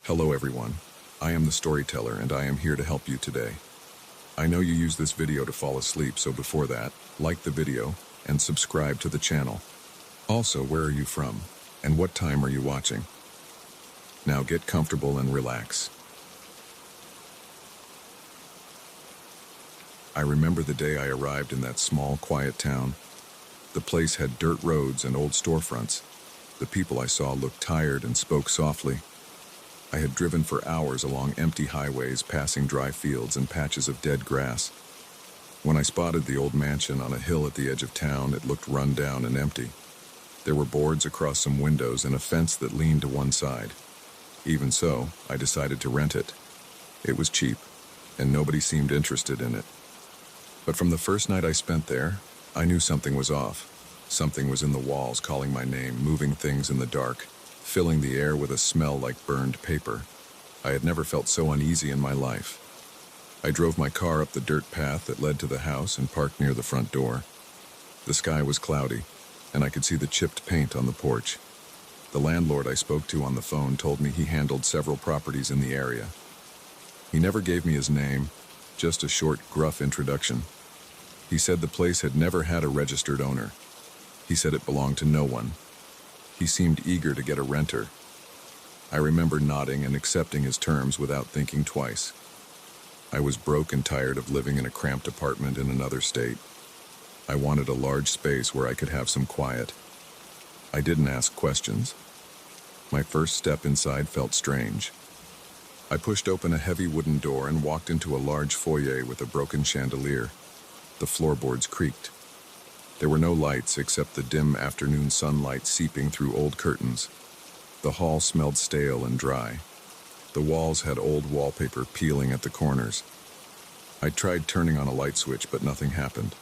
Hello everyone, I am the storyteller and I am here to help you today. I know you use this video to fall asleep, so before that, like the video and subscribe to the channel. Also, where are you from and what time are you watching? Now get comfortable and relax. I remember the day I arrived in that small, quiet town. The place had dirt roads and old storefronts. The people I saw looked tired and spoke softly. I had driven for hours along empty highways, passing dry fields and patches of dead grass. When I spotted the old mansion on a hill at the edge of town, it looked run down and empty. There were boards across some windows and a fence that leaned to one side. Even so, I decided to rent it. It was cheap, and nobody seemed interested in it. But from the first night I spent there, I knew something was off. Something was in the walls calling my name, moving things in the dark, filling the air with a smell like burned paper. I had never felt so uneasy in my life. I drove my car up the dirt path that led to the house and parked near the front door. The sky was cloudy, and I could see the chipped paint on the porch. The landlord I spoke to on the phone told me he handled several properties in the area. He never gave me his name, just a short, gruff introduction. He said the place had never had a registered owner. He said it belonged to no one. He seemed eager to get a renter. I remember nodding and accepting his terms without thinking twice. I was broke and tired of living in a cramped apartment in another state. I wanted a large space where I could have some quiet. I didn't ask questions. My first step inside felt strange. I pushed open a heavy wooden door and walked into a large foyer with a broken chandelier. The floorboards creaked. There were no lights except the dim afternoon sunlight seeping through old curtains. The hall smelled stale and dry. The walls had old wallpaper peeling at the corners. I tried turning on a light switch, but nothing happened.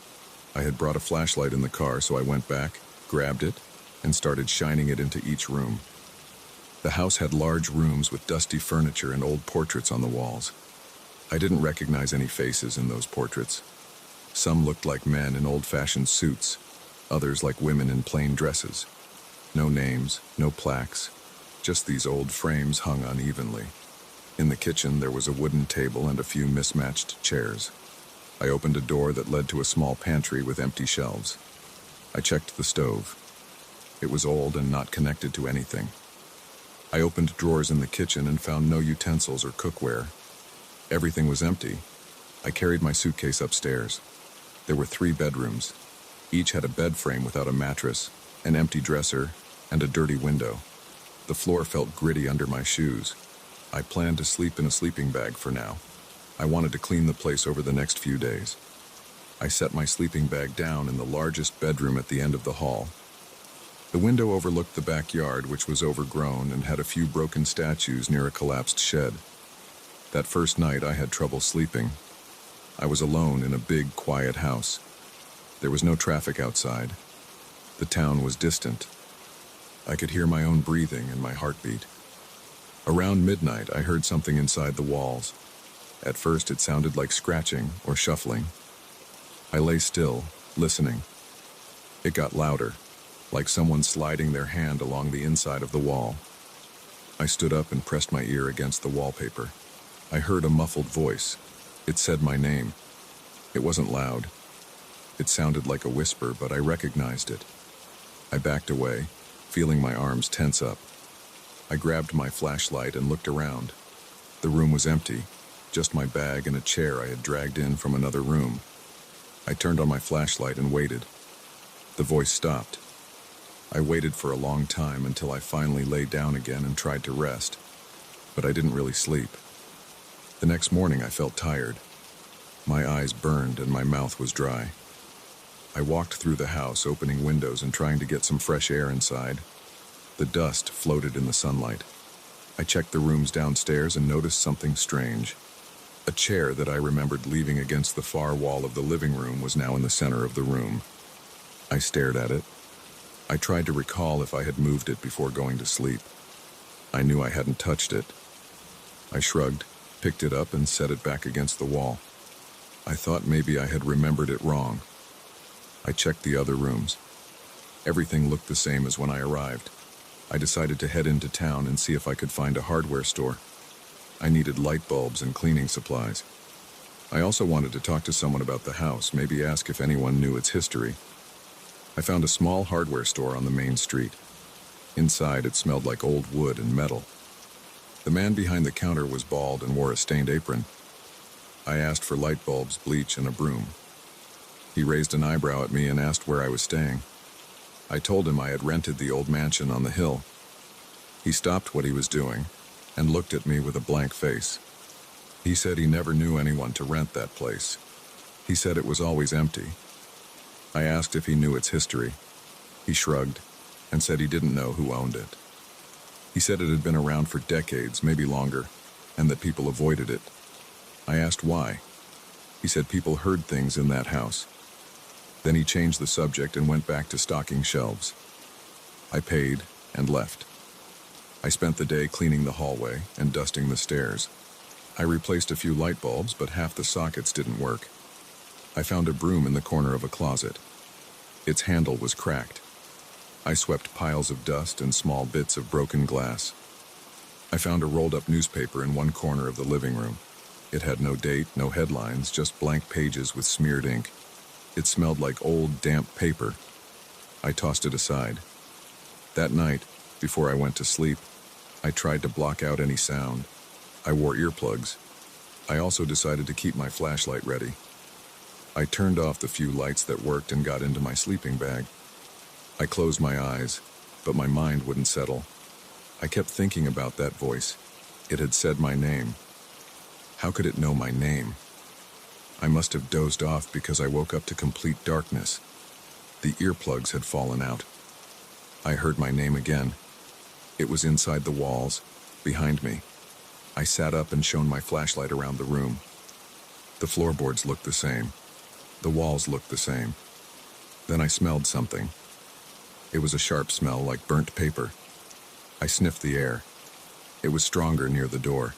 I had brought a flashlight in the car, so I went back, grabbed it, and started shining it into each room. The house had large rooms with dusty furniture and old portraits on the walls. I didn't recognize any faces in those portraits. Some looked like men in old-fashioned suits, others like women in plain dresses. No names, no plaques, just these old frames hung unevenly. In the kitchen, there was a wooden table and a few mismatched chairs. I opened a door that led to a small pantry with empty shelves. I checked the stove. It was old and not connected to anything. I opened drawers in the kitchen and found no utensils or cookware. Everything was empty. I carried my suitcase upstairs. There were 3 bedrooms. Each had a bed frame without a mattress, an empty dresser, and a dirty window. The floor felt gritty under my shoes. I planned to sleep in a sleeping bag for now. I wanted to clean the place over the next few days. I set my sleeping bag down in the largest bedroom at the end of the hall. The window overlooked the backyard, which was overgrown and had a few broken statues near a collapsed shed. That first night I had trouble sleeping. I was alone in a big, quiet house. There was no traffic outside. The town was distant. I could hear my own breathing and my heartbeat. Around midnight, I heard something inside the walls. At first, it sounded like scratching or shuffling. I lay still, listening. It got louder, like someone sliding their hand along the inside of the wall. I stood up and pressed my ear against the wallpaper. I heard a muffled voice. It said my name. It wasn't loud. It sounded like a whisper, but I recognized it. I backed away, feeling my arms tense up. I grabbed my flashlight and looked around. The room was empty, just my bag and a chair I had dragged in from another room. I turned on my flashlight and waited. The voice stopped. I waited for a long time until I finally lay down again and tried to rest, but I didn't really sleep. The next morning I felt tired. My eyes burned and my mouth was dry. I walked through the house, opening windows and trying to get some fresh air inside. The dust floated in the sunlight. I checked the rooms downstairs and noticed something strange. A chair that I remembered leaving against the far wall of the living room was now in the center of the room. I stared at it. I tried to recall if I had moved it before going to sleep. I knew I hadn't touched it. I shrugged, picked it up and set it back against the wall. I thought maybe I had remembered it wrong. I checked the other rooms. Everything looked the same as when I arrived. I decided to head into town and see if I could find a hardware store. I needed light bulbs and cleaning supplies. I also wanted to talk to someone about the house, maybe ask if anyone knew its history. I found a small hardware store on the main street. Inside, it smelled like old wood and metal. The man behind the counter was bald and wore a stained apron. I asked for light bulbs, bleach, and a broom. He raised an eyebrow at me and asked where I was staying. I told him I had rented the old mansion on the hill. He stopped what he was doing and looked at me with a blank face. He said he never knew anyone to rent that place. He said it was always empty. I asked if he knew its history. He shrugged and said he didn't know who owned it. He said it had been around for decades, maybe longer, and that people avoided it. I asked why. He said people heard things in that house. Then he changed the subject and went back to stocking shelves. I paid and left. I spent the day cleaning the hallway and dusting the stairs. I replaced a few light bulbs, but half the sockets didn't work. I found a broom in the corner of a closet. Its handle was cracked. I swept piles of dust and small bits of broken glass. I found a rolled-up newspaper in one corner of the living room. It had no date, no headlines, just blank pages with smeared ink. It smelled like old, damp paper. I tossed it aside. That night, before I went to sleep, I tried to block out any sound. I wore earplugs. I also decided to keep my flashlight ready. I turned off the few lights that worked and got into my sleeping bag. I closed my eyes, but my mind wouldn't settle. I kept thinking about that voice. It had said my name. How could it know my name? I must have dozed off because I woke up to complete darkness. The earplugs had fallen out. I heard my name again. It was inside the walls, behind me. I sat up and shone my flashlight around the room. The floorboards looked the same. The walls looked the same. Then I smelled something. It was a sharp smell like burnt paper. I sniffed the air. It was stronger near the door.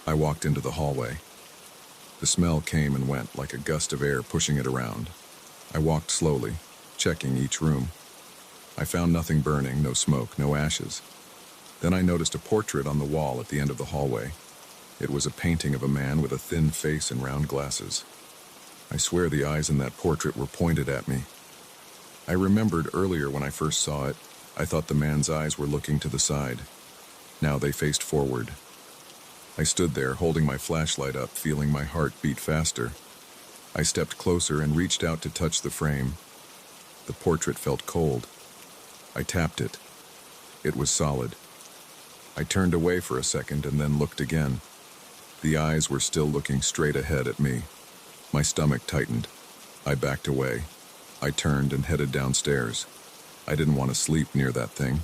I walked into the hallway. The smell came and went like a gust of air pushing it around. I walked slowly, checking each room. I found nothing burning, no smoke, no ashes. Then I noticed a portrait on the wall at the end of the hallway. It was a painting of a man with a thin face and round glasses. I swear the eyes in that portrait were pointed at me. I remembered earlier when I first saw it, I thought the man's eyes were looking to the side. Now they faced forward. I stood there, holding my flashlight up, feeling my heart beat faster. I stepped closer and reached out to touch the frame. The portrait felt cold. I tapped it. It was solid. I turned away for a second and then looked again. The eyes were still looking straight ahead at me. My stomach tightened. I backed away. I turned and headed downstairs. I didn't want to sleep near that thing.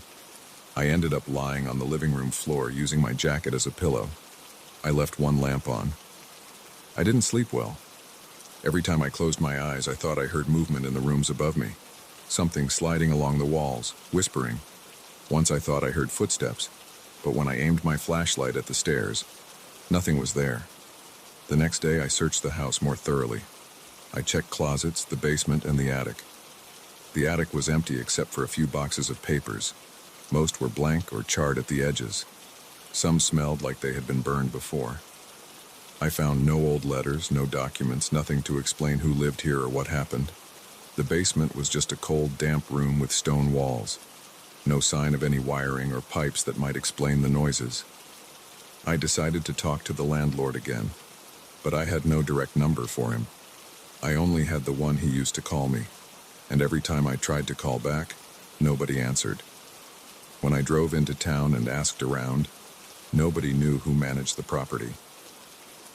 I ended up lying on the living room floor using my jacket as a pillow. I left one lamp on. I didn't sleep well. Every time I closed my eyes, I thought I heard movement in the rooms above me. Something sliding along the walls, whispering. Once I thought I heard footsteps, but when I aimed my flashlight at the stairs, nothing was there. The next day, I searched the house more thoroughly. I checked closets, the basement, and the attic. The attic was empty except for a few boxes of papers. Most were blank or charred at the edges. Some smelled like they had been burned before. I found no old letters, no documents, nothing to explain who lived here or what happened. The basement was just a cold, damp room with stone walls. No sign of any wiring or pipes that might explain the noises. I decided to talk to the landlord again, but I had no direct number for him. I only had the one he used to call me, and every time I tried to call back, nobody answered. When I drove into town and asked around, nobody knew who managed the property.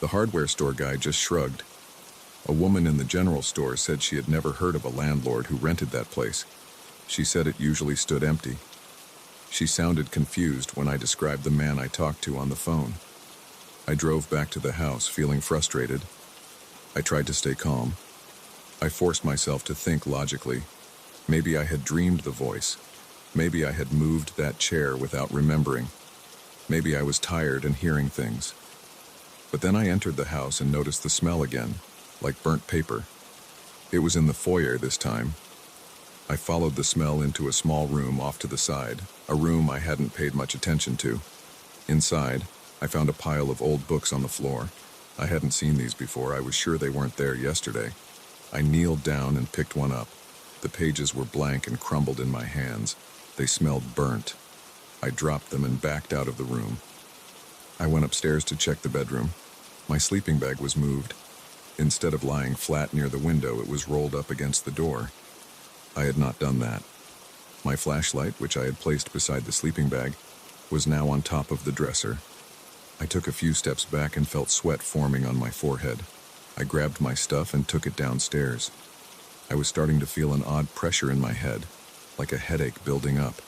The hardware store guy just shrugged. A woman in the general store said she had never heard of a landlord who rented that place. She said it usually stood empty. She sounded confused when I described the man I talked to on the phone. I drove back to the house feeling frustrated. I tried to stay calm. I forced myself to think logically. Maybe I had dreamed the voice. Maybe I had moved that chair without remembering. Maybe I was tired and hearing things. But then I entered the house and noticed the smell again, like burnt paper. It was in the foyer this time. I followed the smell into a small room off to the side, a room I hadn't paid much attention to. Inside, I found a pile of old books on the floor. I hadn't seen these before. I was sure they weren't there yesterday. I kneeled down and picked one up. The pages were blank and crumbled in my hands. They smelled burnt. I dropped them and backed out of the room. I went upstairs to check the bedroom. My sleeping bag was moved. Instead of lying flat near the window, it was rolled up against the door. I had not done that. My flashlight, which I had placed beside the sleeping bag, was now on top of the dresser. I took a few steps back and felt sweat forming on my forehead. I grabbed my stuff and took it downstairs. I was starting to feel an odd pressure in my head, like a headache building up.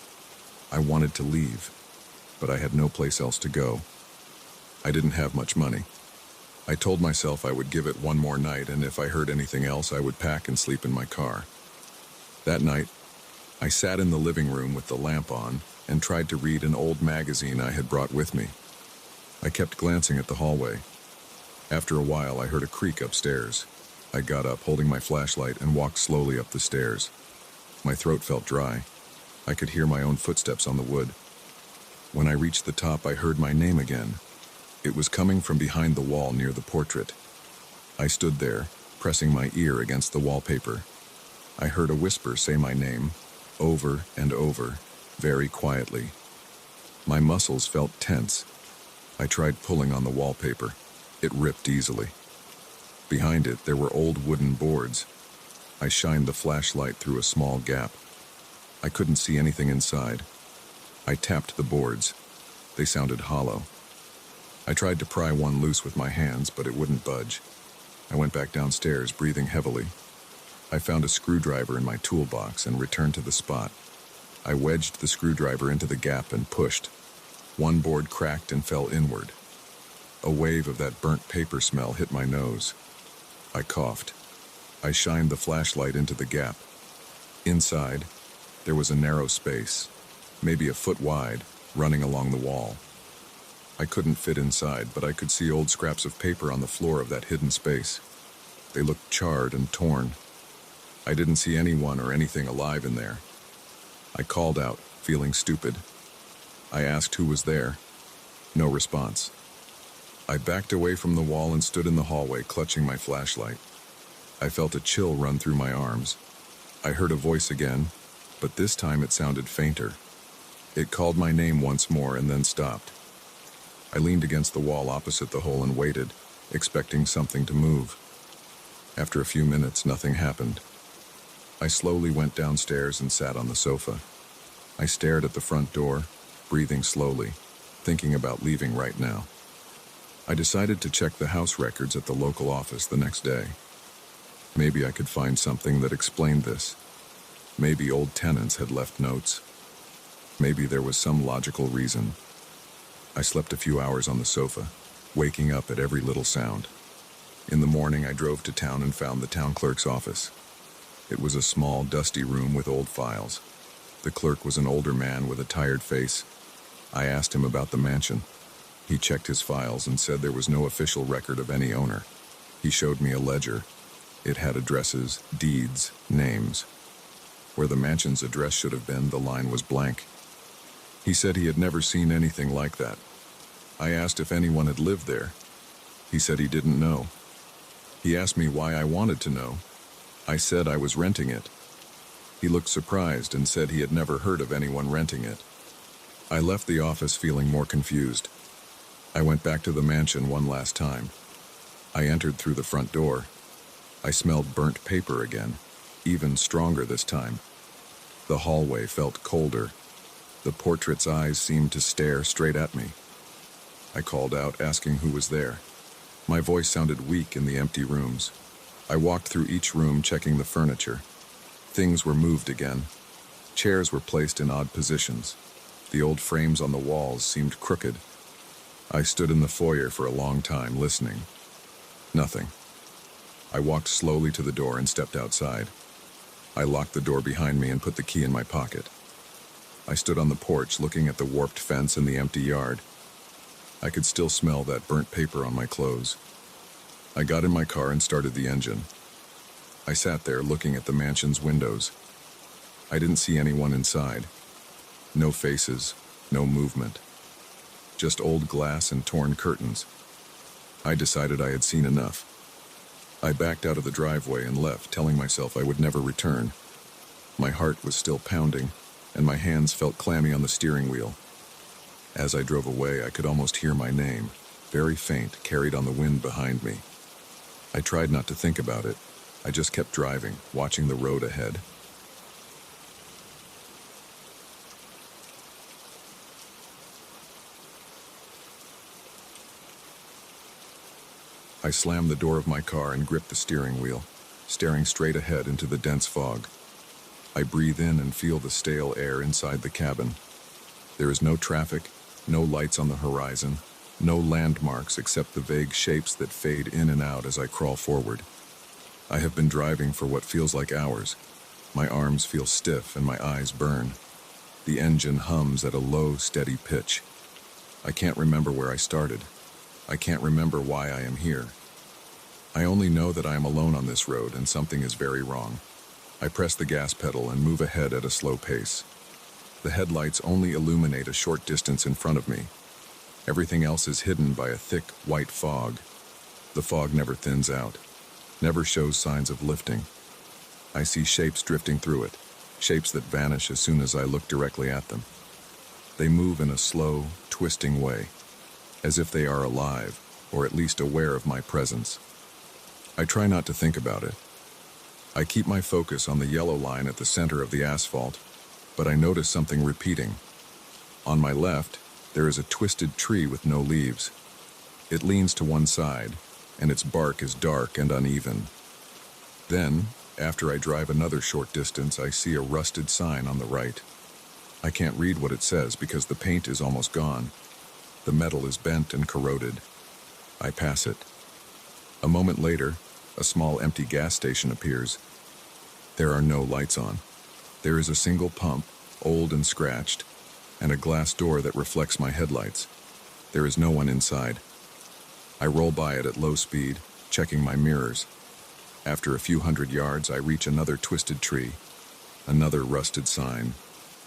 I wanted to leave, but I had no place else to go. I didn't have much money. I told myself I would give it one more night, and if I heard anything else, I would pack and sleep in my car. That night, I sat in the living room with the lamp on and tried to read an old magazine I had brought with me. I kept glancing at the hallway. After a while, I heard a creak upstairs. I got up, holding my flashlight, and walked slowly up the stairs. My throat felt dry. I could hear my own footsteps on the wood. When I reached the top, I heard my name again. It was coming from behind the wall near the portrait. I stood there, pressing my ear against the wallpaper. I heard a whisper say my name, over and over, very quietly. My muscles felt tense. I tried pulling on the wallpaper. It ripped easily. Behind it, there were old wooden boards. I shined the flashlight through a small gap. I couldn't see anything inside. I tapped the boards. They sounded hollow. I tried to pry one loose with my hands, but it wouldn't budge. I went back downstairs, breathing heavily. I found a screwdriver in my toolbox and returned to the spot. I wedged the screwdriver into the gap and pushed. One board cracked and fell inward. A wave of that burnt paper smell hit my nose. I coughed. I shined the flashlight into the gap. Inside, there was a narrow space, maybe a foot wide, running along the wall. I couldn't fit inside, but I could see old scraps of paper on the floor of that hidden space. They looked charred and torn. I didn't see anyone or anything alive in there. I called out, feeling stupid. I asked who was there. No response. I backed away from the wall and stood in the hallway, clutching my flashlight. I felt a chill run through my arms. I heard a voice again, but this time it sounded fainter. It called my name once more and then stopped. I leaned against the wall opposite the hole and waited, expecting something to move. After a few minutes, nothing happened. I slowly went downstairs and sat on the sofa. I stared at the front door, breathing slowly, thinking about leaving right now. I decided to check the house records at the local office the next day. Maybe I could find something that explained this. Maybe old tenants had left notes. Maybe there was some logical reason. I slept a few hours on the sofa, waking up at every little sound. In the morning, I drove to town and found the town clerk's office. It was a small, dusty room with old files. The clerk was an older man with a tired face. I asked him about the mansion. He checked his files and said there was no official record of any owner. He showed me a ledger. It had addresses, deeds, names. Where the mansion's address should have been, the line was blank. He said he had never seen anything like that. I asked if anyone had lived there. He said he didn't know. He asked me why I wanted to know. I said I was renting it. He looked surprised and said he had never heard of anyone renting it. I left the office feeling more confused. I went back to the mansion one last time. I entered through the front door. I smelled burnt paper again, even stronger this time. The hallway felt colder. The portrait's eyes seemed to stare straight at me. I called out, asking who was there. My voice sounded weak in the empty rooms. I walked through each room, checking the furniture. Things were moved again. Chairs were placed in odd positions. The old frames on the walls seemed crooked. I stood in the foyer for a long time, listening. Nothing. I walked slowly to the door and stepped outside. I locked the door behind me and put the key in my pocket. I stood on the porch, looking at the warped fence and the empty yard. I could still smell that burnt paper on my clothes. I got in my car and started the engine. I sat there looking at the mansion's windows. I didn't see anyone inside. No faces, no movement. just old glass and torn curtains. I decided I had seen enough. I backed out of the driveway and left, telling myself I would never return. My heart was still pounding, and my hands felt clammy on the steering wheel. As I drove away, I could almost hear my name, very faint, carried on the wind behind me. I tried not to think about it. I just kept driving, watching the road ahead. I slammed the door of my car and gripped the steering wheel, staring straight ahead into the dense fog. I breathe in and feel the stale air inside the cabin. There is no traffic, no lights on the horizon, no landmarks except the vague shapes that fade in and out as I crawl forward. I have been driving for what feels like hours. My arms feel stiff and my eyes burn. The engine hums at a low, steady pitch. I can't remember where I started. I can't remember why I am here. I only know that I am alone on this road and something is very wrong. I press the gas pedal and move ahead at a slow pace. The headlights only illuminate a short distance in front of me. Everything else is hidden by a thick, white fog. The fog never thins out, never shows signs of lifting. I see shapes drifting through it, shapes that vanish as soon as I look directly at them. They move in a slow, twisting way, as if they are alive, or at least aware of my presence. I try not to think about it. I keep my focus on the yellow line at the center of the asphalt, but I notice something repeating. On my left, there is a twisted tree with no leaves. It leans to one side, and its bark is dark and uneven. Then, after I drive another short distance, I see a rusted sign on the right. I can't read what it says because the paint is almost gone. The metal is bent and corroded. I pass it. A moment later, a small empty gas station appears. There are no lights on. There is a single pump, old and scratched, and a glass door that reflects my headlights. There is no one inside. I roll by it at low speed, checking my mirrors. After a few hundred yards, I reach another twisted tree, another rusted sign,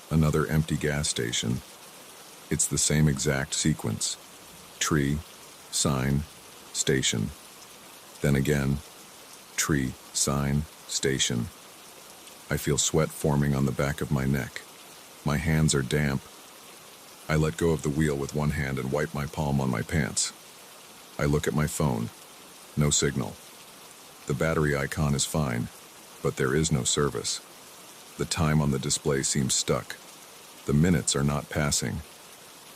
another empty gas station. It's the same exact sequence. Tree, sign, station. Then again, tree, sign, station. I feel sweat forming on the back of my neck. My hands are damp. I let go of the wheel with one hand and wipe my palm on my pants. I look at my phone. No signal. The battery icon is fine, but there is no service. The time on the display seems stuck. The minutes are not passing.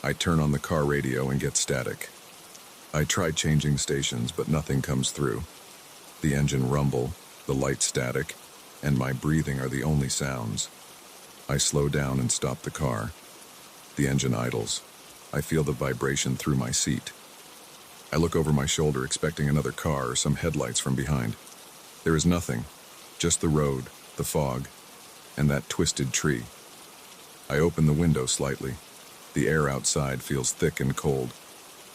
I turn on the car radio and get static. I try changing stations, but nothing comes through. The engine rumble, the light static, and my breathing are the only sounds. I slow down and stop the car. The engine idles. I feel the vibration through my seat. I look over my shoulder, expecting another car or some headlights from behind. There is nothing, just the road, the fog, and that twisted tree. I open the window slightly. The air outside feels thick and cold.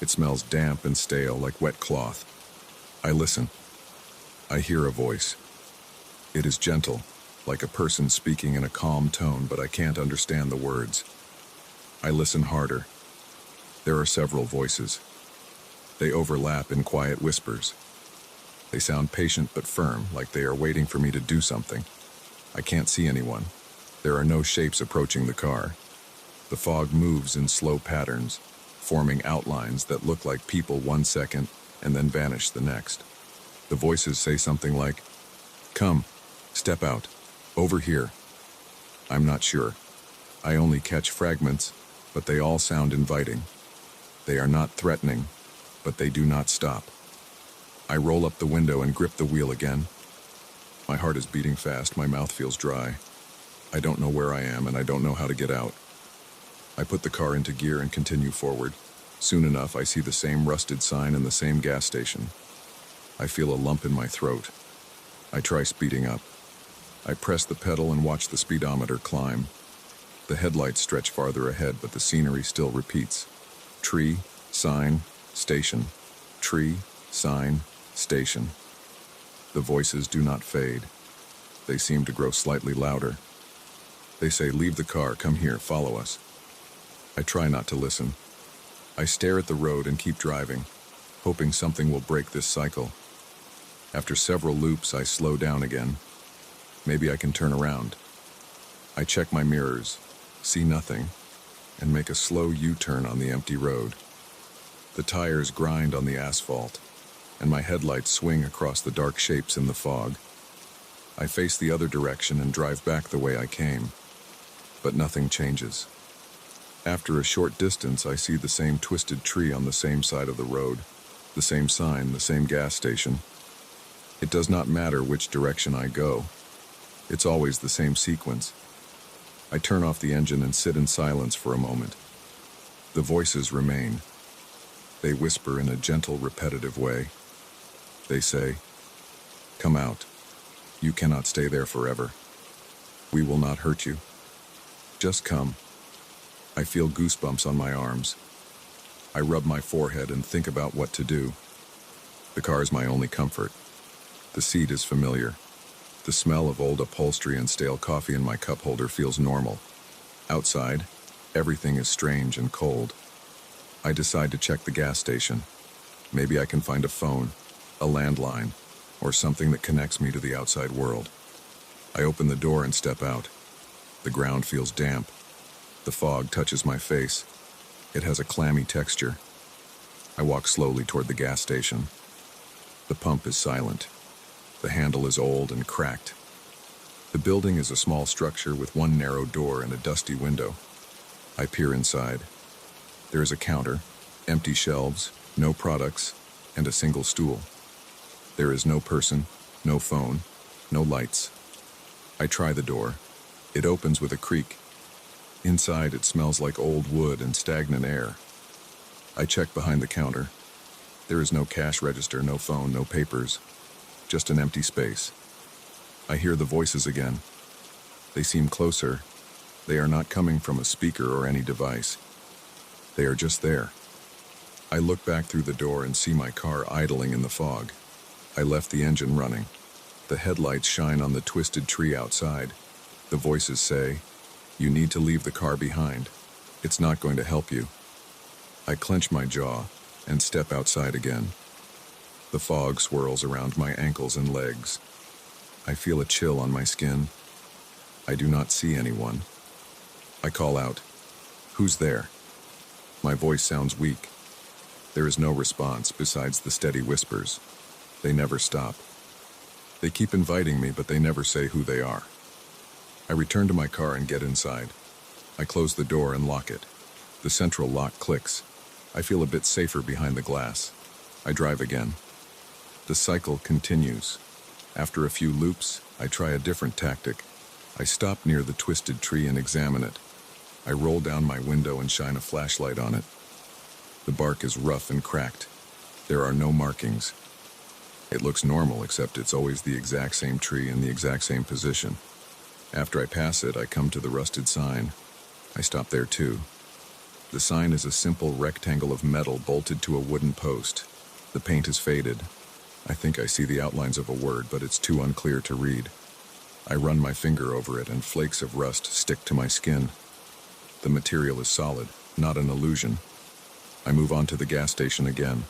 It smells damp and stale like wet cloth. I listen. I hear a voice. It is gentle, like a person speaking in a calm tone, but I can't understand the words. I listen harder. There are several voices. They overlap in quiet whispers. They sound patient but firm, like they are waiting for me to do something. I can't see anyone. There are no shapes approaching the car. The fog moves in slow patterns, forming outlines that look like people 1 second and then vanish the next. The voices say something like, "Come, step out, over here." I'm not sure. I only catch fragments, but they all sound inviting. They are not threatening, but they do not stop. I roll up the window and grip the wheel again. My heart is beating fast, my mouth feels dry. I don't know where I am and I don't know how to get out. I put the car into gear and continue forward. Soon enough, I see the same rusted sign and the same gas station. I feel a lump in my throat. I try speeding up. I press the pedal and watch the speedometer climb. The headlights stretch farther ahead, but the scenery still repeats. Tree, sign, station. Tree, sign, station. The voices do not fade. They seem to grow slightly louder. They say, "Leave the car, come here, follow us." I try not to listen. I stare at the road and keep driving, hoping something will break this cycle. After several loops, I slow down again. Maybe I can turn around. I check my mirrors, see nothing, and make a slow U-turn on the empty road. The tires grind on the asphalt, and my headlights swing across the dark shapes in the fog. I face the other direction and drive back the way I came, but nothing changes. After a short distance, I see the same twisted tree on the same side of the road, the same sign, the same gas station. It does not matter which direction I go. It's always the same sequence. I turn off the engine and sit in silence for a moment. The voices remain. They whisper in a gentle, repetitive way. They say, "Come out. You cannot stay there forever. We will not hurt you. Just come." I feel goosebumps on my arms. I rub my forehead and think about what to do. The car is my only comfort. The seat is familiar. The smell of old upholstery and stale coffee in my cup holder feels normal. Outside, everything is strange and cold. I decide to check the gas station. Maybe I can find a phone, a landline, or something that connects me to the outside world. I open the door and step out. The ground feels damp. The fog touches my face. It has a clammy texture. I walk slowly toward the gas station. The pump is silent. The handle is old and cracked. The building is a small structure with one narrow door and a dusty window. I peer inside. There is a counter, empty shelves, no products, and a single stool. There is no person, no phone, no lights. I try the door. It opens with a creak. Inside, it smells like old wood and stagnant air. I check behind the counter. There is no cash register, no phone, no papers. Just an empty space. I hear the voices again. They seem closer. They are not coming from a speaker or any device. They are just there. I look back through the door and see my car idling in the fog. I left the engine running. The headlights shine on the twisted tree outside. The voices say, "You need to leave the car behind. It's not going to help you." I clench my jaw and step outside again. The fog swirls around my ankles and legs. I feel a chill on my skin. I do not see anyone. I call out, "Who's there?" My voice sounds weak. There is no response besides the steady whispers. They never stop. They keep inviting me, but they never say who they are. I return to my car and get inside. I close the door and lock it. The central lock clicks. I feel a bit safer behind the glass. I drive again. The cycle continues. After a few loops, I try a different tactic. I stop near the twisted tree and examine it. I roll down my window and shine a flashlight on it. The bark is rough and cracked. There are no markings. It looks normal, except it's always the exact same tree in the exact same position. After I pass it, I come to the rusted sign. I stop there too. The sign is a simple rectangle of metal bolted to a wooden post. The paint is faded. I think I see the outlines of a word, but it's too unclear to read. I run my finger over it and flakes of rust stick to my skin. The material is solid, not an illusion. I move on to the gas station again.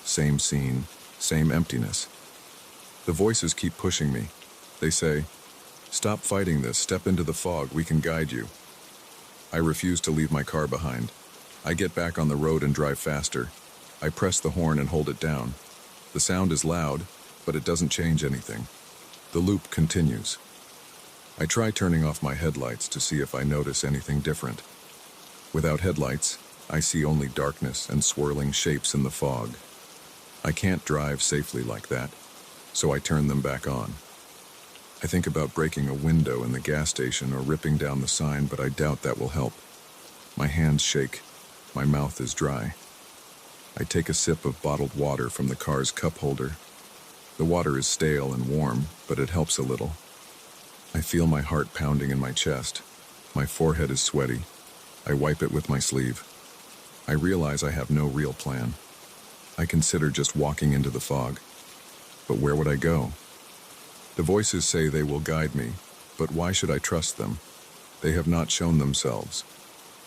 Same scene, same emptiness. The voices keep pushing me. They say, "Stop fighting this, step into the fog, we can guide you." I refuse to leave my car behind. I get back on the road and drive faster. I press the horn and hold it down. The sound is loud, but it doesn't change anything. The loop continues. I try turning off my headlights to see if I notice anything different. Without headlights, I see only darkness and swirling shapes in the fog. I can't drive safely like that, so I turn them back on. I think about breaking a window in the gas station or ripping down the sign, but I doubt that will help. My hands shake. My mouth is dry. I take a sip of bottled water from the car's cup holder. The water is stale and warm, but it helps a little. I feel my heart pounding in my chest. My forehead is sweaty. I wipe it with my sleeve. I realize I have no real plan. I consider just walking into the fog. But where would I go? The voices say they will guide me, but why should I trust them? They have not shown themselves.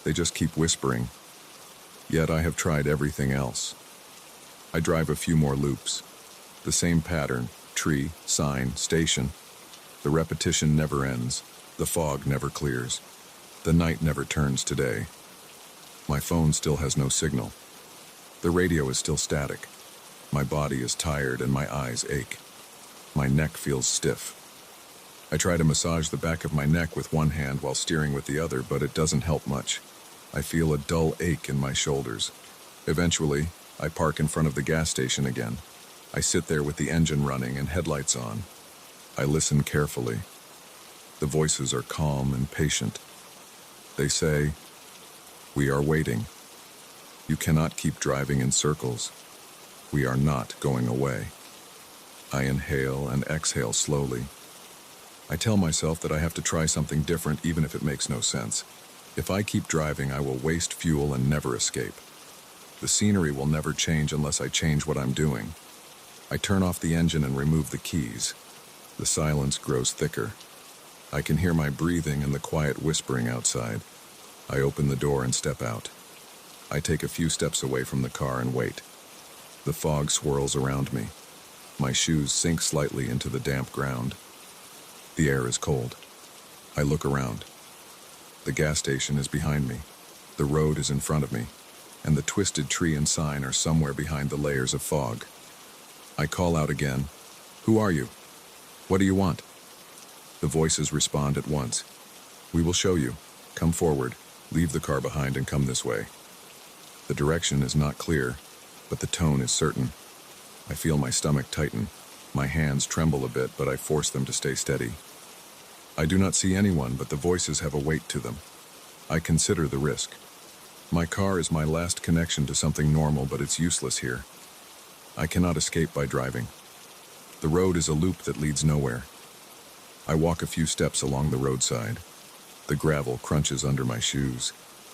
They just keep whispering. Yet I have tried everything else. I drive a few more loops. The same pattern, tree, sign, station. The repetition never ends. The fog never clears. The night never turns to day. My phone still has no signal. The radio is still static. My body is tired and my eyes ache. My neck feels stiff. I try to massage the back of my neck with one hand while steering with the other, but it doesn't help much. I feel a dull ache in my shoulders. Eventually, I park in front of the gas station again. I sit there with the engine running and headlights on. I listen carefully. The voices are calm and patient. They say, "We are waiting. You cannot keep driving in circles. We are not going away." I inhale and exhale slowly. I tell myself that I have to try something different even if it makes no sense. If I keep driving, I will waste fuel and never escape. The scenery will never change unless I change what I'm doing. I turn off the engine and remove the keys. The silence grows thicker. I can hear my breathing and the quiet whispering outside. I open the door and step out. I take a few steps away from the car and wait. The fog swirls around me. My shoes sink slightly into the damp ground. The air is cold. I look around. The gas station is behind me. The road is in front of me, and the twisted tree and sign are somewhere behind the layers of fog. I call out again, "Who are you? What do you want?" The voices respond at once. "We will show you. Come forward. Leave the car behind and come this way." The direction is not clear, but the tone is certain. I feel my stomach tighten. My hands tremble a bit, but I force them to stay steady. I do not see anyone, but the voices have a weight to them. I consider the risk. My car is my last connection to something normal, but it's useless here. I cannot escape by driving. The road is a loop that leads nowhere. I walk a few steps along the roadside. The gravel crunches under my shoes.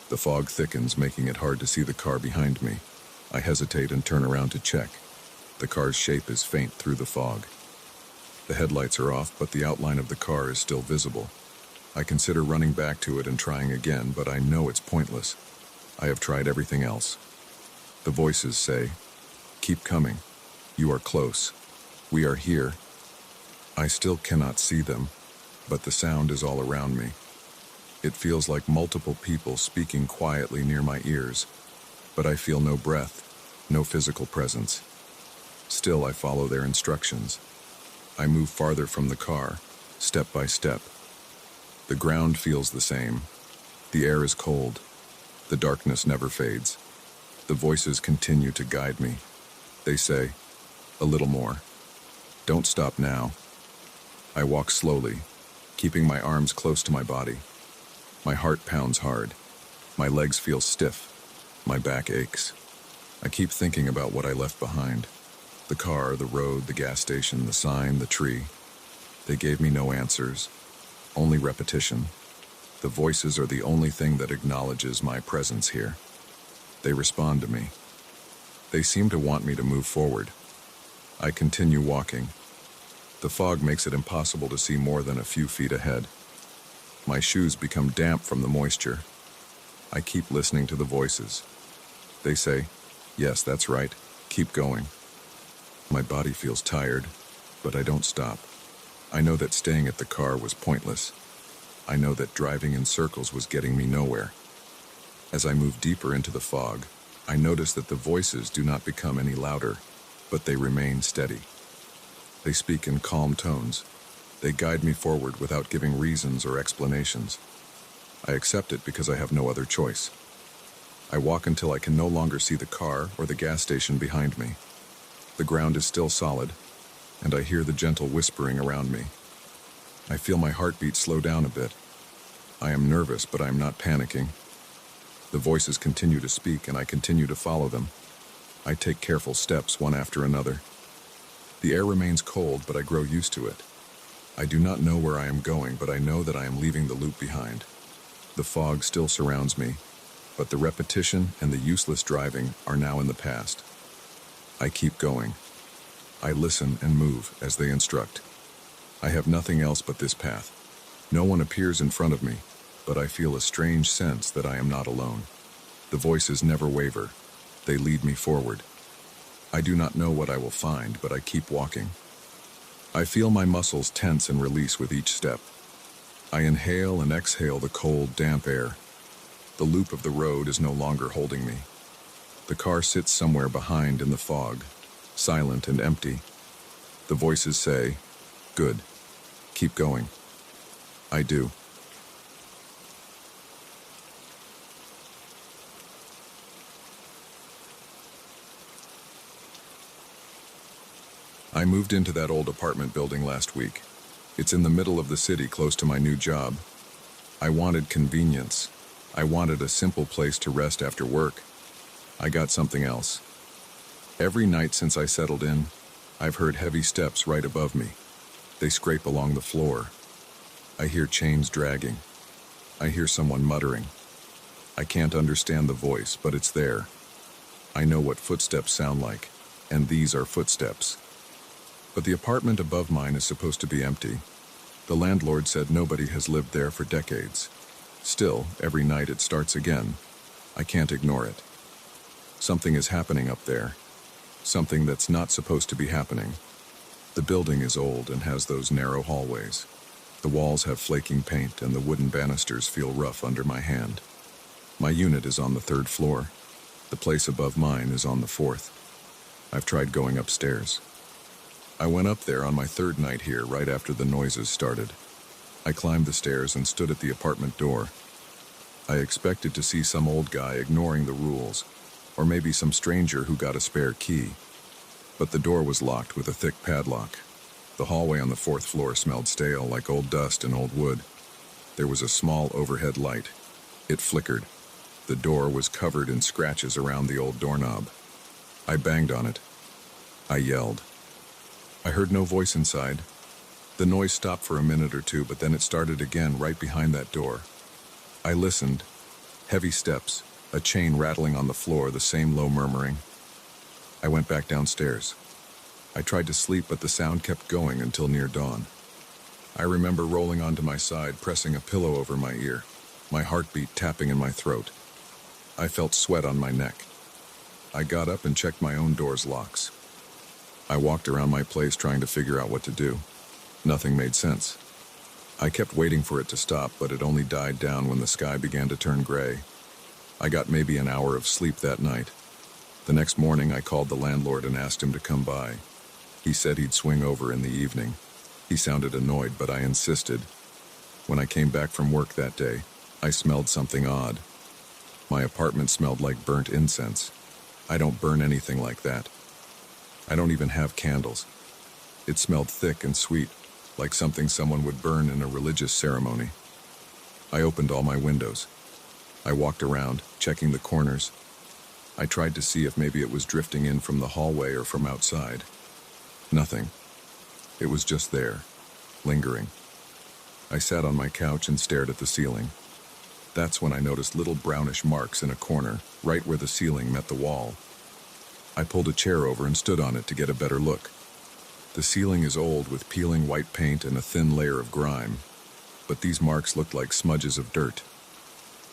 The fog thickens, making it hard to see the car behind me. I hesitate and turn around to check. The car's shape is faint through the fog. The headlights are off, but the outline of the car is still visible. I consider running back to it and trying again, but I know it's pointless. I have tried everything else. The voices say, "Keep coming. You are close. We are here." I still cannot see them, but the sound is all around me. It feels like multiple people speaking quietly near my ears, but I feel no breath, no physical presence. Still, I follow their instructions. I move farther from the car, step by step. The ground feels the same. The air is cold. The darkness never fades. The voices continue to guide me. They say, "A little more. Don't stop now." I walk slowly, keeping my arms close to my body. My heart pounds hard. My legs feel stiff. My back aches. I keep thinking about what I left behind. The car, the road, the gas station, the sign, the tree. They gave me no answers, only repetition. The voices are the only thing that acknowledges my presence here. They respond to me. They seem to want me to move forward. I continue walking. The fog makes it impossible to see more than a few feet ahead. My shoes become damp from the moisture. I keep listening to the voices. They say, "Yes, that's right. Keep going." My body feels tired, but I don't stop. I know that staying at the car was pointless. I know that driving in circles was getting me nowhere. As I move deeper into the fog, I notice that the voices do not become any louder, but they remain steady. They speak in calm tones. They guide me forward without giving reasons or explanations. I accept it because I have no other choice. I walk until I can no longer see the car or the gas station behind me. The ground is still solid, and I hear the gentle whispering around me. I feel my heartbeat slow down a bit. I am nervous, but I am not panicking. The voices continue to speak, and I continue to follow them. I take careful steps, one after another. The air remains cold, but I grow used to it. I do not know where I am going, but I know that I am leaving the loop behind. The fog still surrounds me, but the repetition and the useless driving are now in the past. I keep going. I listen and move as they instruct. I have nothing else but this path. No one appears in front of me, but I feel a strange sense that I am not alone. The voices never waver. They lead me forward. I do not know what I will find, but I keep walking. I feel my muscles tense and release with each step. I inhale and exhale the cold, damp air. The loop of the road is no longer holding me. The car sits somewhere behind in the fog, silent and empty. The voices say, "Good. Keep going." I do. I moved into that old apartment building last week. It's in the middle of the city, close to my new job. I wanted convenience. I wanted a simple place to rest after work. I got something else. Every night since I settled in, I've heard heavy steps right above me. They scrape along the floor. I hear chains dragging. I hear someone muttering. I can't understand the voice, but it's there. I know what footsteps sound like, and these are footsteps. But the apartment above mine is supposed to be empty. The landlord said nobody has lived there for decades. Still, every night it starts again. I can't ignore it. Something is happening up there. Something that's not supposed to be happening. The building is old and has those narrow hallways. The walls have flaking paint and the wooden banisters feel rough under my hand. My unit is on the 3rd floor. The place above mine is on the 4th. I've tried going upstairs. I went up there on my 3rd night here right after the noises started. I climbed the stairs and stood at the apartment door. I expected to see some old guy ignoring the rules, or maybe some stranger who got a spare key. But the door was locked with a thick padlock. The hallway on the 4th floor smelled stale, like old dust and old wood. There was a small overhead light. It flickered. The door was covered in scratches around the old doorknob. I banged on it. I yelled. I heard no voice inside. The noise stopped for a minute or two, but then it started again right behind that door. I listened. Heavy steps, a chain rattling on the floor, the same low murmuring. I went back downstairs. I tried to sleep, but the sound kept going until near dawn. I remember rolling onto my side, pressing a pillow over my ear, my heartbeat tapping in my throat. I felt sweat on my neck. I got up and checked my own door's locks. I walked around my place trying to figure out what to do. Nothing made sense. I kept waiting for it to stop, but it only died down when the sky began to turn gray. I got maybe an hour of sleep that night. The next morning, I called the landlord and asked him to come by. He said he'd swing over in the evening. He sounded annoyed, but I insisted. When I came back from work that day, I smelled something odd. My apartment smelled like burnt incense. I don't burn anything like that. I don't even have candles. It smelled thick and sweet, like something someone would burn in a religious ceremony. I opened all my windows. I walked around, checking the corners. I tried to see if maybe it was drifting in from the hallway or from outside. Nothing. It was just there, lingering. I sat on my couch and stared at the ceiling. That's when I noticed little brownish marks in a corner, right where the ceiling met the wall. I pulled a chair over and stood on it to get a better look. The ceiling is old with peeling white paint and a thin layer of grime, but these marks looked like smudges of dirt.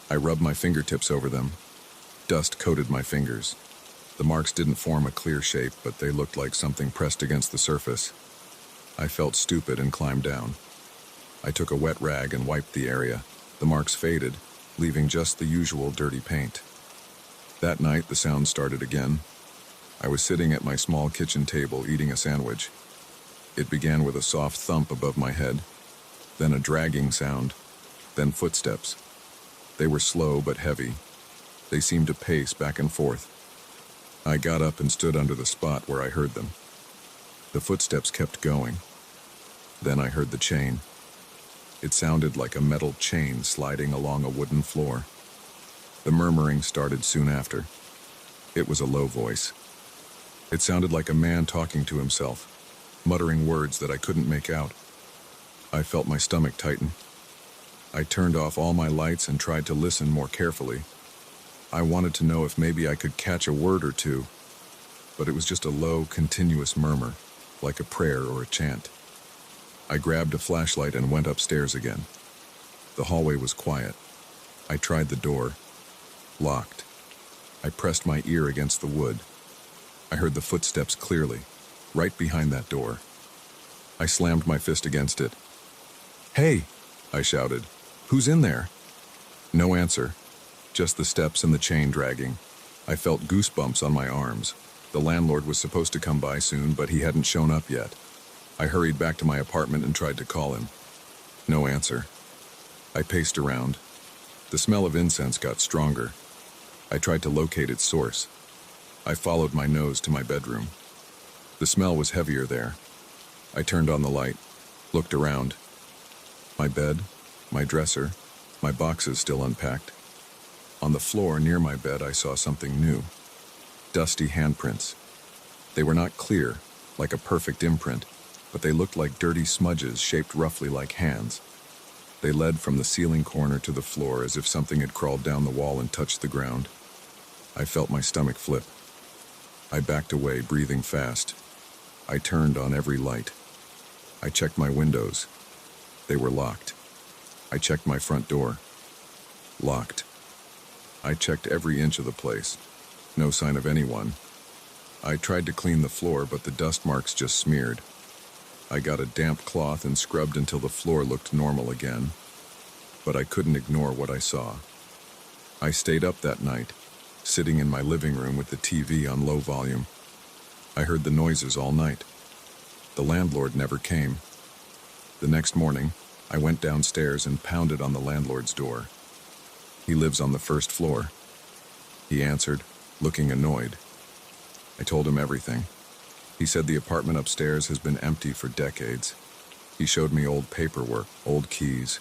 I rubbed my fingertips over them. Dust coated my fingers. The marks didn't form a clear shape, but they looked like something pressed against the surface. I felt stupid and climbed down. I took a wet rag and wiped the area. The marks faded, leaving just the usual dirty paint. That night, the sound started again. I was sitting at my small kitchen table eating a sandwich. It began with a soft thump above my head, then a dragging sound, then footsteps. They were slow but heavy. They seemed to pace back and forth. I got up and stood under the spot where I heard them. The footsteps kept going. Then I heard the chain. It sounded like a metal chain sliding along a wooden floor. The murmuring started soon after. It was a low voice. It sounded like a man talking to himself, muttering words that I couldn't make out. I felt my stomach tighten. I turned off all my lights and tried to listen more carefully. I wanted to know if maybe I could catch a word or two, but it was just a low, continuous murmur, like a prayer or a chant. I grabbed a flashlight and went upstairs again. The hallway was quiet. I tried the door. Locked. I pressed my ear against the wood. I heard the footsteps clearly, right behind that door. I slammed my fist against it. "Hey!" I shouted. "Who's in there?" No answer, just the steps and the chain dragging. I felt goosebumps on my arms. The landlord was supposed to come by soon, but he hadn't shown up yet. I hurried back to my apartment and tried to call him. No answer. I paced around. The smell of incense got stronger. I tried to locate its source. I followed my nose to my bedroom. The smell was heavier there. I turned on the light, looked around. My bed, my dresser, my boxes still unpacked. On the floor near my bed, I saw something new. Dusty handprints. They were not clear, like a perfect imprint, but they looked like dirty smudges shaped roughly like hands. They led from the ceiling corner to the floor as if something had crawled down the wall and touched the ground. I felt my stomach flip. I backed away, breathing fast. I turned on every light. I checked my windows. They were locked. I checked my front door. Locked. I checked every inch of the place. No sign of anyone. I tried to clean the floor, but the dust marks just smeared. I got a damp cloth and scrubbed until the floor looked normal again. But I couldn't ignore what I saw. I stayed up that night, sitting in my living room with the TV on low volume. I heard the noises all night. The landlord never came. The next morning, I went downstairs and pounded on the landlord's door. He lives on the first floor. He answered, looking annoyed. I told him everything. He said the apartment upstairs has been empty for decades. He showed me old paperwork, old keys.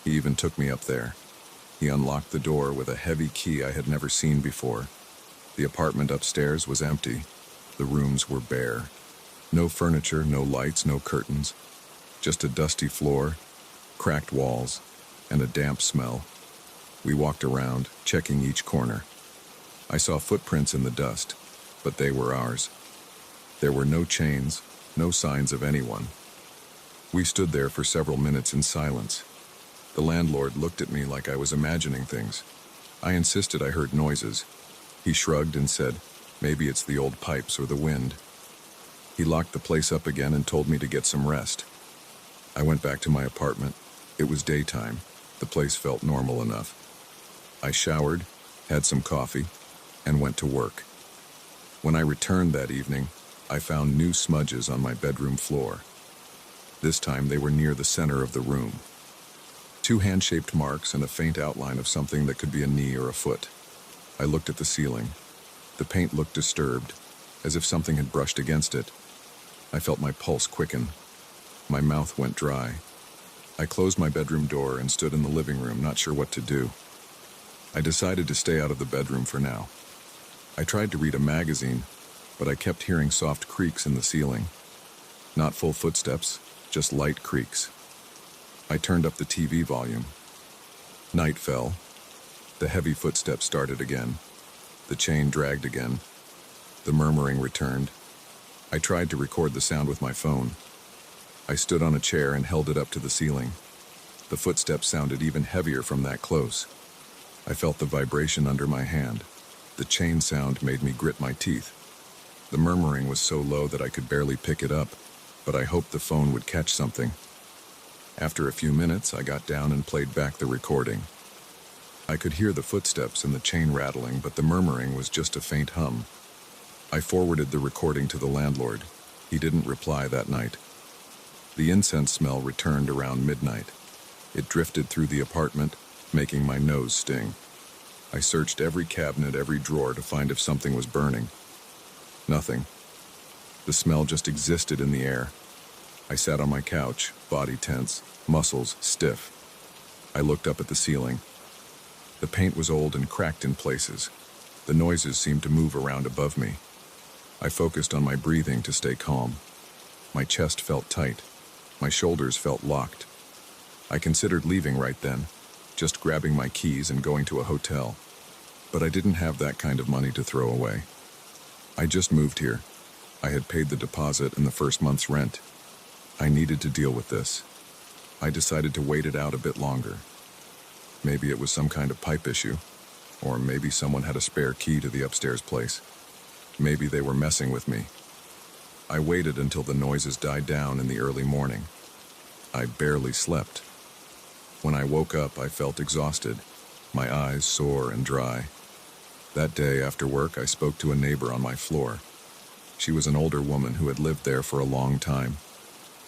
He even took me up there. He unlocked the door with a heavy key I had never seen before. The apartment upstairs was empty. The rooms were bare. No furniture, no lights, no curtains. Just a dusty floor, cracked walls, and a damp smell. We walked around, checking each corner. I saw footprints in the dust, but they were ours. There were no chains, no signs of anyone. We stood there for several minutes in silence. The landlord looked at me like I was imagining things. I insisted I heard noises. He shrugged and said, maybe it's the old pipes or the wind. He locked the place up again and told me to get some rest. I went back to my apartment. It was daytime. The place felt normal enough. I showered, had some coffee, and went to work. When I returned that evening, I found new smudges on my bedroom floor. This time they were near the center of the room. 2 hand-shaped marks and a faint outline of something that could be a knee or a foot. I looked at the ceiling. The paint looked disturbed, as if something had brushed against it. I felt my pulse quicken. My mouth went dry. I closed my bedroom door and stood in the living room, not sure what to do. I decided to stay out of the bedroom for now. I tried to read a magazine, but I kept hearing soft creaks in the ceiling. Not full footsteps, just light creaks. I turned up the TV volume. Night fell. The heavy footsteps started again. The chain dragged again. The murmuring returned. I tried to record the sound with my phone. I stood on a chair and held it up to the ceiling. The footsteps sounded even heavier from that close. I felt the vibration under my hand. The chain sound made me grit my teeth. The murmuring was so low that I could barely pick it up, but I hoped the phone would catch something. After a few minutes, I got down and played back the recording. I could hear the footsteps and the chain rattling, but the murmuring was just a faint hum. I forwarded the recording to the landlord. He didn't reply that night. The incense smell returned around midnight. It drifted through the apartment, making my nose sting. I searched every cabinet, every drawer to find if something was burning. Nothing. The smell just existed in the air. I sat on my couch, body tense, muscles stiff. I looked up at the ceiling. The paint was old and cracked in places. The noises seemed to move around above me. I focused on my breathing to stay calm. My chest felt tight. My shoulders felt locked. I considered leaving right then, just grabbing my keys and going to a hotel. But I didn't have that kind of money to throw away. I just moved here. I had paid the deposit and the first month's rent. I needed to deal with this. I decided to wait it out a bit longer. Maybe it was some kind of pipe issue. Or maybe someone had a spare key to the upstairs place. Maybe they were messing with me. I waited until the noises died down in the early morning. I barely slept. When I woke up, I felt exhausted, my eyes sore and dry. That day after work, I spoke to a neighbor on my floor. She was an older woman who had lived there for a long time.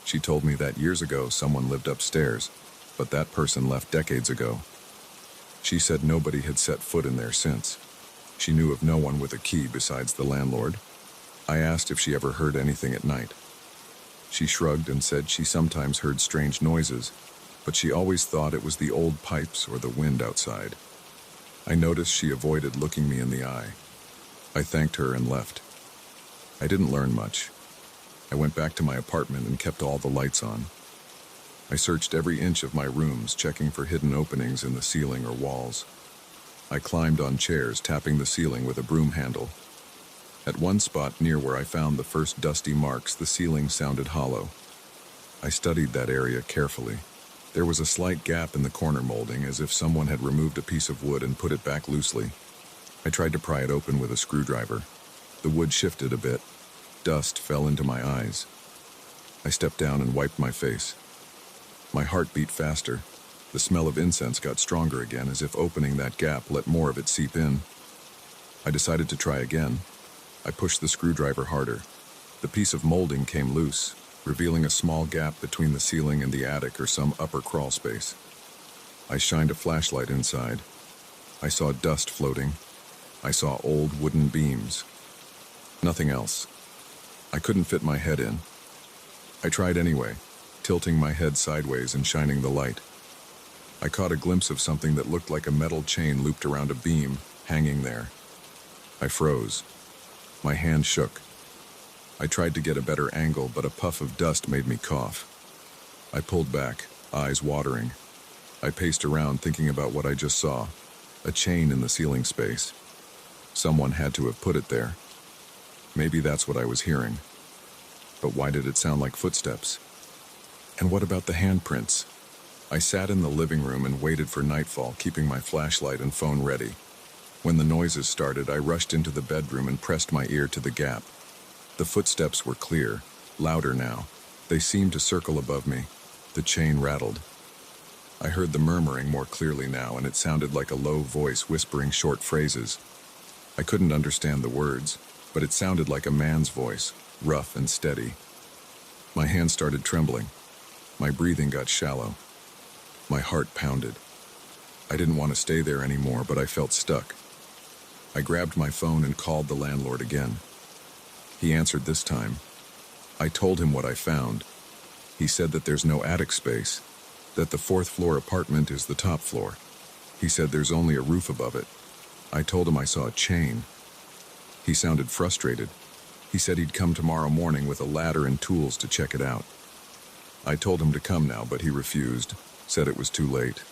She told me that years ago someone lived upstairs, but that person left decades ago. She said nobody had set foot in there since. She knew of no one with a key besides the landlord. I asked if she ever heard anything at night. She shrugged and said she sometimes heard strange noises, but she always thought it was the old pipes or the wind outside. I noticed she avoided looking me in the eye. I thanked her and left. I didn't learn much. I went back to my apartment and kept all the lights on. I searched every inch of my rooms, checking for hidden openings in the ceiling or walls. I climbed on chairs, tapping the ceiling with a broom handle. At one spot near where I found the first dusty marks, the ceiling sounded hollow. I studied that area carefully. There was a slight gap in the corner molding, as if someone had removed a piece of wood and put it back loosely. I tried to pry it open with a screwdriver. The wood shifted a bit. Dust fell into my eyes. I stepped down and wiped my face. My heart beat faster. The smell of incense got stronger again, as if opening that gap let more of it seep in. I decided to try again. I pushed the screwdriver harder. The piece of molding came loose, revealing a small gap between the ceiling and the attic or some upper crawl space. I shined a flashlight inside. I saw dust floating. I saw old wooden beams. Nothing else. I couldn't fit my head in. I tried anyway, tilting my head sideways and shining the light. I caught a glimpse of something that looked like a metal chain looped around a beam, hanging there. I froze. My hand shook. I tried to get a better angle, but a puff of dust made me cough. I pulled back, eyes watering. I paced around thinking about what I just saw, a chain in the ceiling space. Someone had to have put it there. Maybe that's what I was hearing. But why did it sound like footsteps? And what about the handprints? I sat in the living room and waited for nightfall, keeping my flashlight and phone ready. When the noises started, I rushed into the bedroom and pressed my ear to the gap. The footsteps were clear, louder now. They seemed to circle above me. The chain rattled. I heard the murmuring more clearly now, and it sounded like a low voice whispering short phrases. I couldn't understand the words, but it sounded like a man's voice, rough and steady. My hands started trembling. My breathing got shallow. My heart pounded. I didn't want to stay there anymore, but I felt stuck. I grabbed my phone and called the landlord again. He answered this time. I told him what I found. He said that there's no attic space, that the fourth-floor apartment is the top floor. He said there's only a roof above it. I told him I saw a chain. He sounded frustrated. He said he'd come tomorrow morning with a ladder and tools to check it out. I told him to come now, but he refused, said it was too late.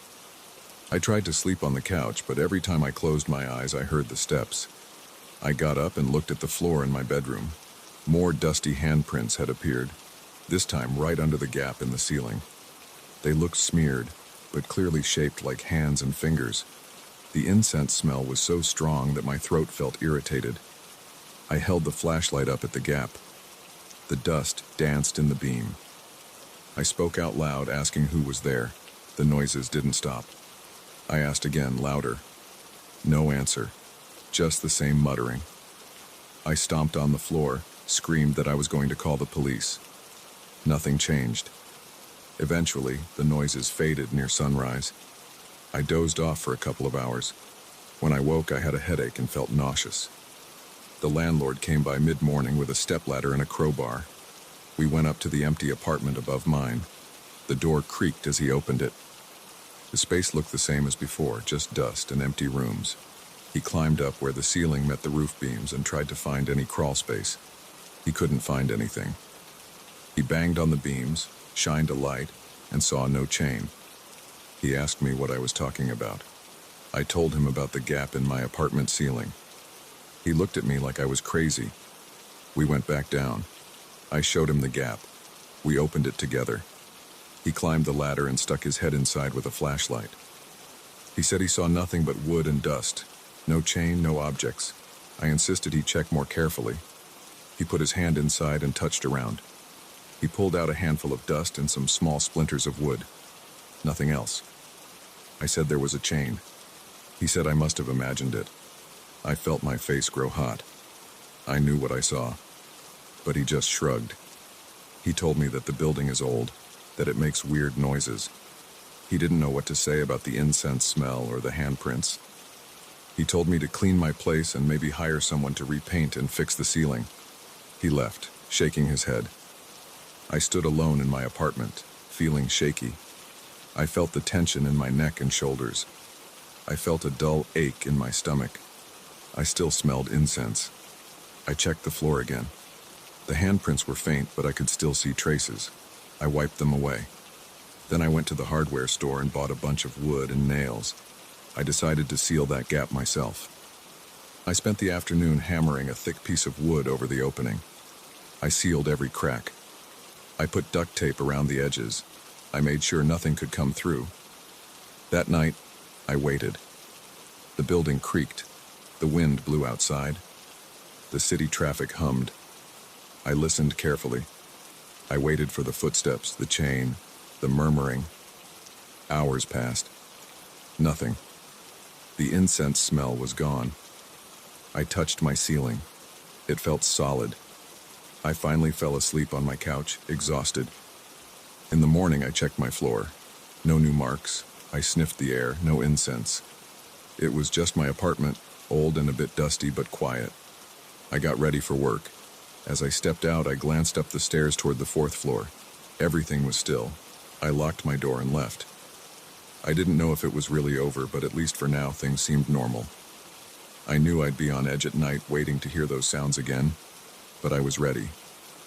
I tried to sleep on the couch, but every time I closed my eyes, I heard the steps. I got up and looked at the floor in my bedroom. More dusty handprints had appeared, this time right under the gap in the ceiling. They looked smeared, but clearly shaped like hands and fingers. The incense smell was so strong that my throat felt irritated. I held the flashlight up at the gap. The dust danced in the beam. I spoke out loud, asking who was there. The noises didn't stop. I asked again, louder. No answer, just the same muttering. I stomped on the floor, screamed that I was going to call the police. Nothing changed. Eventually, the noises faded near sunrise. I dozed off for a couple of hours. When I woke, I had a headache and felt nauseous. The landlord came by mid-morning with a stepladder and a crowbar. We went up to the empty apartment above mine. The door creaked as he opened it. The space looked the same as before, just dust and empty rooms. He climbed up where the ceiling met the roof beams and tried to find any crawl space. He couldn't find anything. He banged on the beams, shined a light, and saw no chain. He asked me what I was talking about. I told him about the gap in my apartment ceiling. He looked at me like I was crazy. We went back down. I showed him the gap. We opened it together. He climbed the ladder and stuck his head inside with a flashlight. He said he saw nothing but wood and dust. No chain, no objects. I insisted he check more carefully. He put his hand inside and touched around. He pulled out a handful of dust and some small splinters of wood. Nothing else. I said there was a chain. He said I must have imagined it. I felt my face grow hot. I knew what I saw. But he just shrugged. He told me that the building is old, that it makes weird noises. He didn't know what to say about the incense smell or the handprints. He told me to clean my place and maybe hire someone to repaint and fix the ceiling. He left, shaking his head. I stood alone in my apartment, feeling shaky. I felt the tension in my neck and shoulders. I felt a dull ache in my stomach. I still smelled incense. I checked the floor again. The handprints were faint, but I could still see traces. I wiped them away. Then I went to the hardware store and bought a bunch of wood and nails. I decided to seal that gap myself. I spent the afternoon hammering a thick piece of wood over the opening. I sealed every crack. I put duct tape around the edges. I made sure nothing could come through. That night, I waited. The building creaked. The wind blew outside. The city traffic hummed. I listened carefully. I waited for the footsteps, the chain, the murmuring. Hours passed. Nothing. The incense smell was gone. I touched my ceiling. It felt solid. I finally fell asleep on my couch, exhausted. In the morning, I checked my floor. No new marks. I sniffed the air, no incense. It was just my apartment, old and a bit dusty, but quiet. I got ready for work. As I stepped out, I glanced up the stairs toward the 4th floor. Everything was still. I locked my door and left. I didn't know if it was really over, but at least for now, things seemed normal. I knew I'd be on edge at night, waiting to hear those sounds again, but I was ready.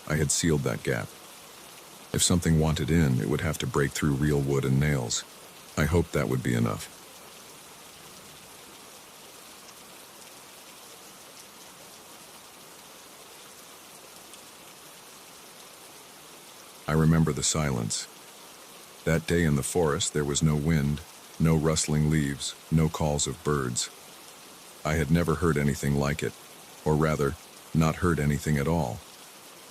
I had sealed that gap. If something wanted in, it would have to break through real wood and nails. I hoped that would be enough. I remember the silence. That day in the forest, there was no wind, no rustling leaves, no calls of birds. I had never heard anything like it, or rather, not heard anything at all.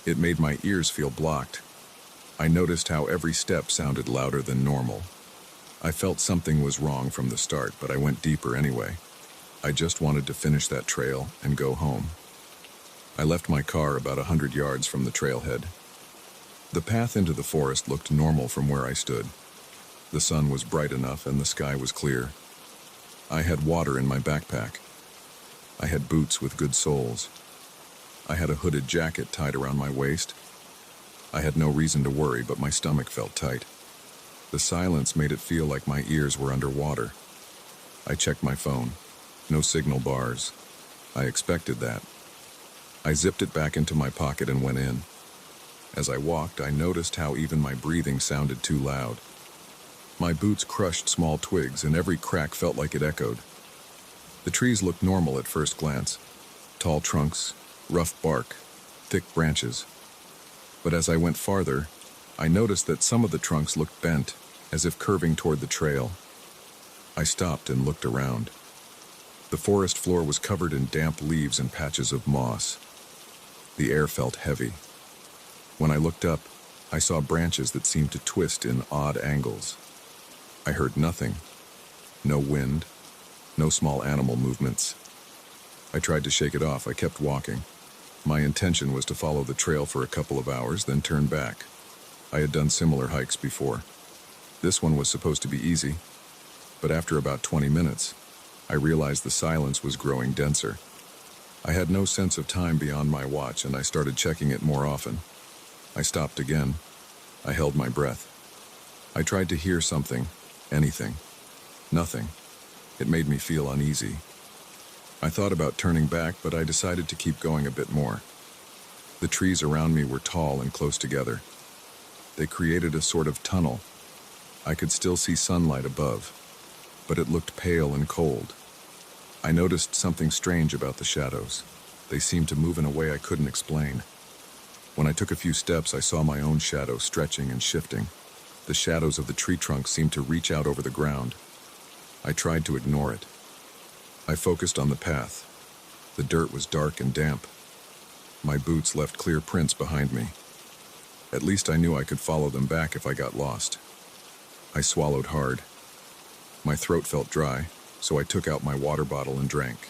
It made my ears feel blocked. I noticed how every step sounded louder than normal. I felt something was wrong from the start, but I went deeper anyway. I just wanted to finish that trail and go home. I left my car about 100 yards from the trailhead. The path into the forest looked normal from where I stood. The sun was bright enough and the sky was clear. I had water in my backpack. I had boots with good soles. I had a hooded jacket tied around my waist. I had no reason to worry, but my stomach felt tight. The silence made it feel like my ears were underwater. I checked my phone. No signal bars. I expected that. I zipped it back into my pocket and went in. As I walked, I noticed how even my breathing sounded too loud. My boots crushed small twigs, and every crack felt like it echoed. The trees looked normal at first glance. Tall trunks, rough bark, thick branches. But as I went farther, I noticed that some of the trunks looked bent, as if curving toward the trail. I stopped and looked around. The forest floor was covered in damp leaves and patches of moss. The air felt heavy. When I looked up, I saw branches that seemed to twist in odd angles. I heard nothing. No wind. No small animal movements. I tried to shake it off. I kept walking. My intention was to follow the trail for a couple of hours, then turn back. I had done similar hikes before. This one was supposed to be easy, but after about 20 minutes, I realized the silence was growing denser. I had no sense of time beyond my watch, and I started checking it more often. I stopped again. I held my breath. I tried to hear something, anything. Nothing. It made me feel uneasy. I thought about turning back, but I decided to keep going a bit more. The trees around me were tall and close together. They created a sort of tunnel. I could still see sunlight above, but it looked pale and cold. I noticed something strange about the shadows. They seemed to move in a way I couldn't explain. When I took a few steps, I saw my own shadow stretching and shifting. The shadows of the tree trunks seemed to reach out over the ground. I tried to ignore it. I focused on the path. The dirt was dark and damp. My boots left clear prints behind me. At least I knew I could follow them back if I got lost. I swallowed hard. My throat felt dry, so I took out my water bottle and drank.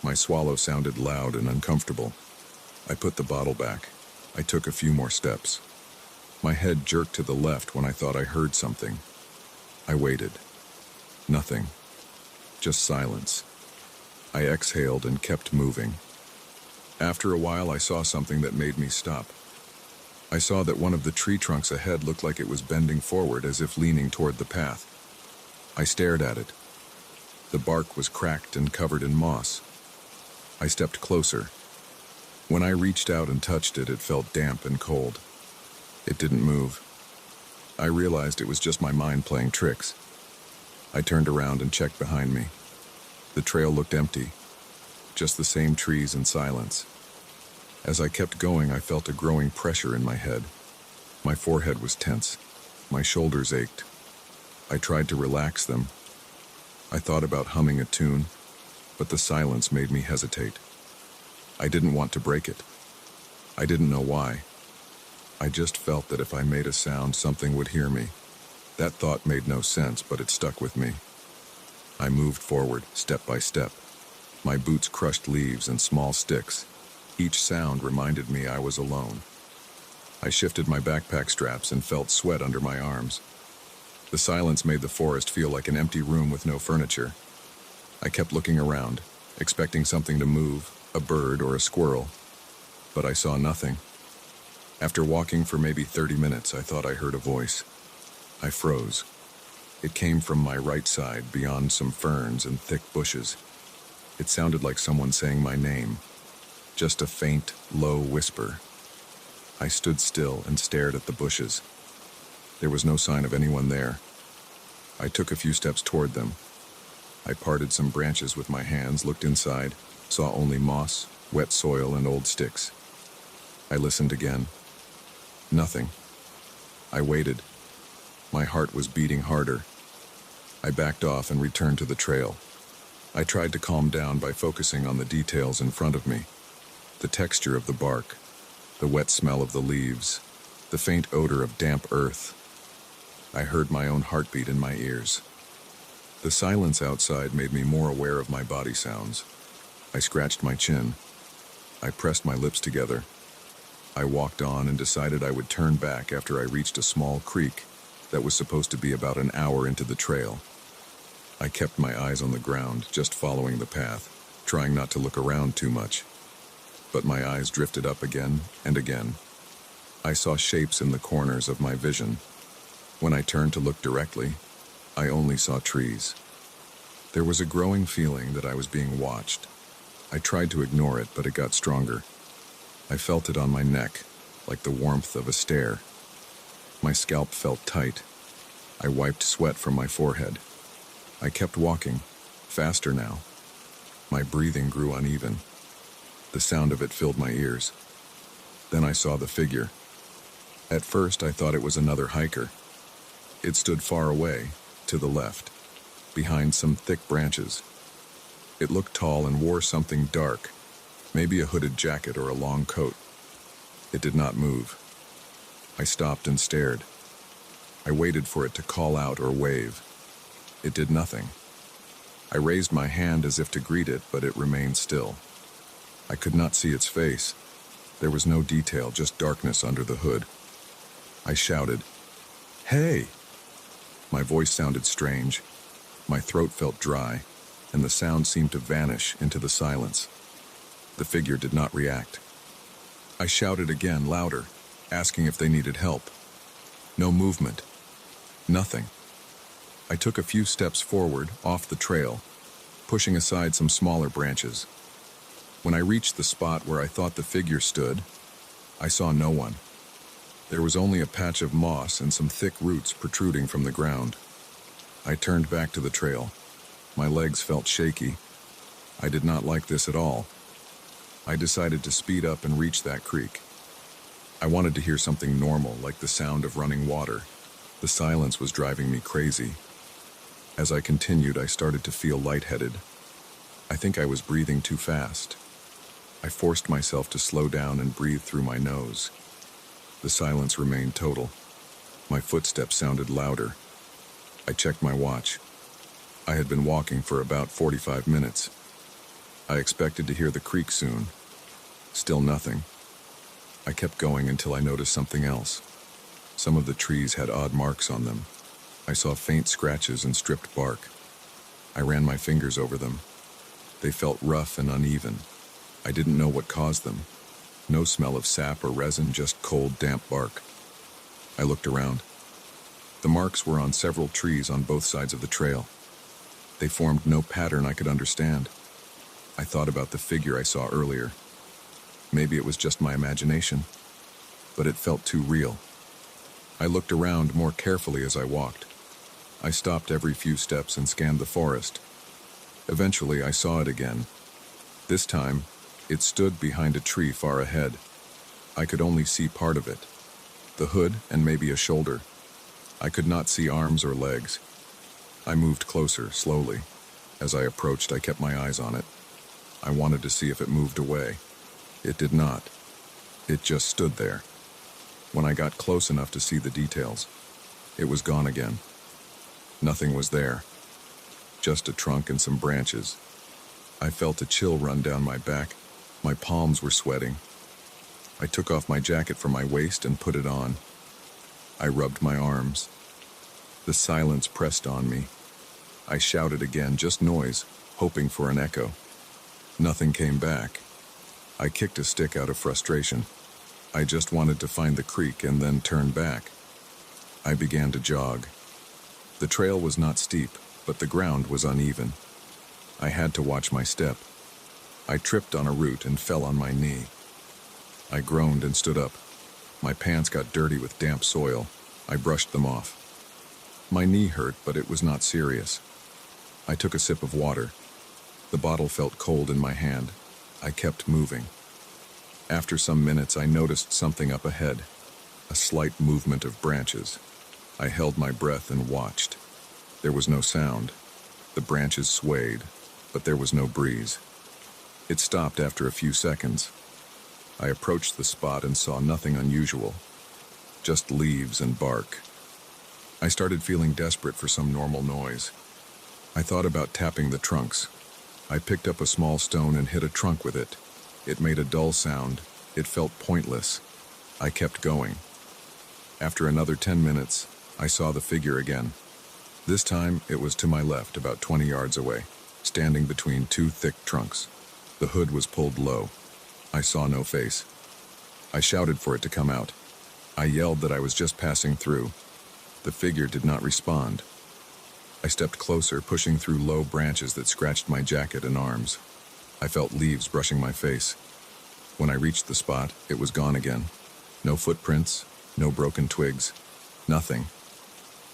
My swallow sounded loud and uncomfortable. I put the bottle back. I took a few more steps. My head jerked to the left when I thought I heard something. I waited. Nothing. Just silence. I exhaled and kept moving. After a while, I saw something that made me stop. I saw that one of the tree trunks ahead looked like it was bending forward as if leaning toward the path. I stared at it. The bark was cracked and covered in moss. I stepped closer. When I reached out and touched it, it felt damp and cold. It didn't move. I realized it was just my mind playing tricks. I turned around and checked behind me. The trail looked empty, just the same trees and silence. As I kept going, I felt a growing pressure in my head. My forehead was tense. My shoulders ached. I tried to relax them. I thought about humming a tune, but the silence made me hesitate. I didn't want to break it. I didn't know why. I just felt that if I made a sound, something would hear me. That thought made no sense, but it stuck with me. I moved forward, step by step. My boots crushed leaves and small sticks. Each sound reminded me I was alone. I shifted my backpack straps and felt sweat under my arms. The silence made the forest feel like an empty room with no furniture. I kept looking around, expecting something to move, a bird or a squirrel, but I saw nothing. After walking for maybe 30 minutes, I thought I heard a voice. I froze. It came from my right side, beyond some ferns and thick bushes. It sounded like someone saying my name, just a faint, low whisper. I stood still and stared at the bushes. There was no sign of anyone there. I took a few steps toward them. I parted some branches with my hands, looked inside, saw only moss, wet soil, and old sticks. I listened again. Nothing. I waited. My heart was beating harder. I backed off and returned to the trail. I tried to calm down by focusing on the details in front of me. The texture of the bark, the wet smell of the leaves, the faint odor of damp earth. I heard my own heartbeat in my ears. The silence outside made me more aware of my body sounds. I scratched my chin. I pressed my lips together. I walked on and decided I would turn back after I reached a small creek that was supposed to be about an hour into the trail. I kept my eyes on the ground, just following the path, trying not to look around too much. But my eyes drifted up again and again. I saw shapes in the corners of my vision. When I turned to look directly, I only saw trees. There was a growing feeling that I was being watched. I tried to ignore it, but it got stronger. I felt it on my neck, like the warmth of a stare. My scalp felt tight. I wiped sweat from my forehead. I kept walking, faster now. My breathing grew uneven. The sound of it filled my ears. Then I saw the figure. At first, I thought it was another hiker. It stood far away, to the left, behind some thick branches. It looked tall and wore something dark, maybe a hooded jacket or a long coat. It did not move. I stopped and stared. I waited for it to call out or wave. It did nothing. I raised my hand as if to greet it, but it remained still. I could not see its face. There was no detail, just darkness under the hood. I shouted, "Hey!" My voice sounded strange. My throat felt dry, and the sound seemed to vanish into the silence. The figure did not react. I shouted again, louder, asking if they needed help. No movement. Nothing. I took a few steps forward, off the trail, pushing aside some smaller branches. When I reached the spot where I thought the figure stood, I saw no one. There was only a patch of moss and some thick roots protruding from the ground. I turned back to the trail. My legs felt shaky. I did not like this at all. I decided to speed up and reach that creek. I wanted to hear something normal, like the sound of running water. The silence was driving me crazy. As I continued, I started to feel lightheaded. I think I was breathing too fast. I forced myself to slow down and breathe through my nose. The silence remained total. My footsteps sounded louder. I checked my watch. I had been walking for about 45 minutes. I expected to hear the creak soon. Still nothing. I kept going until I noticed something else. Some of the trees had odd marks on them. I saw faint scratches and stripped bark. I ran my fingers over them. They felt rough and uneven. I didn't know what caused them. No smell of sap or resin, just cold, damp bark. I looked around. The marks were on several trees on both sides of the trail. They formed no pattern I could understand. I thought about the figure I saw earlier. Maybe it was just my imagination, but it felt too real. I looked around more carefully as I walked. I stopped every few steps and scanned the forest. Eventually, I saw it again. This time, it stood behind a tree far ahead. I could only see part of it. The hood and maybe a shoulder. I could not see arms or legs. I moved closer, slowly. As I approached, I kept my eyes on it. I wanted to see if it moved away. It did not. It just stood there. When I got close enough to see the details, it was gone again. Nothing was there. Just a trunk and some branches. I felt a chill run down my back. My palms were sweating. I took off my jacket from my waist and put it on. I rubbed my arms. The silence pressed on me. I shouted again, just noise, hoping for an echo. Nothing came back. I kicked a stick out of frustration. I just wanted to find the creek and then turn back. I began to jog. The trail was not steep, but the ground was uneven. I had to watch my step. I tripped on a root and fell on my knee. I groaned and stood up. My pants got dirty with damp soil. I brushed them off. My knee hurt, but it was not serious. I took a sip of water. The bottle felt cold in my hand. I kept moving. After some minutes, I noticed something up ahead, a slight movement of branches. I held my breath and watched. There was no sound. The branches swayed, but there was no breeze. It stopped after a few seconds. I approached the spot and saw nothing unusual, just leaves and bark. I started feeling desperate for some normal noise. I thought about tapping the trunks. I picked up a small stone and hit a trunk with it. It made a dull sound. It felt pointless. I kept going. After another 10 minutes, I saw the figure again. This time, it was to my left, about 20 yards away, standing between two thick trunks. The hood was pulled low. I saw no face. I shouted for it to come out. I yelled that I was just passing through. The figure did not respond. I stepped closer, pushing through low branches that scratched my jacket and arms. I felt leaves brushing my face. When I reached the spot, it was gone again. No footprints, no broken twigs, nothing.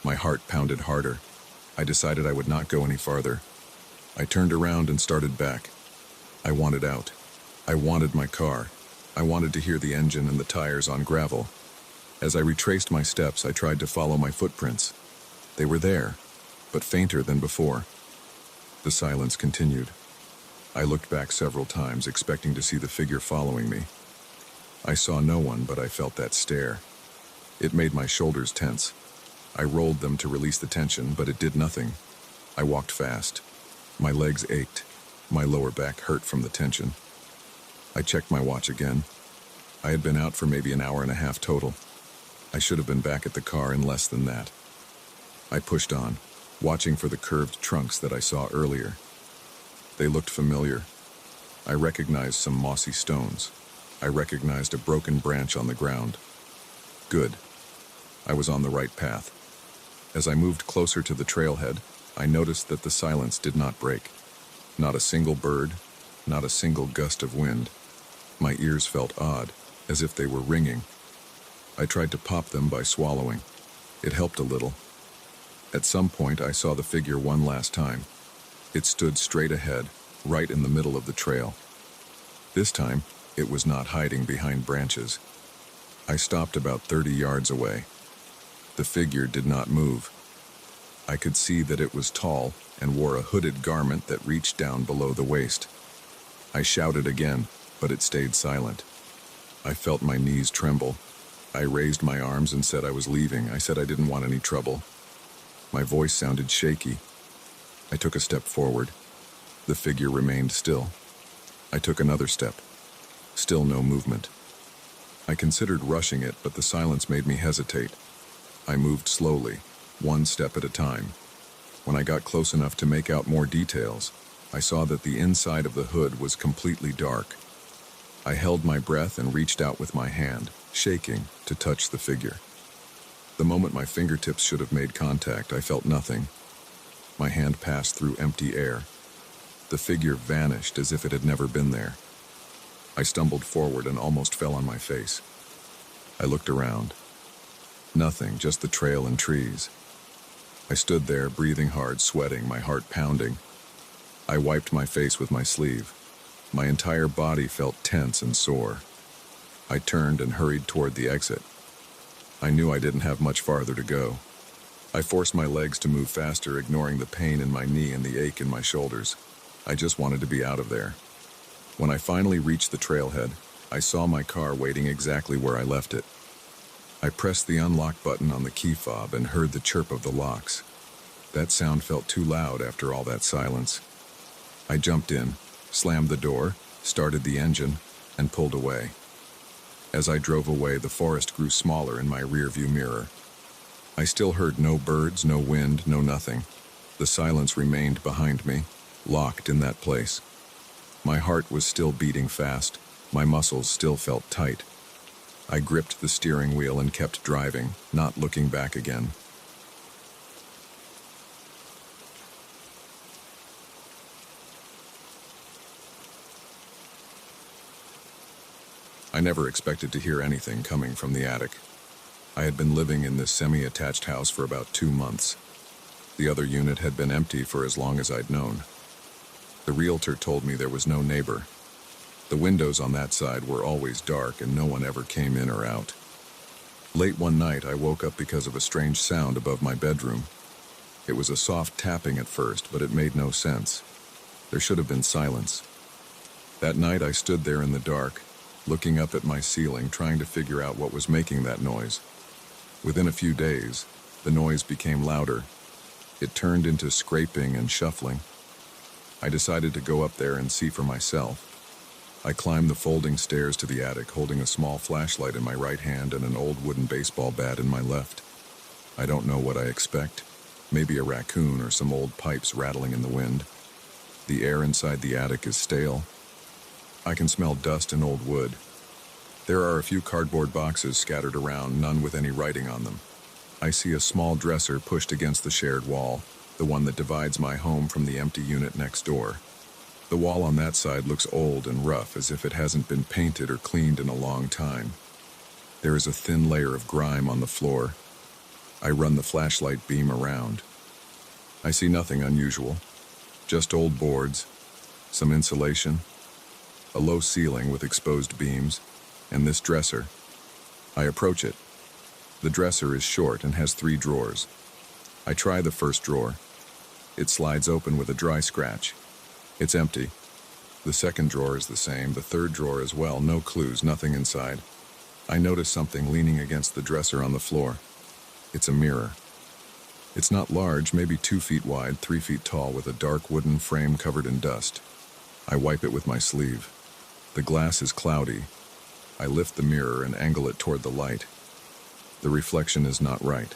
My heart pounded harder. I decided I would not go any farther. I turned around and started back. I wanted out. I wanted my car. I wanted to hear the engine and the tires on gravel. As I retraced my steps, I tried to follow my footprints. They were there, but fainter than before. The silence continued. I looked back several times, expecting to see the figure following me. I saw no one, but I felt that stare. It made my shoulders tense. I rolled them to release the tension, but it did nothing. I walked fast. My legs ached. My lower back hurt from the tension. I checked my watch again. I had been out for maybe an hour and a half total. I should have been back at the car in less than that. I pushed on, watching for the curved trunks that I saw earlier. They looked familiar. I recognized some mossy stones. I recognized a broken branch on the ground. Good. I was on the right path. As I moved closer to the trailhead, I noticed that the silence did not break. Not a single bird, not a single gust of wind. My ears felt odd, as if they were ringing. I tried to pop them by swallowing. It helped a little. At some point, I saw the figure one last time. It stood straight ahead, right in the middle of the trail. This time, it was not hiding behind branches. I stopped about 30 yards away. The figure did not move. I could see that it was tall and wore a hooded garment that reached down below the waist. I shouted again, but it stayed silent. I felt my knees tremble. I raised my arms and said I was leaving. I said I didn't want any trouble. My voice sounded shaky. I took a step forward. The figure remained still. I took another step. Still no movement. I considered rushing it, but the silence made me hesitate. I moved slowly, one step at a time. When I got close enough to make out more details, I saw that the inside of the hood was completely dark. I held my breath and reached out with my hand, shaking, to touch the figure. The moment my fingertips should have made contact, I felt nothing. My hand passed through empty air. The figure vanished as if it had never been there. I stumbled forward and almost fell on my face. I looked around. Nothing, just the trail and trees. I stood there, breathing hard, sweating, my heart pounding. I wiped my face with my sleeve. My entire body felt tense and sore. I turned and hurried toward the exit. I knew I didn't have much farther to go. I forced my legs to move faster, ignoring the pain in my knee and the ache in my shoulders. I just wanted to be out of there. When I finally reached the trailhead, I saw my car waiting exactly where I left it. I pressed the unlock button on the key fob and heard the chirp of the locks. That sound felt too loud after all that silence. I jumped in, slammed the door, started the engine, and pulled away. As I drove away, the forest grew smaller in my rearview mirror. I still heard no birds, no wind, no nothing. The silence remained behind me, locked in that place. My heart was still beating fast. My muscles still felt tight. I gripped the steering wheel and kept driving, not looking back again. I never expected to hear anything coming from the attic. I had been living in this semi-attached house for about 2 months. The other unit had been empty for as long as I'd known. The realtor told me there was no neighbor. The windows on that side were always dark and no one ever came in or out. Late one night, I woke up because of a strange sound above my bedroom. It was a soft tapping at first, but it made no sense. There should have been silence. That night, I stood there in the dark, looking up at my ceiling, trying to figure out what was making that noise. Within a few days, the noise became louder. It turned into scraping and shuffling. I decided to go up there and see for myself. I climbed the folding stairs to the attic, holding a small flashlight in my right hand and an old wooden baseball bat in my left. I don't know what I expect. Maybe a raccoon or some old pipes rattling in the wind. The air inside the attic is stale. I can smell dust and old wood. There are a few cardboard boxes scattered around, none with any writing on them. I see a small dresser pushed against the shared wall, the one that divides my home from the empty unit next door. The wall on that side looks old and rough, as if it hasn't been painted or cleaned in a long time. There is a thin layer of grime on the floor. I run the flashlight beam around. I see nothing unusual, just old boards, some insulation, a low ceiling with exposed beams, and this dresser. I approach it. The dresser is short and has 3 drawers. I try the first drawer. It slides open with a dry scratch. It's empty. The second drawer is the same, the third drawer as well, no clues, nothing inside. I notice something leaning against the dresser on the floor. It's a mirror. It's not large, maybe 2 feet wide, 3 feet tall, with a dark wooden frame covered in dust. I wipe it with my sleeve. The glass is cloudy. I lift the mirror and angle it toward the light. The reflection is not right.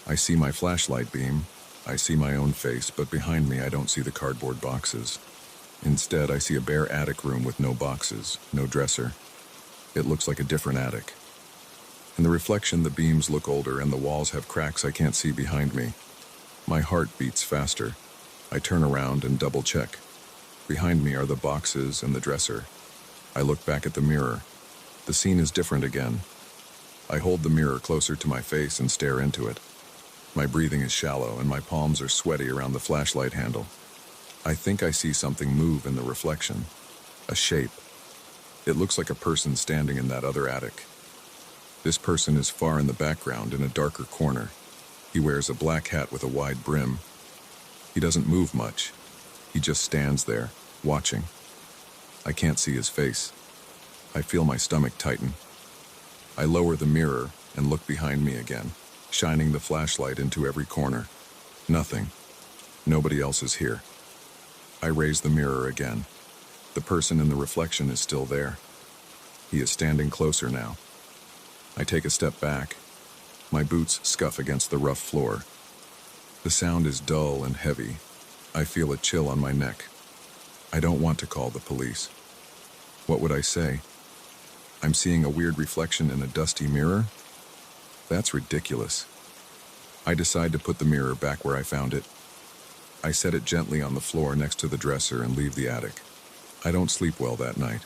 I see my flashlight beam. I see my own face, but behind me I don't see the cardboard boxes. Instead, I see a bare attic room with no boxes, no dresser. It looks like a different attic. In the reflection, the beams look older and the walls have cracks I can't see behind me. My heart beats faster. I turn around and double-check. Behind me are the boxes and the dresser. I look back at the mirror. The scene is different again. I hold the mirror closer to my face and stare into it. My breathing is shallow and my palms are sweaty around the flashlight handle. I think I see something move in the reflection. A shape. It looks like a person standing in that other attic. This person is far in the background in a darker corner. He wears a black hat with a wide brim. He doesn't move much. He just stands there, watching. I can't see his face. I feel my stomach tighten. I lower the mirror and look behind me again, shining the flashlight into every corner. Nothing. Nobody else is here. I raise the mirror again. The person in the reflection is still there. He is standing closer now. I take a step back. My boots scuff against the rough floor. The sound is dull and heavy. I feel a chill on my neck. I don't want to call the police. What would I say? I'm seeing a weird reflection in a dusty mirror? That's ridiculous. I decide to put the mirror back where I found it. I set it gently on the floor next to the dresser and leave the attic. I don't sleep well that night.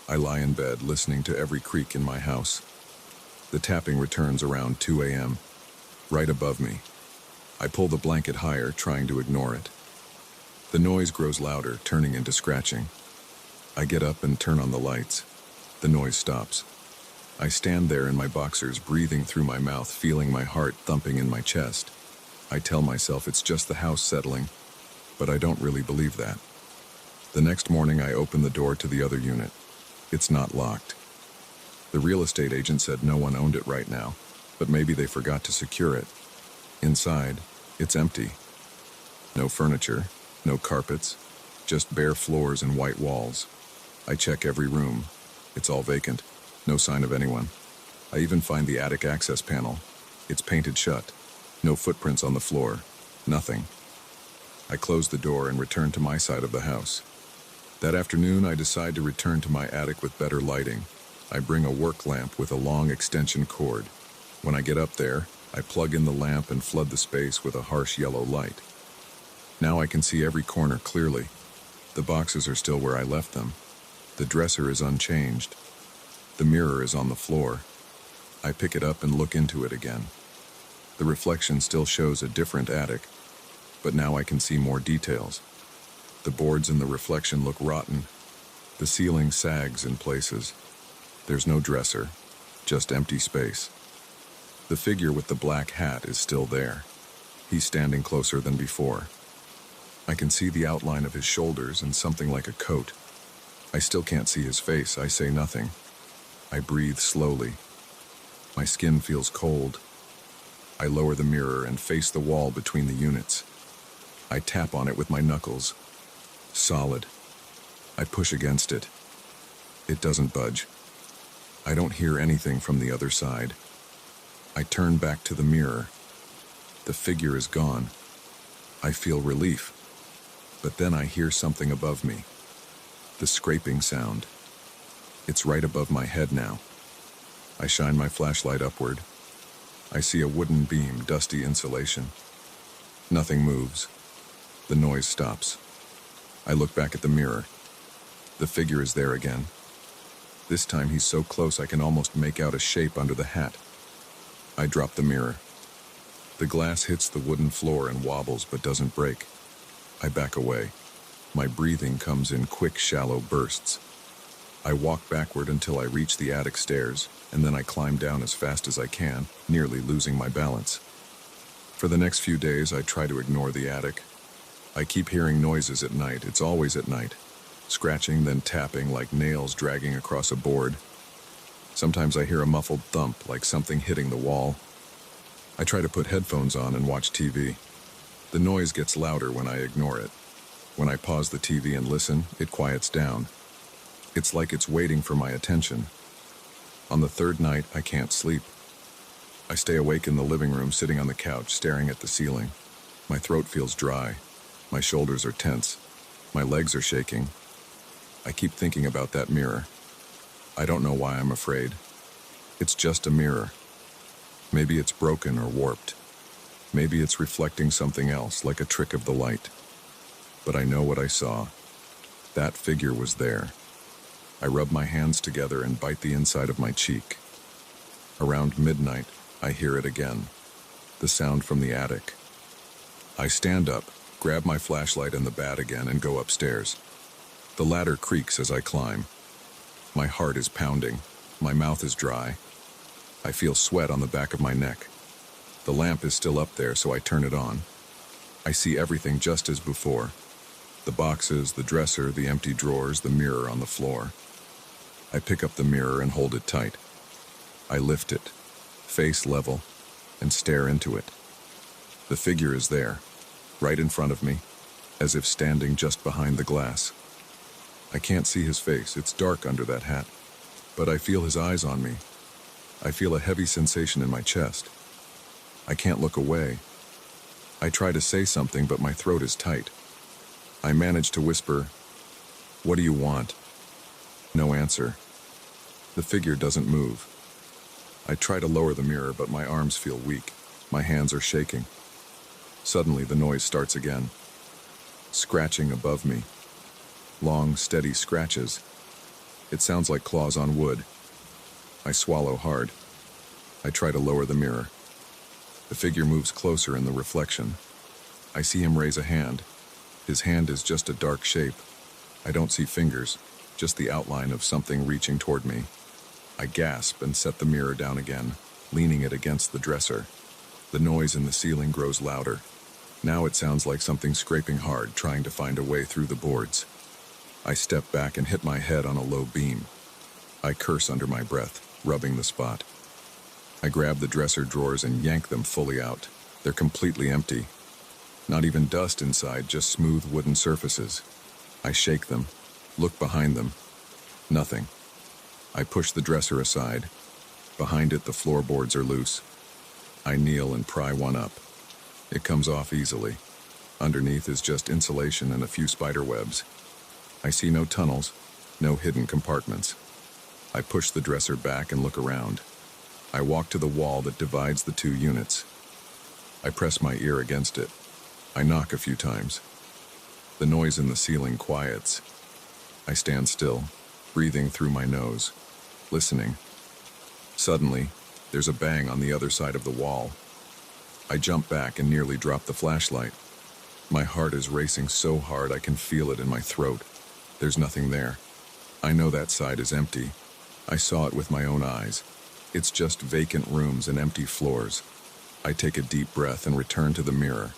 I lie in bed listening to every creak in my house. The tapping returns around 2 a.m., right above me. I pull the blanket higher, trying to ignore it. The noise grows louder, turning into scratching. I get up and turn on the lights. The noise stops. I stand there in my boxers, breathing through my mouth, feeling my heart thumping in my chest. I tell myself it's just the house settling, but I don't really believe that. The next morning, I open the door to the other unit. It's not locked. The real estate agent said no one owned it right now, but maybe they forgot to secure it. Inside, it's empty. No furniture, no carpets, just bare floors and white walls. I check every room. It's all vacant. No sign of anyone. I even find the attic access panel. It's painted shut. No footprints on the floor. Nothing. I close the door and return to my side of the house. That afternoon, I decide to return to my attic with better lighting. I bring a work lamp with a long extension cord. When I get up there, I plug in the lamp and flood the space with a harsh yellow light. Now I can see every corner clearly. The boxes are still where I left them. The dresser is unchanged. The mirror is on the floor. I pick it up and look into it again. The reflection still shows a different attic, but now I can see more details. The boards in the reflection look rotten. The ceiling sags in places. There's no dresser, just empty space. The figure with the black hat is still there. He's standing closer than before. I can see the outline of his shoulders and something like a coat. I still can't see his face. I say nothing. I breathe slowly. My skin feels cold. I lower the mirror and face the wall between the units. I tap on it with my knuckles. Solid. I push against it. It doesn't budge. I don't hear anything from the other side. I turn back to the mirror. The figure is gone. I feel relief. But then I hear something above me. The scraping sound. It's right above my head now. I shine my flashlight upward. I see a wooden beam, dusty insulation. Nothing moves. The noise stops. I look back at the mirror. The figure is there again. This time he's so close I can almost make out a shape under the hat. I drop the mirror. The glass hits the wooden floor and wobbles but doesn't break. I back away. My breathing comes in quick, shallow bursts. I walk backward until I reach the attic stairs, and then I climb down as fast as I can, nearly losing my balance. For the next few days, I try to ignore the attic. I keep hearing noises at night. It's always at night. Scratching, then tapping like nails dragging across a board. Sometimes I hear a muffled thump, like something hitting the wall. I try to put headphones on and watch TV. The noise gets louder when I ignore it. When I pause the TV and listen, it quiets down. It's like it's waiting for my attention. On the third night, I can't sleep. I stay awake in the living room, sitting on the couch, staring at the ceiling. My throat feels dry. My shoulders are tense. My legs are shaking. I keep thinking about that mirror. I don't know why I'm afraid. It's just a mirror. Maybe it's broken or warped. Maybe it's reflecting something else, like a trick of the light. But I know what I saw. That figure was there. I rub my hands together and bite the inside of my cheek. Around midnight, I hear it again. The sound from the attic. I stand up, grab my flashlight and the bat again, and go upstairs. The ladder creaks as I climb. My heart is pounding. My mouth is dry. I feel sweat on the back of my neck. The lamp is still up there, so I turn it on. I see everything just as before. The boxes, the dresser, the empty drawers, the mirror on the floor. I pick up the mirror and hold it tight. I lift it, face level, and stare into it. The figure is there, right in front of me, as if standing just behind the glass. I can't see his face, it's dark under that hat, but I feel his eyes on me. I feel a heavy sensation in my chest. I can't look away. I try to say something, but my throat is tight. I manage to whisper, "What do you want?" No answer. The figure doesn't move. I try to lower the mirror, but my arms feel weak. My hands are shaking. Suddenly, the noise starts again. Scratching above me. Long, steady scratches. It sounds like claws on wood. I swallow hard. I try to lower the mirror. The figure moves closer in the reflection. I see him raise a hand. His hand is just a dark shape. I don't see fingers, just the outline of something reaching toward me. I gasp and set the mirror down again, leaning it against the dresser. The noise in the ceiling grows louder. Now it sounds like something scraping hard, trying to find a way through the boards. I step back and hit my head on a low beam. I curse under my breath, rubbing the spot. I grab the dresser drawers and yank them fully out. They're completely empty. Not even dust inside, just smooth wooden surfaces. I shake them, look behind them. Nothing. I push the dresser aside. Behind it, the floorboards are loose. I kneel and pry one up. It comes off easily. Underneath is just insulation and a few spider webs. I see no tunnels, no hidden compartments. I push the dresser back and look around. I walk to the wall that divides the two units. I press my ear against it. I knock a few times. The noise in the ceiling quiets. I stand still, breathing through my nose, listening. Suddenly, there's a bang on the other side of the wall. I jump back and nearly drop the flashlight. My heart is racing so hard I can feel it in my throat. There's nothing there. I know that side is empty. I saw it with my own eyes. It's just vacant rooms and empty floors. I take a deep breath and return to the mirror.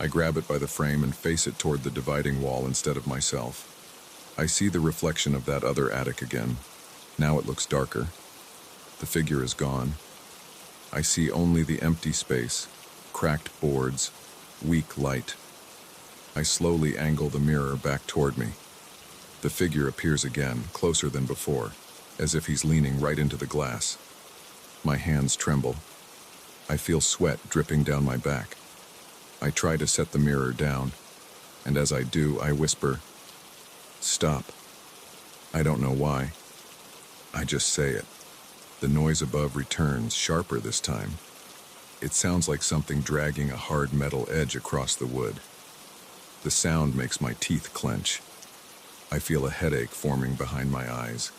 I grab it by the frame and face it toward the dividing wall instead of myself. I see the reflection of that other attic again. Now it looks darker. The figure is gone. I see only the empty space, cracked boards, weak light. I slowly angle the mirror back toward me. The figure appears again, closer than before, as if he's leaning right into the glass. My hands tremble. I feel sweat dripping down my back. I try to set the mirror down, and as I do, I whisper, "Stop." I don't know why. I just say it. The noise above returns, sharper this time. It sounds like something dragging a hard metal edge across the wood. The sound makes my teeth clench. I feel a headache forming behind my eyes.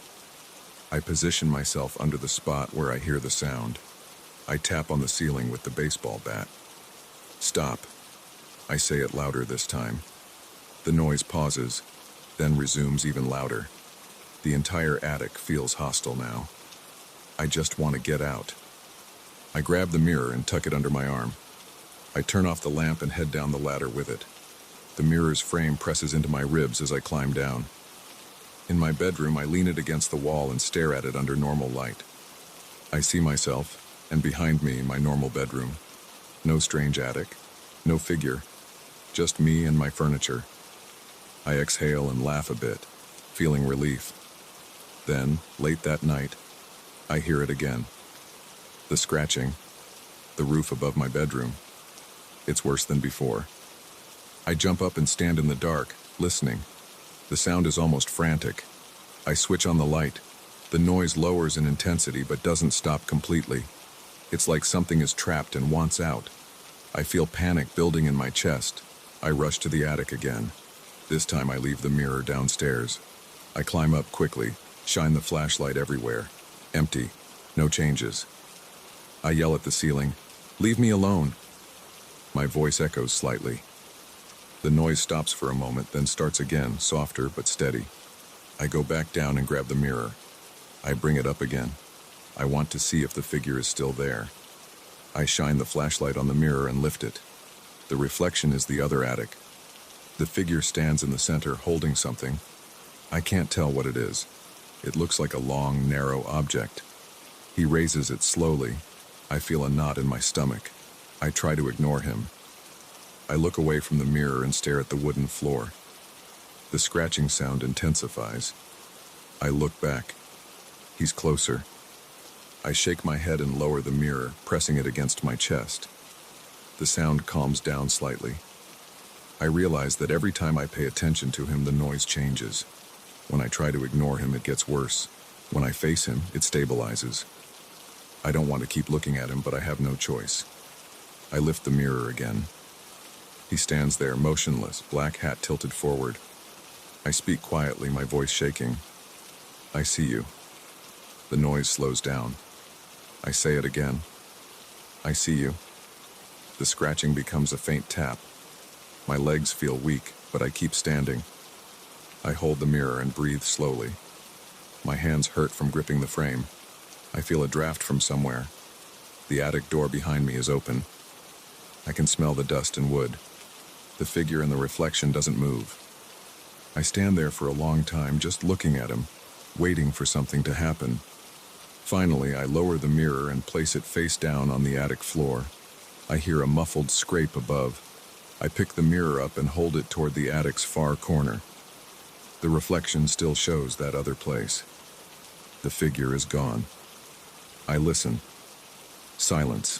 I position myself under the spot where I hear the sound. I tap on the ceiling with the baseball bat. "Stop." I say it louder this time. The noise pauses, then resumes even louder. The entire attic feels hostile now. I just want to get out. I grab the mirror and tuck it under my arm. I turn off the lamp and head down the ladder with it. The mirror's frame presses into my ribs as I climb down. In my bedroom, I lean it against the wall and stare at it under normal light. I see myself, and behind me, my normal bedroom. No strange attic, no figure, just me and my furniture. I exhale and laugh a bit, feeling relief. Then, late that night, I hear it again. The scratching, the roof above my bedroom. It's worse than before. I jump up and stand in the dark, listening. The sound is almost frantic. I switch on the light. The noise lowers in intensity but doesn't stop completely. It's like something is trapped and wants out. I feel panic building in my chest. I rush to the attic again. This time I leave the mirror downstairs. I climb up quickly, shine the flashlight everywhere. Empty. No changes. I yell at the ceiling, "Leave me alone." My voice echoes slightly. The noise stops for a moment, then starts again, softer but steady. I go back down and grab the mirror. I bring it up again. I want to see if the figure is still there. I shine the flashlight on the mirror and lift it. The reflection is the other attic. The figure stands in the center holding something. I can't tell what it is. It looks like a long, narrow object. He raises it slowly. I feel a knot in my stomach. I try to ignore him. I look away from the mirror and stare at the wooden floor. The scratching sound intensifies. I look back. He's closer. I shake my head and lower the mirror, pressing it against my chest. The sound calms down slightly. I realize that every time I pay attention to him, the noise changes. When I try to ignore him, it gets worse. When I face him, it stabilizes. I don't want to keep looking at him, but I have no choice. I lift the mirror again. He stands there, motionless, black hat tilted forward. I speak quietly, my voice shaking. I see you. The noise slows down. I say it again. I see you. The scratching becomes a faint tap. My legs feel weak, but I keep standing. I hold the mirror and breathe slowly. My hands hurt from gripping the frame. I feel a draft from somewhere. The attic door behind me is open. I can smell the dust and wood. The figure in the reflection doesn't move. I stand there for a long time, just looking at him, waiting for something to happen. Finally, I lower the mirror and place it face down on the attic floor. I hear a muffled scrape above. I pick the mirror up and hold it toward the attic's far corner. The reflection still shows that other place. The figure is gone. I listen. Silence.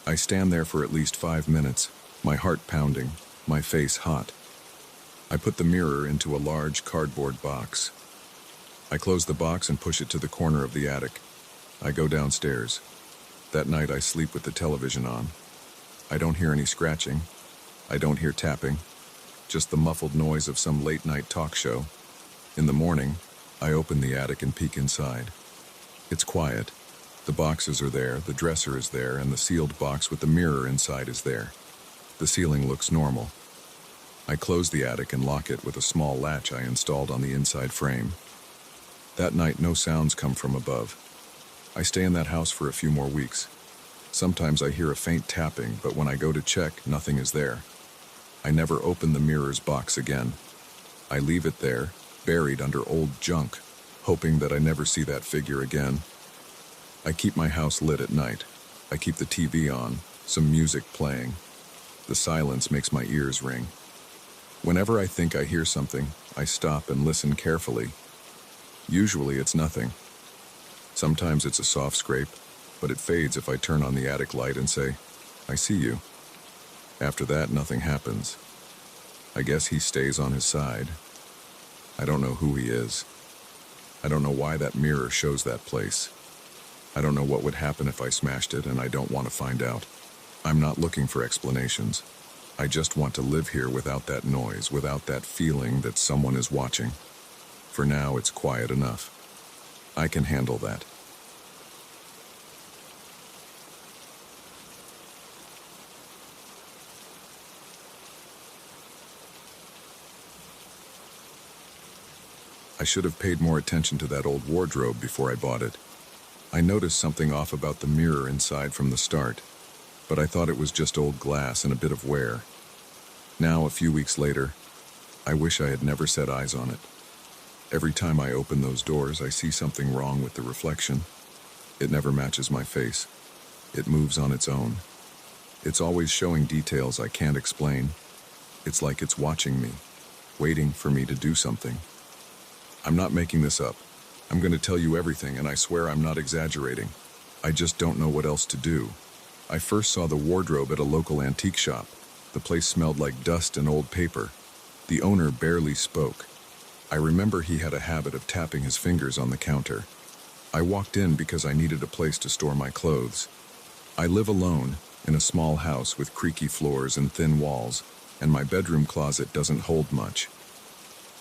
I stand there for at least 5 minutes, my heart pounding, my face hot. I put the mirror into a large cardboard box. I close the box and push it to the corner of the attic. I go downstairs. That night I sleep with the television on. I don't hear any scratching. I don't hear tapping. Just the muffled noise of some late-night talk show. In the morning, I open the attic and peek inside. It's quiet. The boxes are there, the dresser is there, and the sealed box with the mirror inside is there. The ceiling looks normal. I close the attic and lock it with a small latch I installed on the inside frame. That night, no sounds come from above. I stay in that house for a few more weeks. Sometimes I hear a faint tapping, but when I go to check, nothing is there. I never open the mirror's box again. I leave it there, buried under old junk, hoping that I never see that figure again. I keep my house lit at night. I keep the TV on, some music playing. The silence makes my ears ring. Whenever I think I hear something, I stop and listen carefully. Usually it's nothing. Sometimes it's a soft scrape, but it fades if I turn on the attic light and say, "I see you." After that, nothing happens. I guess he stays on his side. I don't know who he is. I don't know why that mirror shows that place. I don't know what would happen if I smashed it, and I don't want to find out. I'm not looking for explanations. I just want to live here without that noise, without that feeling that someone is watching. For now, it's quiet enough. I can handle that. I should have paid more attention to that old wardrobe before I bought it. I noticed something off about the mirror inside from the start, but I thought it was just old glass and a bit of wear. Now, a few weeks later, I wish I had never set eyes on it. Every time I open those doors, I see something wrong with the reflection. It never matches my face. It moves on its own. It's always showing details I can't explain. It's like it's watching me, waiting for me to do something. I'm not making this up. I'm going to tell you everything, and I swear I'm not exaggerating. I just don't know what else to do. I first saw the wardrobe at a local antique shop. The place smelled like dust and old paper. The owner barely spoke. I remember he had a habit of tapping his fingers on the counter. I walked in because I needed a place to store my clothes. I live alone, in a small house with creaky floors and thin walls, and my bedroom closet doesn't hold much.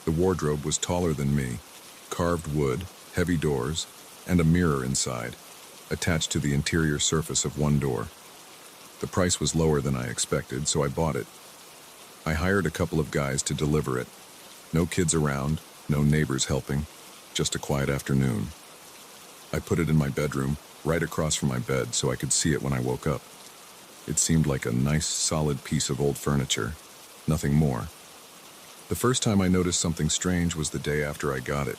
The wardrobe was taller than me, carved wood, heavy doors, and a mirror inside, attached to the interior surface of one door. The price was lower than I expected, so I bought it. I hired a couple of guys to deliver it. No kids around, no neighbors helping, just a quiet afternoon. I put it in my bedroom, right across from my bed so I could see it when I woke up. It seemed like a nice, solid piece of old furniture, nothing more. The first time I noticed something strange was the day after I got it.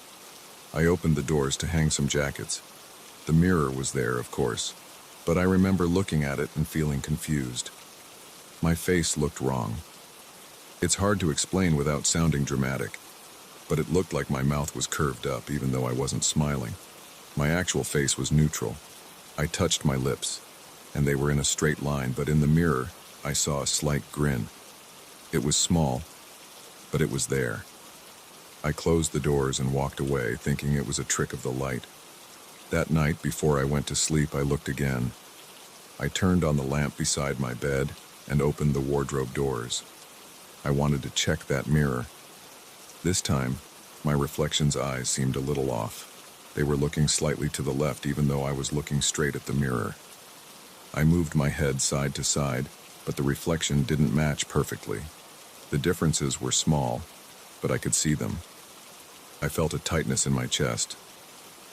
I opened the doors to hang some jackets. The mirror was there, of course, but I remember looking at it and feeling confused. My face looked wrong. It's hard to explain without sounding dramatic, but it looked like my mouth was curved up even though I wasn't smiling. My actual face was neutral. I touched my lips, and they were in a straight line, but in the mirror, I saw a slight grin. It was small, but it was there. I closed the doors and walked away, thinking it was a trick of the light. That night, before I went to sleep, I looked again. I turned on the lamp beside my bed and opened the wardrobe doors. I wanted to check that mirror. This time, my reflection's eyes seemed a little off. They were looking slightly to the left, even though I was looking straight at the mirror. I moved my head side to side, but the reflection didn't match perfectly. The differences were small, but I could see them. I felt a tightness in my chest.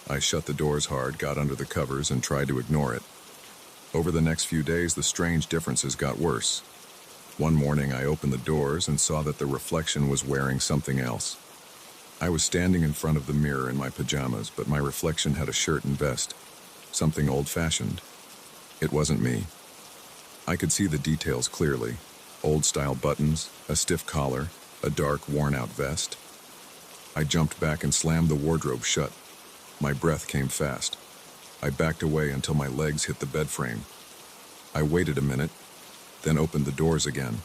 I shut the doors hard, got under the covers, and tried to ignore it. Over the next few days, the strange differences got worse. One morning, I opened the doors and saw that the reflection was wearing something else. I was standing in front of the mirror in my pajamas, but my reflection had a shirt and vest, something old-fashioned. It wasn't me. I could see the details clearly. Old-style buttons, a stiff collar, a dark, worn-out vest. I jumped back and slammed the wardrobe shut. My breath came fast. I backed away until my legs hit the bed frame. I waited a minute, then opened the doors again.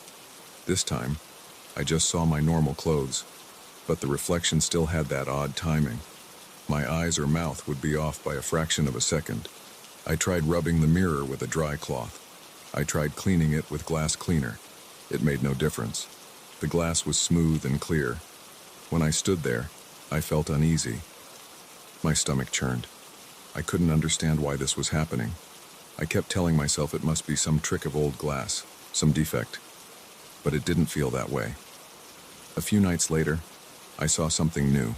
This time, I just saw my normal clothes, but the reflection still had that odd timing. My eyes or mouth would be off by a fraction of a second. I tried rubbing the mirror with a dry cloth. I tried cleaning it with glass cleaner. It made no difference. The glass was smooth and clear. When I stood there, I felt uneasy. My stomach churned. I couldn't understand why this was happening. I kept telling myself it must be some trick of old glass, some defect. But it didn't feel that way. A few nights later, I saw something new.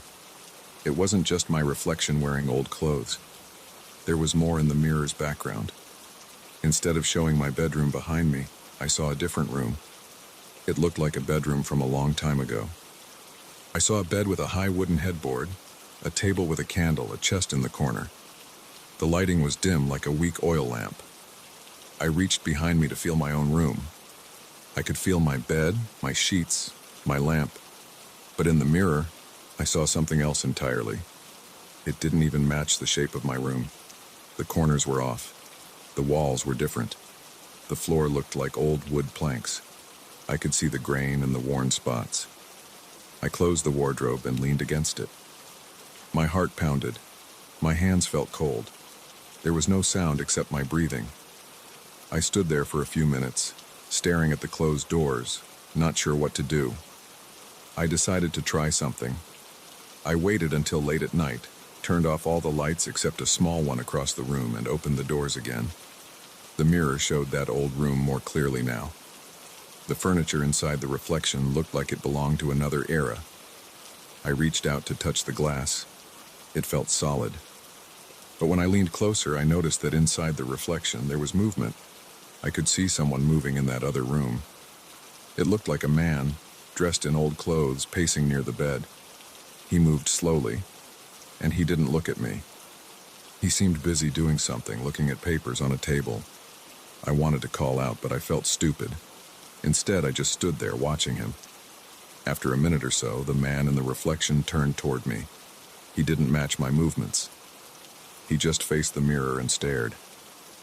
It wasn't just my reflection wearing old clothes. There was more in the mirror's background. Instead of showing my bedroom behind me, I saw a different room. It looked like a bedroom from a long time ago. I saw a bed with a high wooden headboard, a table with a candle, a chest in the corner. The lighting was dim like a weak oil lamp. I reached behind me to feel my own room. I could feel my bed, my sheets, my lamp. But in the mirror, I saw something else entirely. It didn't even match the shape of my room. The corners were off. The walls were different. The floor looked like old wood planks. I could see the grain and the worn spots. I closed the wardrobe and leaned against it. My heart pounded. My hands felt cold. There was no sound except my breathing. I stood there for a few minutes, staring at the closed doors, not sure what to do. I decided to try something. I waited until late at night, turned off all the lights except a small one across the room, and opened the doors again. The mirror showed that old room more clearly now. The furniture inside the reflection looked like it belonged to another era. I reached out to touch the glass. It felt solid. But when I leaned closer, I noticed that inside the reflection there was movement. I could see someone moving in that other room. It looked like a man, dressed in old clothes, pacing near the bed. He moved slowly, and he didn't look at me. He seemed busy doing something, looking at papers on a table. I wanted to call out, but I felt stupid. Instead, I just stood there watching him. After a minute or so, the man in the reflection turned toward me. He didn't match my movements. He just faced the mirror and stared.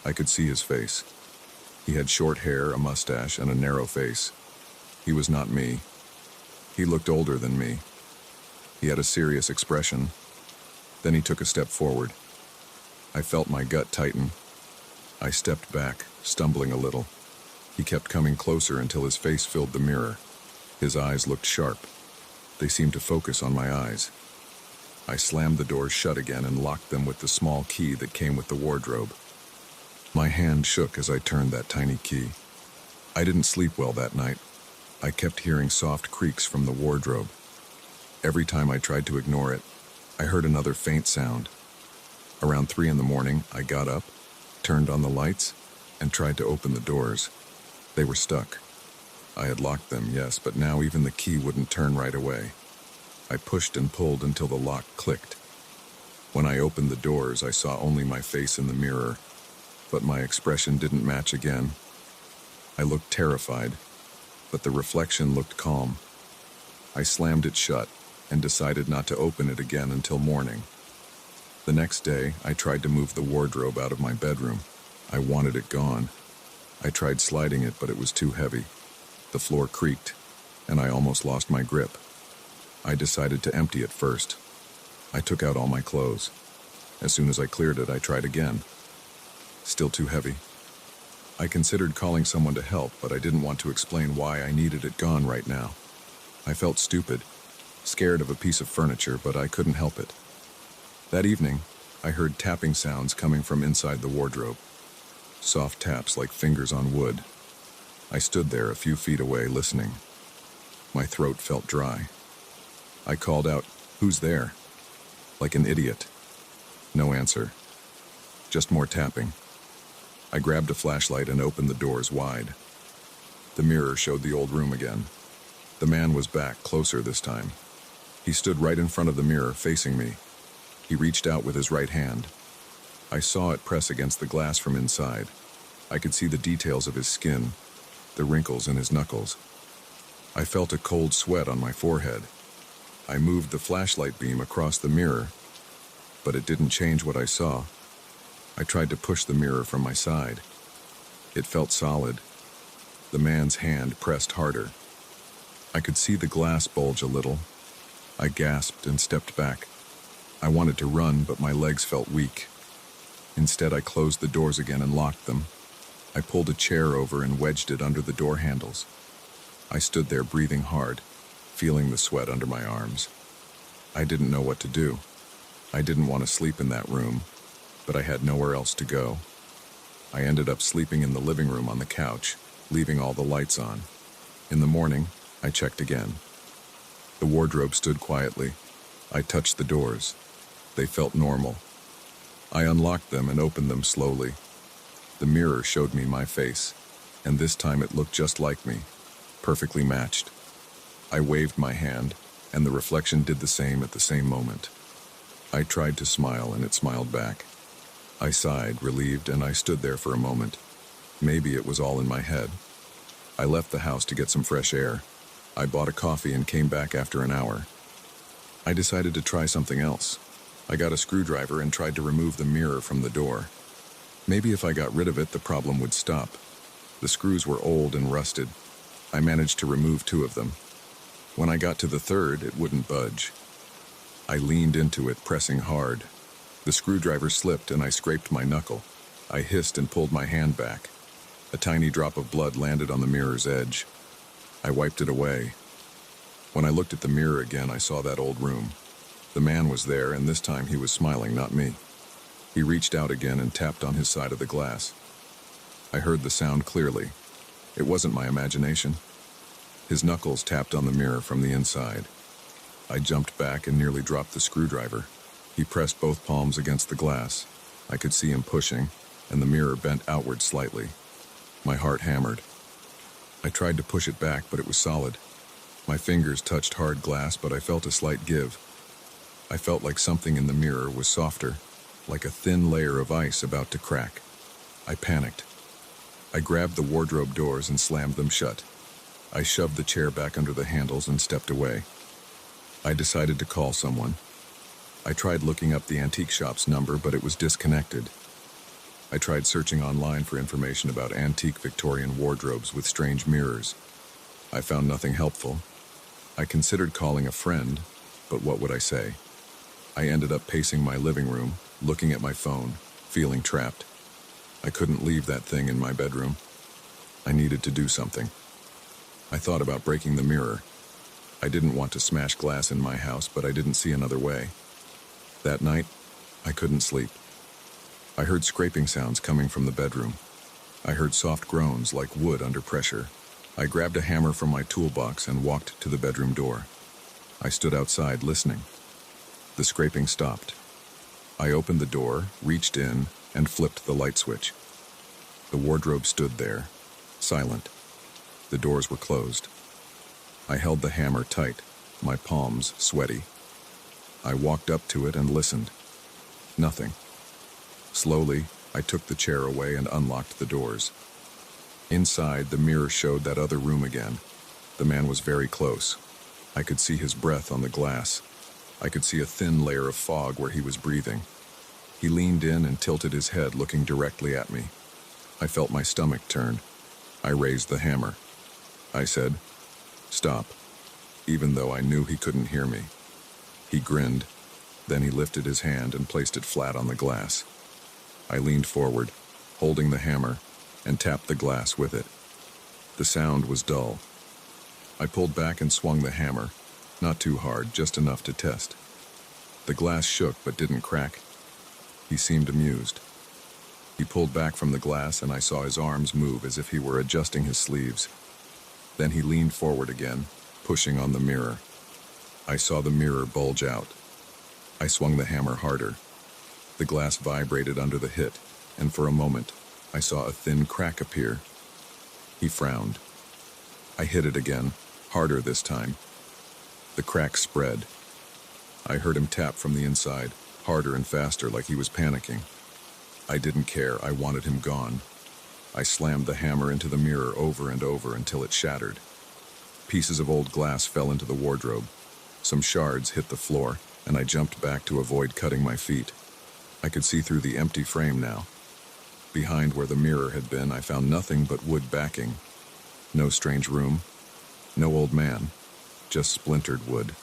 I could see his face. He had short hair, a mustache, and a narrow face. He was not me. He looked older than me. He had a serious expression. Then he took a step forward. I felt my gut tighten. I stepped back, stumbling a little. He kept coming closer until his face filled the mirror. His eyes looked sharp. They seemed to focus on my eyes. I slammed the doors shut again and locked them with the small key that came with the wardrobe. My hand shook as I turned that tiny key. I didn't sleep well that night. I kept hearing soft creaks from the wardrobe. Every time I tried to ignore it, I heard another faint sound. Around 3 in the morning, I got up, turned on the lights, and tried to open the doors. They were stuck. I had locked them, yes, but now even the key wouldn't turn right away. I pushed and pulled until the lock clicked. When I opened the doors, I saw only my face in the mirror, but my expression didn't match again. I looked terrified, but the reflection looked calm. I slammed it shut and decided not to open it again until morning. The next day, I tried to move the wardrobe out of my bedroom. I wanted it gone. I tried sliding it, but it was too heavy. The floor creaked, and I almost lost my grip. I decided to empty it first. I took out all my clothes. As soon as I cleared it, I tried again. Still too heavy. I considered calling someone to help, but I didn't want to explain why I needed it gone right now. I felt stupid, scared of a piece of furniture, but I couldn't help it. That evening, I heard tapping sounds coming from inside the wardrobe. Soft taps like fingers on wood. I stood there a few feet away listening. My throat felt dry. I called out, "Who's there?" Like an idiot. No answer. Just more tapping. I grabbed a flashlight and opened the doors wide. The mirror showed the old room again. The man was back, closer this time. He stood right in front of the mirror, facing me. He reached out with his right hand. I saw it press against the glass from inside. I could see the details of his skin, the wrinkles in his knuckles. I felt a cold sweat on my forehead. I moved the flashlight beam across the mirror, but it didn't change what I saw. I tried to push the mirror from my side. It felt solid. The man's hand pressed harder. I could see the glass bulge a little. I gasped and stepped back. I wanted to run, but my legs felt weak. Instead, I closed the doors again and locked them. I pulled a chair over and wedged it under the door handles. I stood there breathing hard, feeling the sweat under my arms. I didn't know what to do. I didn't want to sleep in that room, but I had nowhere else to go. I ended up sleeping in the living room on the couch, leaving all the lights on. In the morning, I checked again. The wardrobe stood quietly. I touched the doors. They felt normal. I unlocked them and opened them slowly. The mirror showed me my face, and this time it looked just like me, perfectly matched. I waved my hand, and the reflection did the same at the same moment. I tried to smile, and it smiled back. I sighed, relieved, and I stood there for a moment. Maybe it was all in my head. I left the house to get some fresh air. I bought a coffee and came back after an hour. I decided to try something else. I got a screwdriver and tried to remove the mirror from the door. Maybe if I got rid of it, the problem would stop. The screws were old and rusted. I managed to remove 2 of them. When I got to the third, it wouldn't budge. I leaned into it, pressing hard. The screwdriver slipped and I scraped my knuckle. I hissed and pulled my hand back. A tiny drop of blood landed on the mirror's edge. I wiped it away. When I looked at the mirror again, I saw that old room. The man was there, and this time he was smiling, not me. He reached out again and tapped on his side of the glass. I heard the sound clearly. It wasn't my imagination. His knuckles tapped on the mirror from the inside. I jumped back and nearly dropped the screwdriver. He pressed both palms against the glass. I could see him pushing, and the mirror bent outward slightly. My heart hammered. I tried to push it back, but it was solid. My fingers touched hard glass, but I felt a slight give. I felt like something in the mirror was softer, like a thin layer of ice about to crack. I panicked. I grabbed the wardrobe doors and slammed them shut. I shoved the chair back under the handles and stepped away. I decided to call someone. I tried looking up the antique shop's number, but it was disconnected. I tried searching online for information about antique Victorian wardrobes with strange mirrors. I found nothing helpful. I considered calling a friend, but what would I say? I ended up pacing my living room, looking at my phone, feeling trapped. I couldn't leave that thing in my bedroom. I needed to do something. I thought about breaking the mirror. I didn't want to smash glass in my house, but I didn't see another way. That night, I couldn't sleep. I heard scraping sounds coming from the bedroom. I heard soft groans like wood under pressure. I grabbed a hammer from my toolbox and walked to the bedroom door. I stood outside listening. The scraping stopped. I opened the door, reached in, and flipped the light switch. The wardrobe stood there, silent. The doors were closed. I held the hammer tight, my palms sweaty. I walked up to it and listened. Nothing. Slowly, I took the chair away and unlocked the doors. Inside, the mirror showed that other room again. The man was very close. I could see his breath on the glass. I could see a thin layer of fog where he was breathing. He leaned in and tilted his head, looking directly at me. I felt my stomach turn. I raised the hammer. I said, "Stop," even though I knew he couldn't hear me. He grinned. Then he lifted his hand and placed it flat on the glass. I leaned forward, holding the hammer, and tapped the glass with it. The sound was dull. I pulled back and swung the hammer, not too hard, just enough to test. The glass shook but didn't crack. He seemed amused. He pulled back from the glass and I saw his arms move as if he were adjusting his sleeves. Then he leaned forward again, pushing on the mirror. I saw the mirror bulge out. I swung the hammer harder. The glass vibrated under the hit, and for a moment, I saw a thin crack appear. He frowned. I hit it again, harder this time. The crack spread. I heard him tap from the inside, harder and faster, like he was panicking. I didn't care. I wanted him gone. I slammed the hammer into the mirror over and over until it shattered. Pieces of old glass fell into the wardrobe. Some shards hit the floor, and I jumped back to avoid cutting my feet. I could see through the empty frame now. Behind where the mirror had been, I found nothing but wood backing. No strange room, no old man, just splintered wood.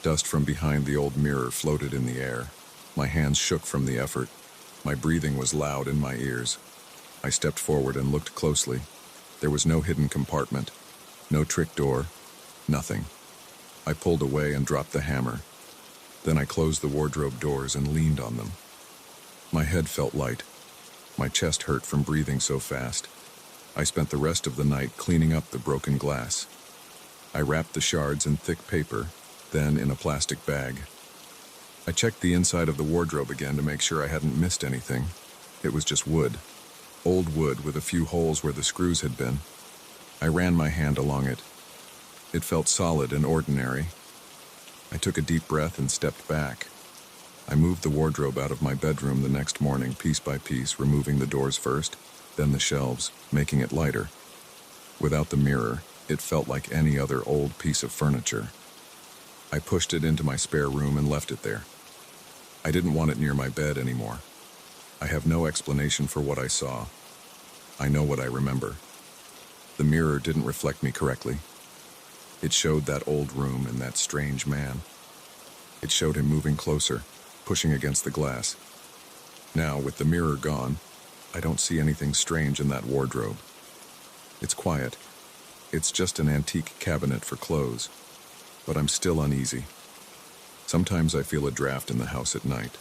Dust from behind the old mirror floated in the air. My hands shook from the effort. My breathing was loud in my ears. I stepped forward and looked closely. There was no hidden compartment, no trick door, nothing. I pulled away and dropped the hammer. Then I closed the wardrobe doors and leaned on them. My head felt light. My chest hurt from breathing so fast. I spent the rest of the night cleaning up the broken glass. I wrapped the shards in thick paper, then in a plastic bag. I checked the inside of the wardrobe again to make sure I hadn't missed anything. It was just wood. Old wood with a few holes where the screws had been. I ran my hand along it. It felt solid and ordinary. I took a deep breath and stepped back. I moved the wardrobe out of my bedroom the next morning, piece by piece, removing the doors first, then the shelves, making it lighter. Without the mirror, it felt like any other old piece of furniture. I pushed it into my spare room and left it there. I didn't want it near my bed anymore. I have no explanation for what I saw. I know what I remember. The mirror didn't reflect me correctly. It showed that old room and that strange man. It showed him moving closer, pushing against the glass. Now, with the mirror gone, I don't see anything strange in that wardrobe. It's quiet. It's just an antique cabinet for clothes. But I'm still uneasy. Sometimes I feel a draft in the house at night.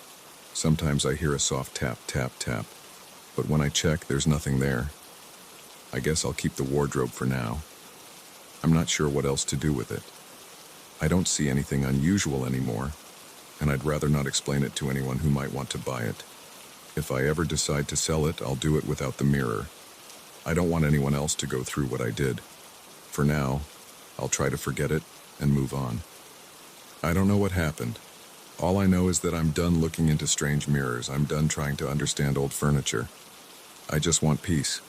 Sometimes I hear a soft tap, tap, tap. But when I check, there's nothing there. I guess I'll keep the wardrobe for now. I'm not sure what else to do with it. I don't see anything unusual anymore, and I'd rather not explain it to anyone who might want to buy it. If I ever decide to sell it, I'll do it without the mirror. I don't want anyone else to go through what I did. For now, I'll try to forget it and move on. I don't know what happened. All I know is that I'm done looking into strange mirrors. I'm done trying to understand old furniture. I just want peace.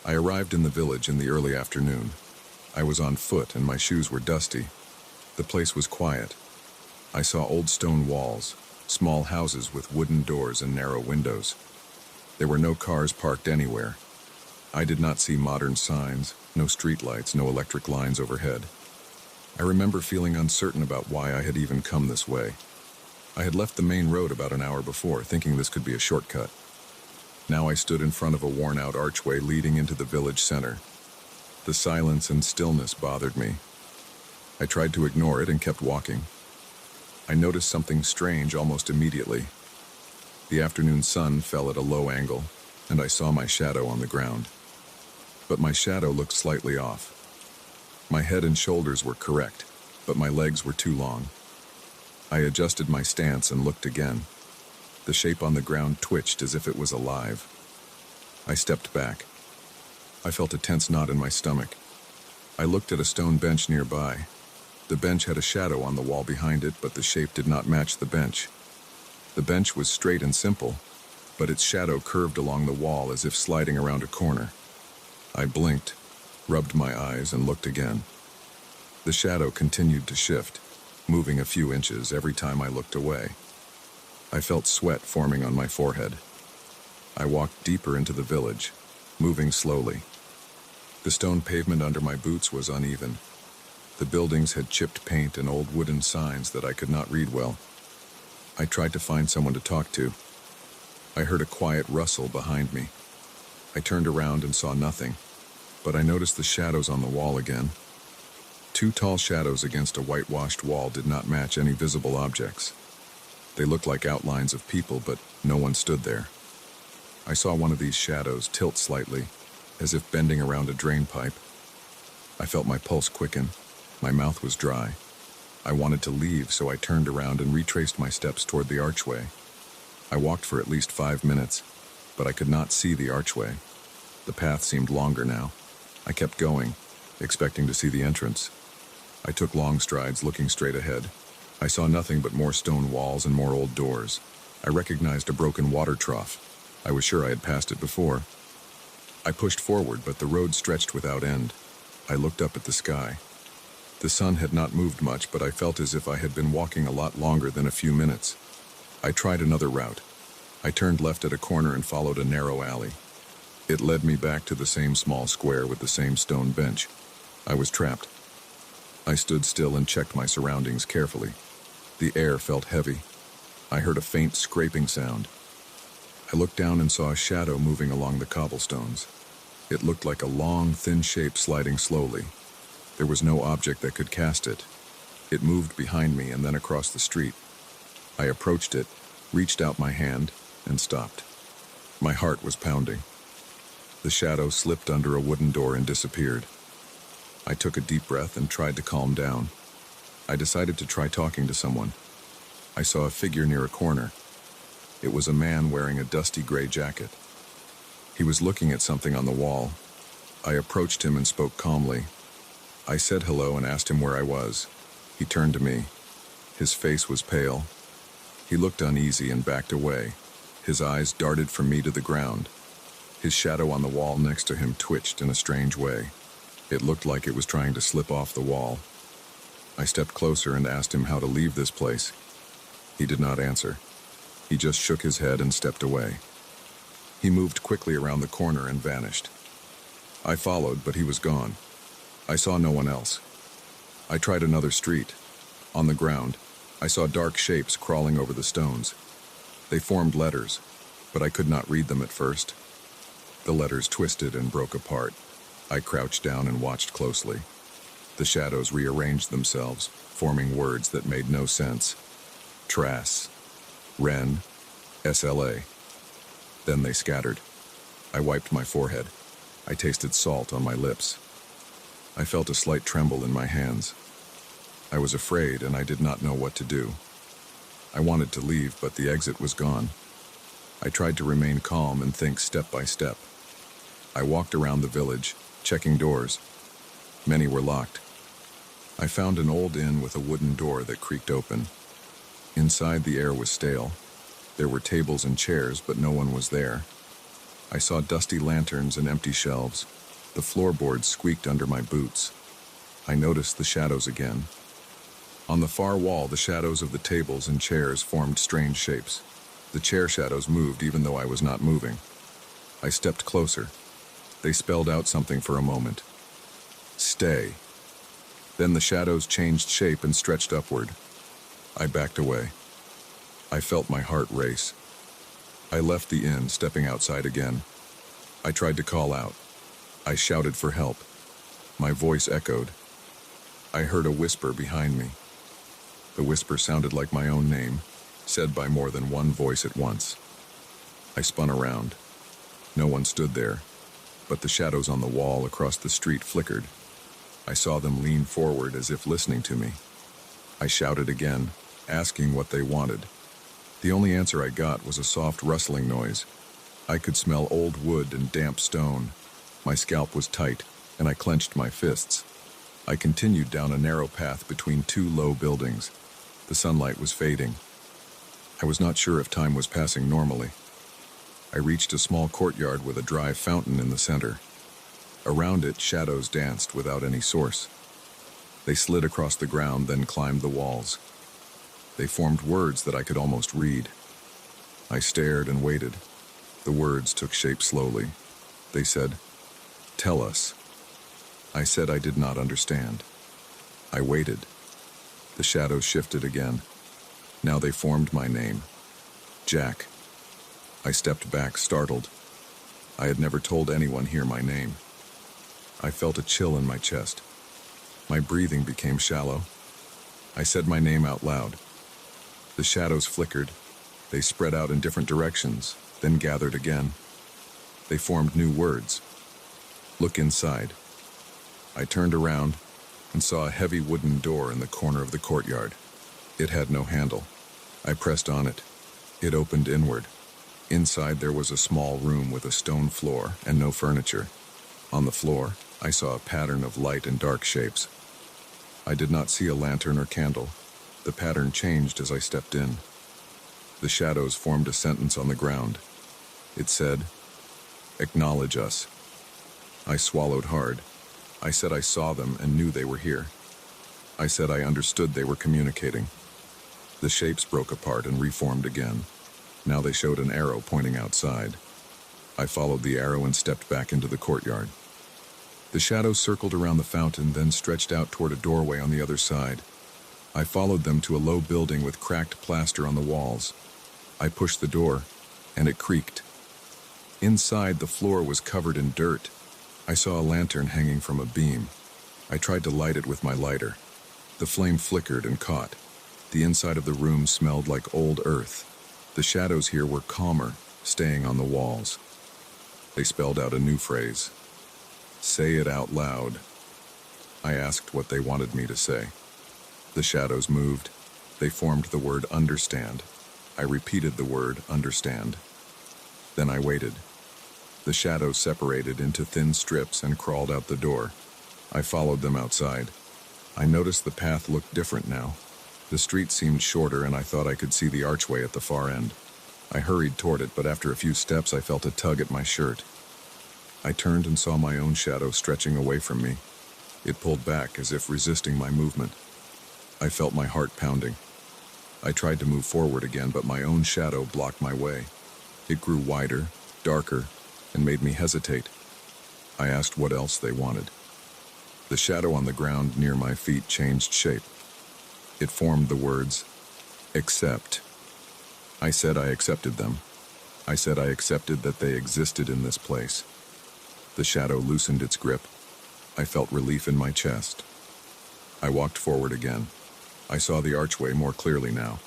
I arrived in the village in the early afternoon. I was on foot and my shoes were dusty. The place was quiet. I saw old stone walls, small houses with wooden doors and narrow windows. There were no cars parked anywhere. I did not see modern signs, no streetlights, no electric lines overhead. I remember feeling uncertain about why I had even come this way. I had left the main road about an hour before, thinking this could be a shortcut. Now I stood in front of a worn-out archway leading into the village center. The silence and stillness bothered me. I tried to ignore it and kept walking. I noticed something strange almost immediately. The afternoon sun fell at a low angle, and I saw my shadow on the ground. but my shadow looked slightly off. My head and shoulders were correct, but my legs were too long. I adjusted my stance and looked again. The shape on the ground twitched as if it was alive. I stepped back. I felt a tense knot in my stomach. I looked at a stone bench nearby. The bench had a shadow on the wall behind it, but the shape did not match the bench. The bench was straight and simple, but its shadow curved along the wall as if sliding around a corner. I blinked, rubbed my eyes, and looked again. The shadow continued to shift, moving a few inches every time I looked away. I felt sweat forming on my forehead. I walked deeper into the village, moving slowly. The stone pavement under my boots was uneven. The buildings had chipped paint and old wooden signs that I could not read well. I tried to find someone to talk to. I heard a quiet rustle behind me. I turned around and saw nothing, but I noticed the shadows on the wall again. Two tall shadows against a whitewashed wall did not match any visible objects. They looked like outlines of people, but no one stood there. I saw one of these shadows tilt slightly, as if bending around a drain pipe. I felt my pulse quicken. My mouth was dry. I wanted to leave, so I turned around and retraced my steps toward the archway. I walked for at least 5 minutes, but I could not see the archway. The path seemed longer now. I kept going, expecting to see the entrance. I took long strides, looking straight ahead. I saw nothing but more stone walls and more old doors. I recognized a broken water trough. I was sure I had passed it before. I pushed forward, but the road stretched without end. I looked up at the sky. The sun had not moved much, but I felt as if I had been walking a lot longer than a few minutes. I tried another route. I turned left at a corner and followed a narrow alley. It led me back to the same small square with the same stone bench. I was trapped. I stood still and checked my surroundings carefully. The air felt heavy. I heard a faint scraping sound. I looked down and saw a shadow moving along the cobblestones. It looked like a long, thin shape sliding slowly. There was no object that could cast it. It moved behind me and then across the street. I approached it, reached out my hand, and stopped. My heart was pounding. The shadow slipped under a wooden door and disappeared. I took a deep breath and tried to calm down. I decided to try talking to someone. I saw a figure near a corner. It was a man wearing a dusty gray jacket. He was looking at something on the wall. I approached him and spoke calmly. I said hello and asked him where I was. He turned to me. His face was pale. He looked uneasy and backed away. His eyes darted from me to the ground. His shadow on the wall next to him twitched in a strange way. It looked like it was trying to slip off the wall. I stepped closer and asked him how to leave this place. He did not answer. He just shook his head and stepped away. He moved quickly around the corner and vanished. I followed, but he was gone. I saw no one else. I tried another street. On the ground, I saw dark shapes crawling over the stones. They formed letters, but I could not read them at first. The letters twisted and broke apart. I crouched down and watched closely. The shadows rearranged themselves, forming words that made no sense. Trass, Ren, SLA. Then they scattered. I wiped my forehead. I tasted salt on my lips. I felt a slight tremble in my hands. I was afraid and I did not know what to do. I wanted to leave, but the exit was gone. I tried to remain calm and think step by step. I walked around the village, checking doors. Many were locked. I found an old inn with a wooden door that creaked open. Inside, the air was stale. There were tables and chairs, but no one was there. I saw dusty lanterns and empty shelves. The floorboards squeaked under my boots. I noticed the shadows again. On the far wall, the shadows of the tables and chairs formed strange shapes. The chair shadows moved even though I was not moving. I stepped closer. They spelled out something for a moment. Stay. Then the shadows changed shape and stretched upward. I backed away. I felt my heart race. I left the inn, stepping outside again. I tried to call out. I shouted for help. My voice echoed. I heard a whisper behind me. The whisper sounded like my own name, said by more than one voice at once. I spun around. No one stood there, but the shadows on the wall across the street flickered. I saw them lean forward as if listening to me. I shouted again, asking what they wanted. The only answer I got was a soft rustling noise. I could smell old wood and damp stone. My scalp was tight, and I clenched my fists. I continued down a narrow path between two low buildings. The sunlight was fading. I was not sure if time was passing normally. I reached a small courtyard with a dry fountain in the center. Around it, shadows danced without any source. They slid across the ground, then climbed the walls. They formed words that I could almost read. I stared and waited. The words took shape slowly. They said, "Tell us." I said I did not understand. I waited. The shadows shifted again. Now they formed my name, Jack. I stepped back, startled. I had never told anyone here my name. I felt a chill in my chest. My breathing became shallow. I said my name out loud. The shadows flickered. They spread out in different directions, then gathered again. They formed new words. "Look inside." I turned around and saw a heavy wooden door in the corner of the courtyard. It had no handle. I pressed on it. It opened inward. Inside there was a small room with a stone floor and no furniture. On the floor, I saw a pattern of light and dark shapes. I did not see a lantern or candle. The pattern changed as I stepped in. The shadows formed a sentence on the ground. It said, "Acknowledge us." I swallowed hard. I said I saw them and knew they were here. I said I understood they were communicating. The shapes broke apart and reformed again. Now they showed an arrow pointing outside. I followed the arrow and stepped back into the courtyard. The shadows circled around the fountain, then stretched out toward a doorway on the other side. I followed them to a low building with cracked plaster on the walls. I pushed the door, and it creaked. Inside, the floor was covered in dirt. I saw a lantern hanging from a beam. I tried to light it with my lighter. The flame flickered and caught. The inside of the room smelled like old earth. The shadows here were calmer, staying on the walls. They spelled out a new phrase. "Say it out loud." I asked what they wanted me to say. The shadows moved. They formed the word understand. I repeated the word understand. Then I waited. The shadows separated into thin strips and crawled out the door. I followed them outside. I noticed the path looked different now. The street seemed shorter, and I thought I could see the archway at the far end. I hurried toward it, but after a few steps I felt a tug at my shirt. I turned and saw my own shadow stretching away from me. It pulled back as if resisting my movement. I felt my heart pounding. I tried to move forward again, but my own shadow blocked my way. It grew wider, darker, and made me hesitate. I asked what else they wanted. The shadow on the ground near my feet changed shape. It formed the words, "Accept." I said I accepted them. I said I accepted that they existed in this place. The shadow loosened its grip. I felt relief in my chest. I walked forward again. I saw the archway more clearly now.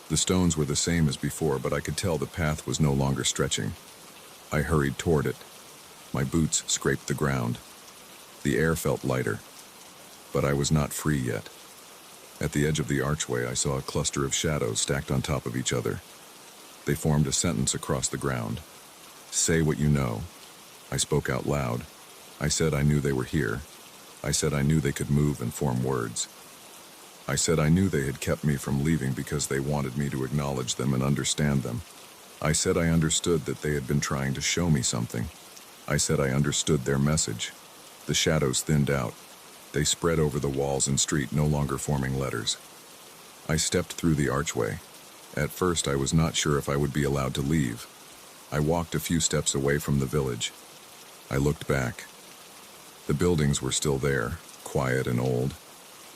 The stones were the same as before, but I could tell the path was no longer stretching. I hurried toward it. My boots scraped the ground. The air felt lighter, but I was not free yet. At the edge of the archway, I saw a cluster of shadows stacked on top of each other. They formed a sentence across the ground. "Say what you know." I spoke out loud. I said I knew they were here. I said I knew they could move and form words. I said I knew they had kept me from leaving because they wanted me to acknowledge them and understand them. I said I understood that they had been trying to show me something. I said I understood their message. The shadows thinned out. They spread over the walls and street, no longer forming letters. I stepped through the archway. At first, I was not sure if I would be allowed to leave. I walked a few steps away from the village. I looked back. The buildings were still there, quiet and old.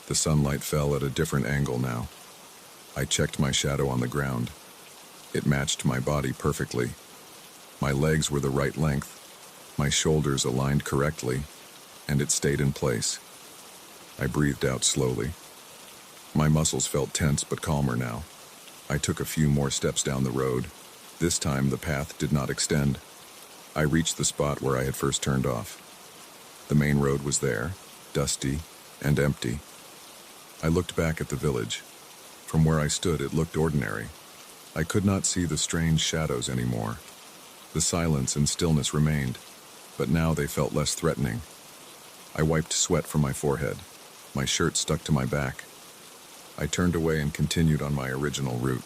The sunlight fell at a different angle now. I checked my shadow on the ground. It matched my body perfectly. My legs were the right length, my shoulders aligned correctly, and it stayed in place. I breathed out slowly. My muscles felt tense but calmer now. I took a few more steps down the road. This time the path did not extend. I reached the spot where I had first turned off. The main road was there, dusty and empty. I looked back at the village. From where I stood, it looked ordinary. I could not see the strange shadows anymore. The silence and stillness remained, but now they felt less threatening. I wiped sweat from my forehead. My shirt stuck to my back. I turned away and continued on my original route.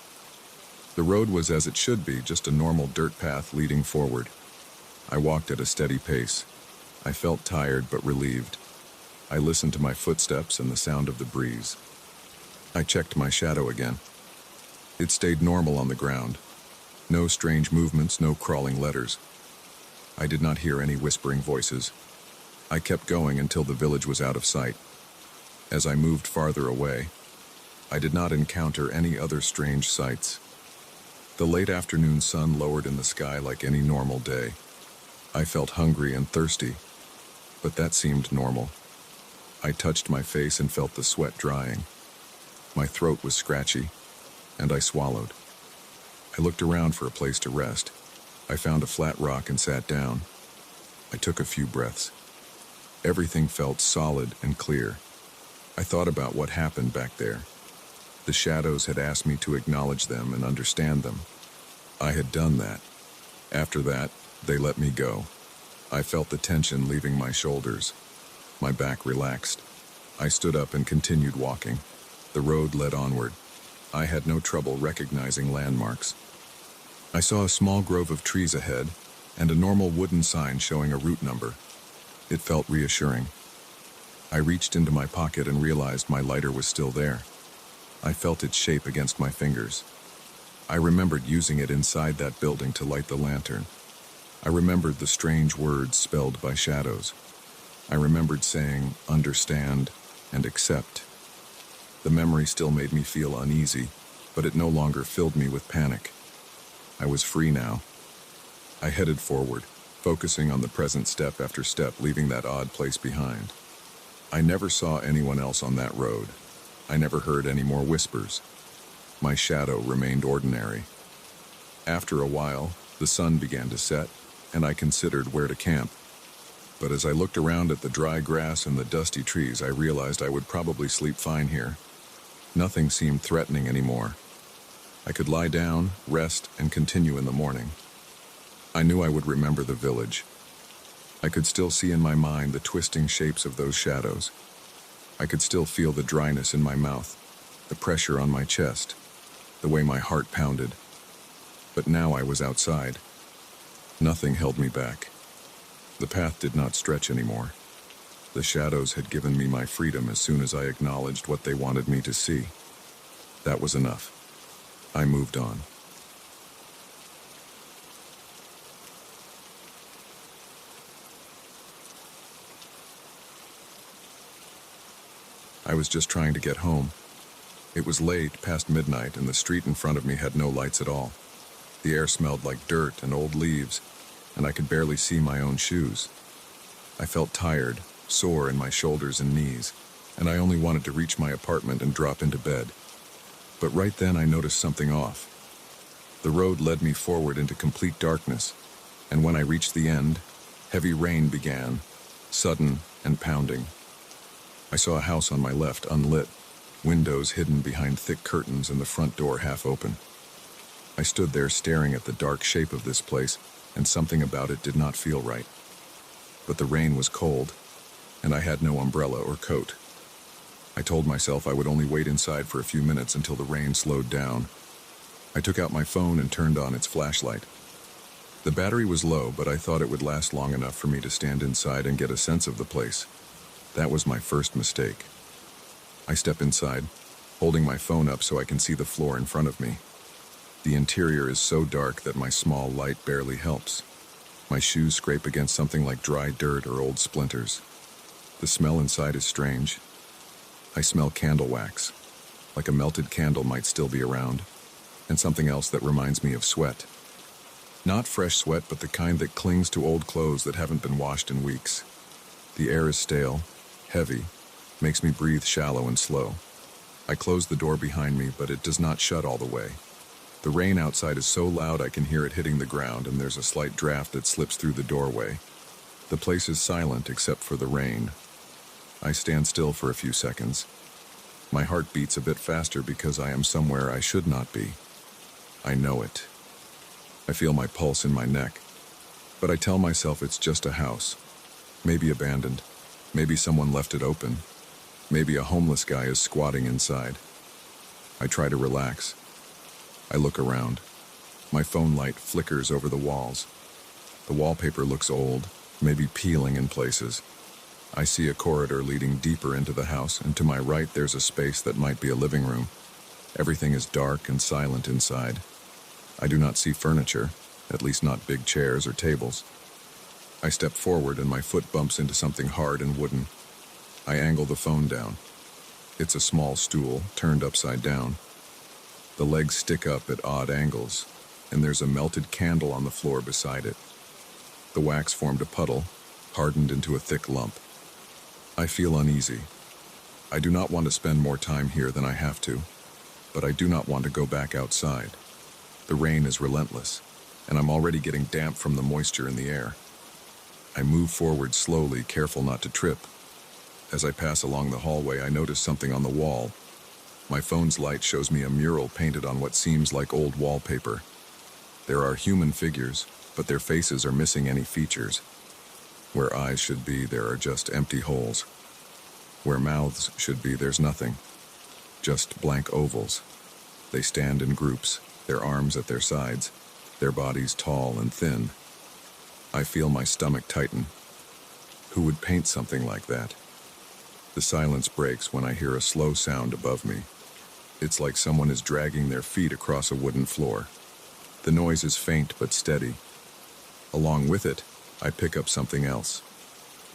The road was as it should be, just a normal dirt path leading forward. I walked at a steady pace. I felt tired but relieved. I listened to my footsteps and the sound of the breeze. I checked my shadow again. It stayed normal on the ground. No strange movements, no crawling letters. I did not hear any whispering voices. I kept going until the village was out of sight. As I moved farther away, I did not encounter any other strange sights. The late afternoon sun lowered in the sky like any normal day. I felt hungry and thirsty, but that seemed normal. I touched my face and felt the sweat drying. My throat was scratchy, and I swallowed. I looked around for a place to rest. I found a flat rock and sat down. I took a few breaths. Everything felt solid and clear. I thought about what happened back there. The shadows had asked me to acknowledge them and understand them. I had done that. After that, they let me go. I felt the tension leaving my shoulders. My back relaxed. I stood up and continued walking. The road led onward. I had no trouble recognizing landmarks. I saw a small grove of trees ahead and a normal wooden sign showing a route number. It felt reassuring. I reached into my pocket and realized my lighter was still there. I felt its shape against my fingers. I remembered using it inside that building to light the lantern. I remembered the strange words spelled by shadows. I remembered saying, understand and accept. The memory still made me feel uneasy, but it no longer filled me with panic. I was free now. I headed forward, focusing on the present step after step, leaving that odd place behind. I never saw anyone else on that road. I never heard any more whispers. My shadow remained ordinary. After a while, the sun began to set, and I considered where to camp. But as I looked around at the dry grass and the dusty trees, I realized I would probably sleep fine here. Nothing seemed threatening anymore. I could lie down, rest, and continue in the morning. I knew I would remember the village. I could still see in my mind the twisting shapes of those shadows. I could still feel the dryness in my mouth, the pressure on my chest, the way my heart pounded. But now I was outside. Nothing held me back. The path did not stretch anymore. The shadows had given me my freedom as soon as I acknowledged what they wanted me to see. That was enough. I moved on. I was just trying to get home. It was late, past midnight, and the street in front of me had no lights at all. The air smelled like dirt and old leaves, and I could barely see my own shoes. I felt tired, sore in my shoulders and knees, and I only wanted to reach my apartment and drop into bed. But right then I noticed something off. The road led me forward into complete darkness, and when I reached the end, heavy rain began, sudden and pounding. I saw a house on my left unlit, windows hidden behind thick curtains and the front door half open. I stood there staring at the dark shape of this place, and something about it did not feel right. But the rain was cold, and I had no umbrella or coat. I told myself I would only wait inside for a few minutes until the rain slowed down. I took out my phone and turned on its flashlight. The battery was low, but I thought it would last long enough for me to stand inside and get a sense of the place. That was my first mistake. I step inside, holding my phone up so I can see the floor in front of me. The interior is so dark that my small light barely helps. My shoes scrape against something like dry dirt or old splinters. The smell inside is strange. I smell candle wax, like a melted candle might still be around, and something else that reminds me of sweat. Not fresh sweat, but the kind that clings to old clothes that haven't been washed in weeks. The air is stale, heavy, makes me breathe shallow and slow. I close the door behind me, but it does not shut all the way. The rain outside is so loud I can hear it hitting the ground, and there's a slight draft that slips through the doorway. The place is silent except for the rain. I stand still for a few seconds. My heart beats a bit faster because I am somewhere I should not be. I know it. I feel my pulse in my neck. But I tell myself it's just a house. Maybe abandoned. Maybe someone left it open. Maybe a homeless guy is squatting inside. I try to relax. I look around. My phone light flickers over the walls. The wallpaper looks old, maybe peeling in places. I see a corridor leading deeper into the house, and to my right there's a space that might be a living room. Everything is dark and silent inside. I do not see furniture, at least not big chairs or tables. I step forward and my foot bumps into something hard and wooden. I angle the phone down. It's a small stool, turned upside down. The legs stick up at odd angles, and there's a melted candle on the floor beside it. The wax formed a puddle, hardened into a thick lump. I feel uneasy. I do not want to spend more time here than I have to, but I do not want to go back outside. The rain is relentless, and I'm already getting damp from the moisture in the air. I move forward slowly, careful not to trip. As I pass along the hallway, I notice something on the wall. My phone's light shows me a mural painted on what seems like old wallpaper. There are human figures, but their faces are missing any features. Where eyes should be, there are just empty holes. Where mouths should be, there's nothing. Just blank ovals. They stand in groups, their arms at their sides, their bodies tall and thin. I feel my stomach tighten. Who would paint something like that? The silence breaks when I hear a slow sound above me. It's like someone is dragging their feet across a wooden floor. The noise is faint but steady. Along with it, I pick up something else.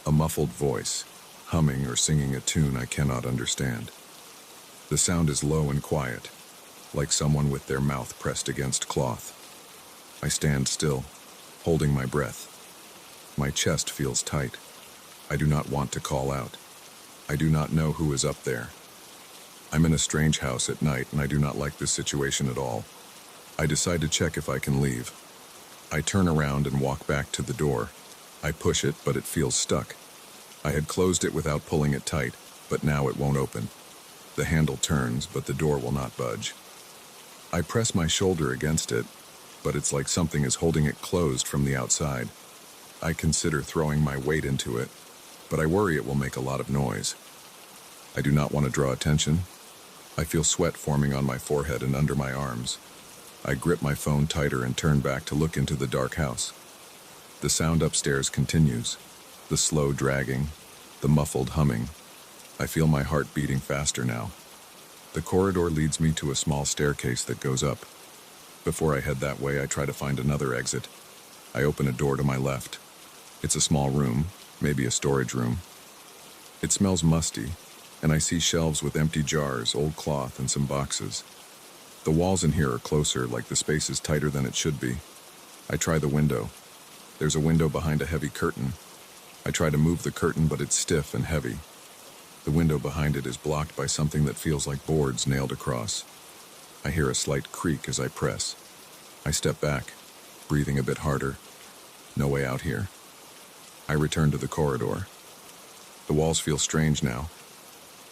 A muffled voice, humming or singing a tune I cannot understand. The sound is low and quiet, like someone with their mouth pressed against cloth. I stand still, holding my breath. My chest feels tight. I do not want to call out. I do not know who is up there. I'm in a strange house at night, and I do not like this situation at all. I decide to check if I can leave. I turn around and walk back to the door. I push it, but it feels stuck. I had closed it without pulling it tight, but now it won't open. The handle turns, but the door will not budge. I press my shoulder against it, but it's like something is holding it closed from the outside. I consider throwing my weight into it, but I worry it will make a lot of noise. I do not want to draw attention. I feel sweat forming on my forehead and under my arms. I grip my phone tighter and turn back to look into the dark house. The sound upstairs continues, the slow dragging, the muffled humming. I feel my heart beating faster now. The corridor leads me to a small staircase that goes up. Before I head that way, I try to find another exit. I open a door to my left. It's a small room, maybe a storage room. It smells musty, and I see shelves with empty jars, old cloth, and some boxes. The walls in here are closer, like the space is tighter than it should be. I try the window. There's a window behind a heavy curtain. I try to move the curtain, but it's stiff and heavy. The window behind it is blocked by something that feels like boards nailed across. I hear a slight creak as I press. I step back, breathing a bit harder. No way out here. I return to the corridor. The walls feel strange now.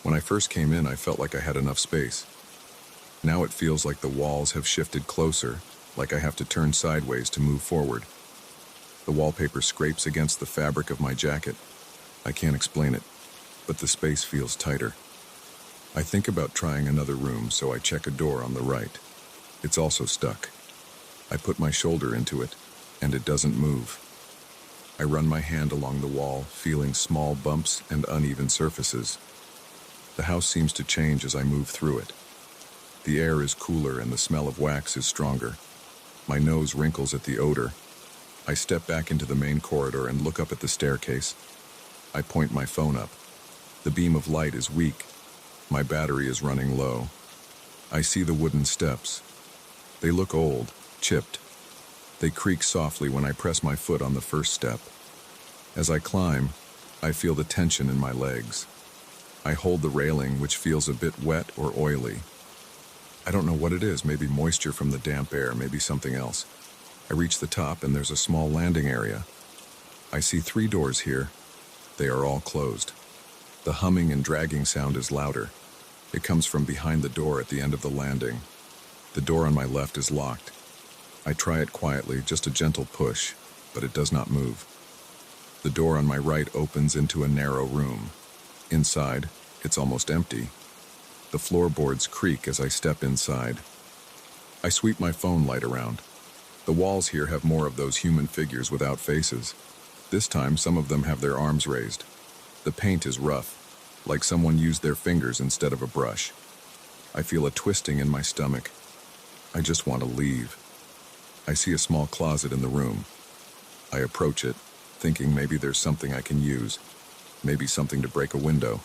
When I first came in, I felt like I had enough space. Now it feels like the walls have shifted closer, like I have to turn sideways to move forward. The wallpaper scrapes against the fabric of my jacket. I can't explain it, but the space feels tighter. I think about trying another room, so I check a door on the right. It's also stuck. I put my shoulder into it, and it doesn't move. I run my hand along the wall, feeling small bumps and uneven surfaces. The house seems to change as I move through it. The air is cooler and the smell of wax is stronger. My nose wrinkles at the odor. I step back into the main corridor and look up at the staircase. I point my phone up. The beam of light is weak. My battery is running low. I see the wooden steps. They look old, chipped. They creak softly when I press my foot on the first step. As I climb, I feel the tension in my legs. I hold the railing, which feels a bit wet or oily. I don't know what it is, maybe moisture from the damp air, maybe something else. I reach the top and there's a small landing area. I see 3 doors here. They are all closed. The humming and dragging sound is louder. It comes from behind the door at the end of the landing. The door on my left is locked. I try it quietly, just a gentle push, but it does not move. The door on my right opens into a narrow room. Inside, it's almost empty. The floorboards creak as I step inside. I sweep my phone light around. The walls here have more of those human figures without faces. This time, some of them have their arms raised. The paint is rough, like someone used their fingers instead of a brush. I feel a twisting in my stomach. I just want to leave. I see a small closet in the room. I approach it, thinking maybe there's something I can use, maybe something to break a window.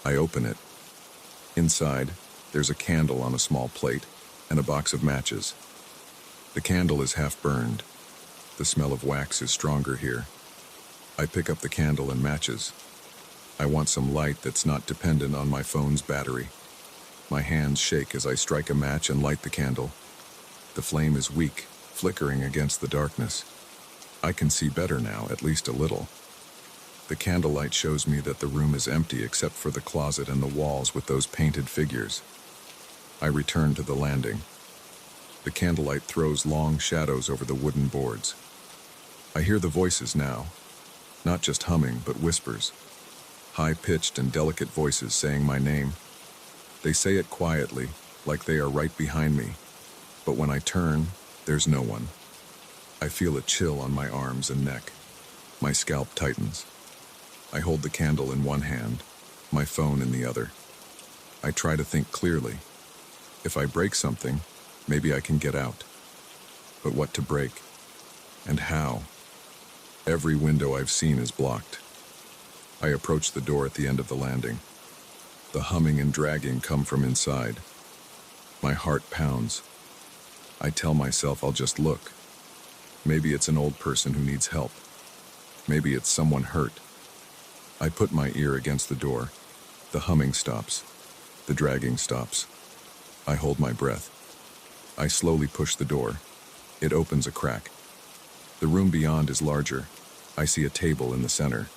I open it. Inside, there's a candle on a small plate and a box of matches. The candle is half burned. The smell of wax is stronger here. I pick up the candle and matches. I want some light that's not dependent on my phone's battery. My hands shake as I strike a match and light the candle. The flame is weak, flickering against the darkness. I can see better now, at least a little. The candlelight shows me that the room is empty except for the closet and the walls with those painted figures. I return to the landing. The candlelight throws long shadows over the wooden boards. I hear the voices now, not just humming, but whispers. High-pitched and delicate voices saying my name. They say it quietly, like they are right behind me. But when I turn, there's no one. I feel a chill on my arms and neck. My scalp tightens. I hold the candle in one hand, my phone in the other. I try to think clearly. If I break something, maybe I can get out. But what to break? And how? Every window I've seen is blocked. I approach the door at the end of the landing. The humming and dragging come from inside. My heart pounds. I tell myself I'll just look. Maybe it's an old person who needs help. Maybe it's someone hurt. I put my ear against the door. The humming stops. The dragging stops. I hold my breath. I slowly push the door. It opens a crack. The room beyond is larger. I see a table in the center.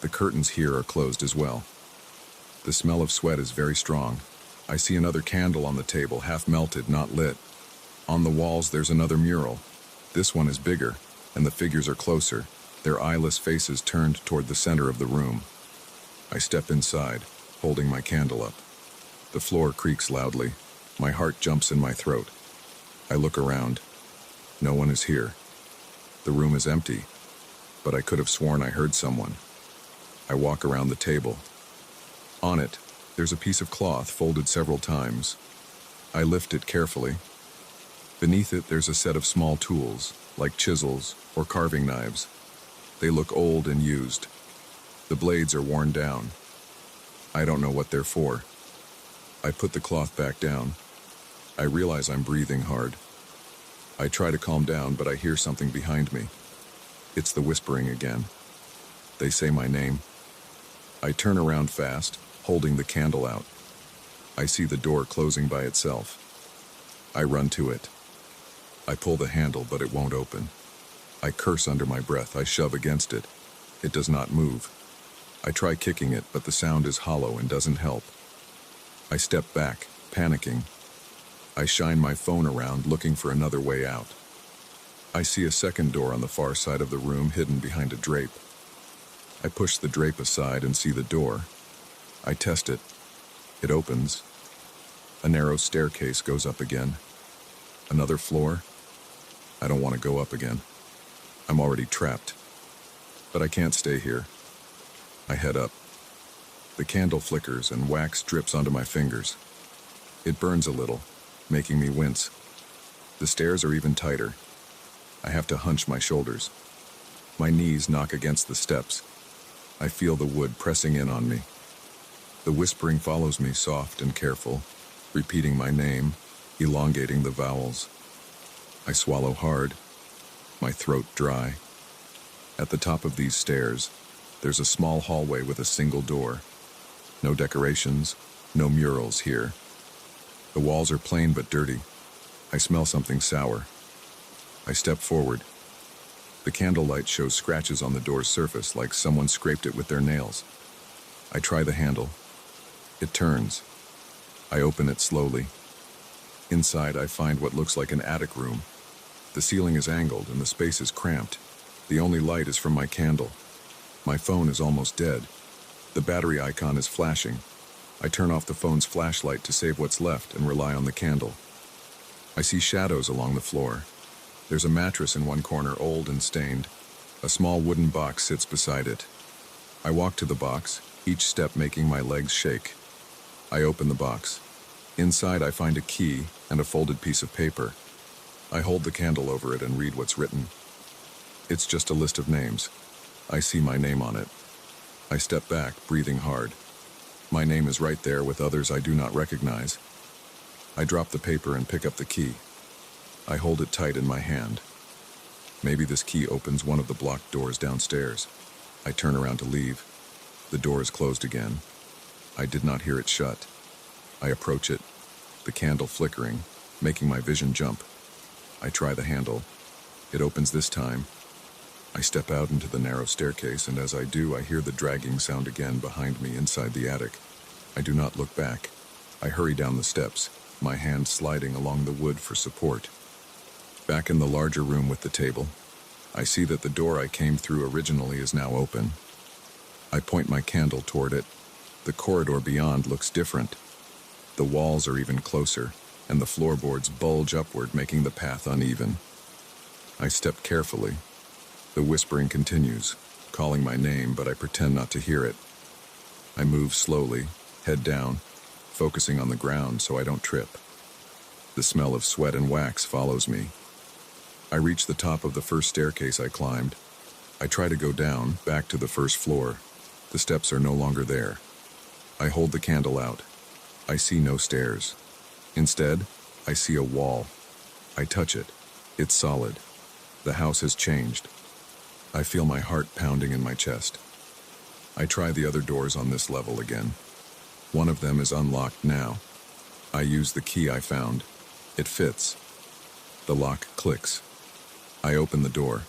The curtains here are closed as well. The smell of sweat is very strong. I see another candle on the table, half melted, not lit. On the walls, there's another mural. This one is bigger, and the figures are closer, their eyeless faces turned toward the center of the room. I step inside, holding my candle up. The floor creaks loudly. My heart jumps in my throat. I look around. No one is here. The room is empty, but I could have sworn I heard someone. I walk around the table. On it, there's a piece of cloth folded several times. I lift it carefully. Beneath it, there's a set of small tools, like chisels or carving knives. They look old and used. The blades are worn down. I don't know what they're for. I put the cloth back down. I realize I'm breathing hard. I try to calm down, but I hear something behind me. It's the whispering again. They say my name. I turn around fast, holding the candle out. I see the door closing by itself. I run to it. I pull the handle, but it won't open. I curse under my breath. I shove against it. It does not move. I try kicking it, but the sound is hollow and doesn't help. I step back, panicking. I shine my phone around, looking for another way out. I see a second door on the far side of the room, hidden behind a drape. I push the drape aside and see the door. I test it. It opens. A narrow staircase goes up again. Another floor. I don't want to go up again. I'm already trapped. But I can't stay here. I head up. The candle flickers and wax drips onto my fingers. It burns a little, making me wince. The stairs are even tighter. I have to hunch my shoulders. My knees knock against the steps. I feel the wood pressing in on me. The whispering follows me, soft and careful, repeating my name, elongating the vowels. I swallow hard, my throat dry. At the top of these stairs, there's a small hallway with a single door. No decorations, no murals here. The walls are plain but dirty. I smell something sour. I step forward. The candlelight shows scratches on the door's surface, like someone scraped it with their nails. I try the handle. It turns. I open it slowly. Inside, I find what looks like an attic room. The ceiling is angled and the space is cramped. The only light is from my candle. My phone is almost dead. The battery icon is flashing. I turn off the phone's flashlight to save what's left and rely on the candle. I see shadows along the floor. There's a mattress in one corner, old and stained. A small wooden box sits beside it. I walk to the box, each step making my legs shake. I open the box. Inside, I find a key and a folded piece of paper. I hold the candle over it and read what's written. It's just a list of names. I see my name on it. I step back, breathing hard. My name is right there with others I do not recognize. I drop the paper and pick up the key. I hold it tight in my hand. Maybe this key opens one of the blocked doors downstairs. I turn around to leave. The door is closed again. I did not hear it shut. I approach it, the candle flickering, making my vision jump. I try the handle. It opens this time. I step out into the narrow staircase, and as I do, I hear the dragging sound again behind me inside the attic. I do not look back. I hurry down the steps, my hand sliding along the wood for support. Back in the larger room with the table, I see that the door I came through originally is now open. I point my candle toward it. The corridor beyond looks different. The walls are even closer, and the floorboards bulge upward, making the path uneven. I step carefully. The whispering continues, calling my name, but I pretend not to hear it. I move slowly, head down, focusing on the ground so I don't trip. The smell of sweat and wax follows me. I reach the top of the first staircase I climbed. I try to go down, back to the first floor. The steps are no longer there. I hold the candle out. I see no stairs. Instead, I see a wall. I touch it. It's solid. The house has changed. I feel my heart pounding in my chest. I try the other doors on this level again. One of them is unlocked now. I use the key I found. It fits. The lock clicks. I open the door.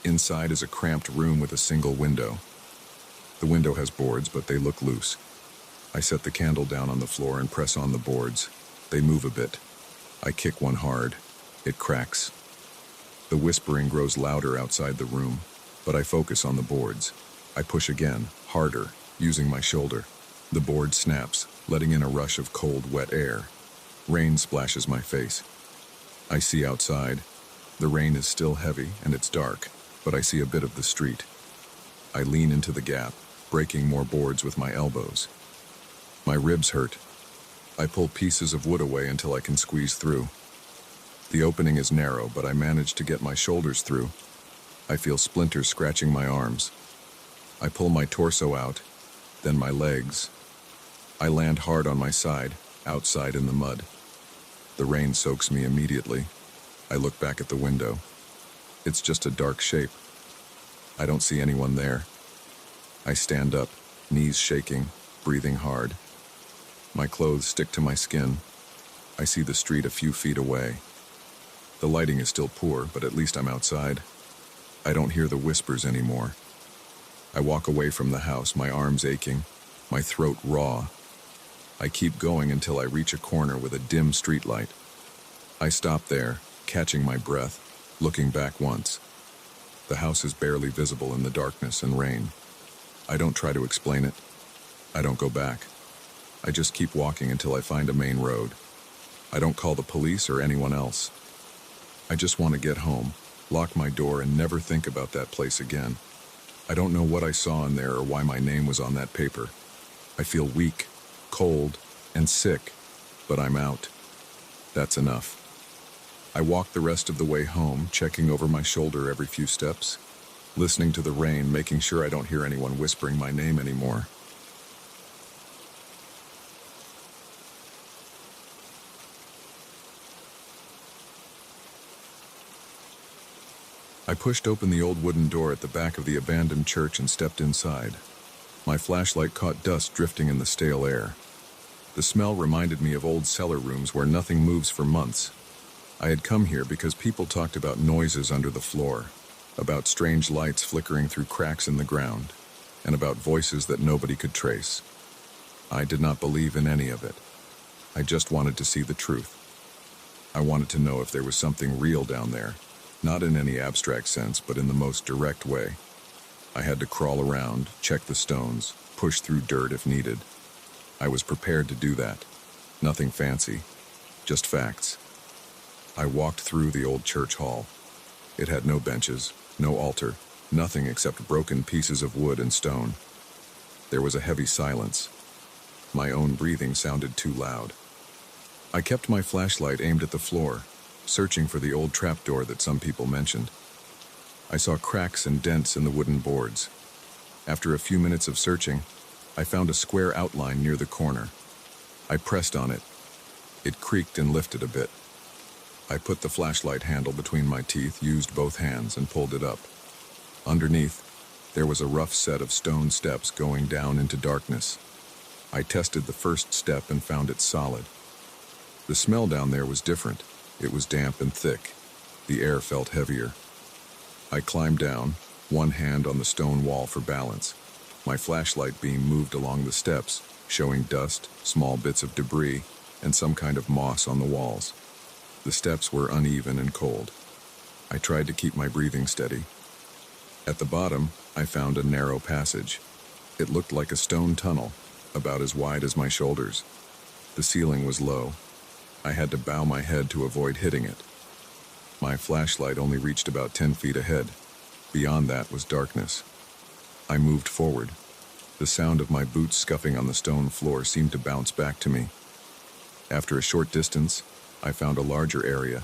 Inside is a cramped room with a single window. The window has boards, but they look loose. I set the candle down on the floor and press on the boards. They move a bit. I kick one hard. It cracks. The whispering grows louder outside the room, but I focus on the boards. I push again, harder, using my shoulder. The board snaps, letting in a rush of cold, wet air. Rain splashes my face. I see outside. The rain is still heavy and it's dark, but I see a bit of the street. I lean into the gap, breaking more boards with my elbows. My ribs hurt. I pull pieces of wood away until I can squeeze through. The opening is narrow, but I manage to get my shoulders through. I feel splinters scratching my arms. I pull my torso out, then my legs. I land hard on my side, outside in the mud. The rain soaks me immediately. I look back at the window. It's just a dark shape. I don't see anyone there. I stand up, knees shaking, breathing hard. My clothes stick to my skin. I see the street a few feet away. The lighting is still poor, but at least I'm outside. I don't hear the whispers anymore. I walk away from the house, my arms aching, my throat raw. I keep going until I reach a corner with a dim streetlight. I stop there, catching my breath, looking back once. The house is barely visible in the darkness and rain. I don't try to explain it. I don't go back. I just keep walking until I find a main road. I don't call the police or anyone else. I just want to get home, lock my door, and never think about that place again. I don't know what I saw in there or why my name was on that paper. I feel weak, cold, and sick, but I'm out. That's enough. I walk the rest of the way home, checking over my shoulder every few steps, listening to the rain, making sure I don't hear anyone whispering my name anymore. I pushed open the old wooden door at the back of the abandoned church and stepped inside. My flashlight caught dust drifting in the stale air. The smell reminded me of old cellar rooms where nothing moves for months. I had come here because people talked about noises under the floor, about strange lights flickering through cracks in the ground, and about voices that nobody could trace. I did not believe in any of it. I just wanted to see the truth. I wanted to know if there was something real down there, not in any abstract sense, but in the most direct way. I had to crawl around, check the stones, push through dirt if needed. I was prepared to do that. Nothing fancy, just facts. I walked through the old church hall. It had no benches, no altar, nothing except broken pieces of wood and stone. There was a heavy silence. My own breathing sounded too loud. I kept my flashlight aimed at the floor, searching for the old trapdoor that some people mentioned. I saw cracks and dents in the wooden boards. After a few minutes of searching, I found a square outline near the corner. I pressed on it. It creaked and lifted a bit. I put the flashlight handle between my teeth, used both hands, and pulled it up. Underneath, there was a rough set of stone steps going down into darkness. I tested the first step and found it solid. The smell down there was different. It was damp and thick. The air felt heavier. I climbed down, one hand on the stone wall for balance. My flashlight beam moved along the steps, showing dust, small bits of debris, and some kind of moss on the walls. The steps were uneven and cold. I tried to keep my breathing steady. At the bottom, I found a narrow passage. It looked like a stone tunnel, about as wide as my shoulders. The ceiling was low. I had to bow my head to avoid hitting it. My flashlight only reached about 10 feet ahead. Beyond that was darkness. I moved forward. The sound of my boots scuffing on the stone floor seemed to bounce back to me. After a short distance, I found a larger area.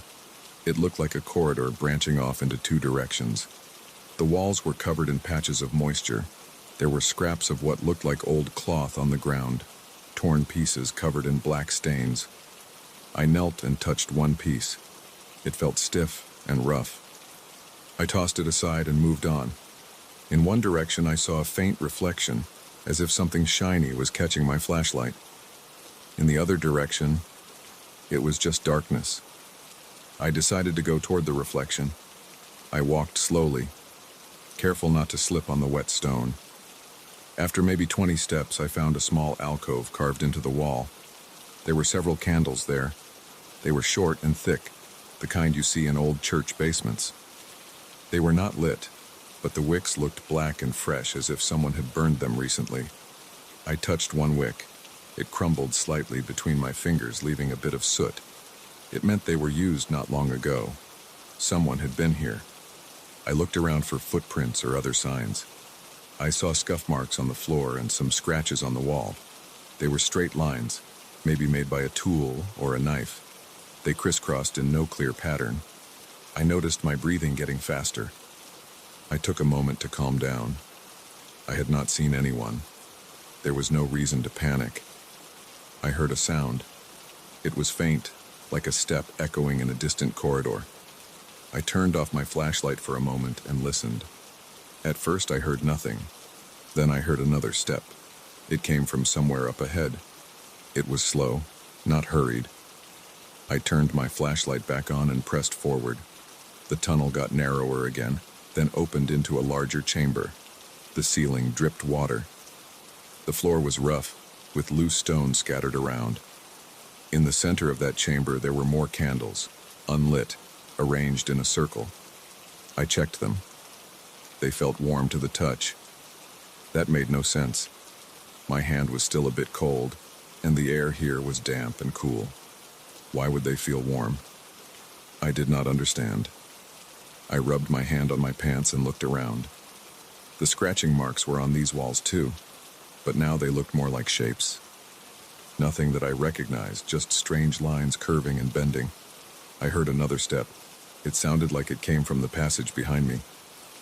It looked like a corridor branching off into two directions. The walls were covered in patches of moisture. There were scraps of what looked like old cloth on the ground, torn pieces covered in black stains. I knelt and touched one piece. It felt stiff and rough. I tossed it aside and moved on. In one direction, I saw a faint reflection, as if something shiny was catching my flashlight. In the other direction, it was just darkness. I decided to go toward the reflection. I walked slowly, careful not to slip on the wet stone. After maybe 20 steps, I found a small alcove carved into the wall. There were several candles there. They were short and thick, the kind you see in old church basements. They were not lit, but the wicks looked black and fresh, as if someone had burned them recently. I touched one wick. It crumbled slightly between my fingers, leaving a bit of soot. It meant they were used not long ago. Someone had been here. I looked around for footprints or other signs. I saw scuff marks on the floor and some scratches on the wall. They were straight lines, maybe made by a tool or a knife. They crisscrossed in no clear pattern. I noticed my breathing getting faster. I took a moment to calm down. I had not seen anyone. There was no reason to panic. I heard a sound. It was faint, like a step echoing in a distant corridor. I turned off my flashlight for a moment and listened. At first I heard nothing. Then I heard another step. It came from somewhere up ahead. It was slow, not hurried. I turned my flashlight back on and pressed forward. The tunnel got narrower again, then opened into a larger chamber. The ceiling dripped water. The floor was rough, with loose stones scattered around. In the center of that chamber there were more candles, unlit, arranged in a circle. I checked them. They felt warm to the touch. That made no sense. My hand was still a bit cold, and the air here was damp and cool. Why would they feel warm? I did not understand. I rubbed my hand on my pants and looked around. The scratching marks were on these walls too, but now they looked more like shapes. Nothing that I recognized, just strange lines curving and bending. I heard another step. It sounded like it came from the passage behind me.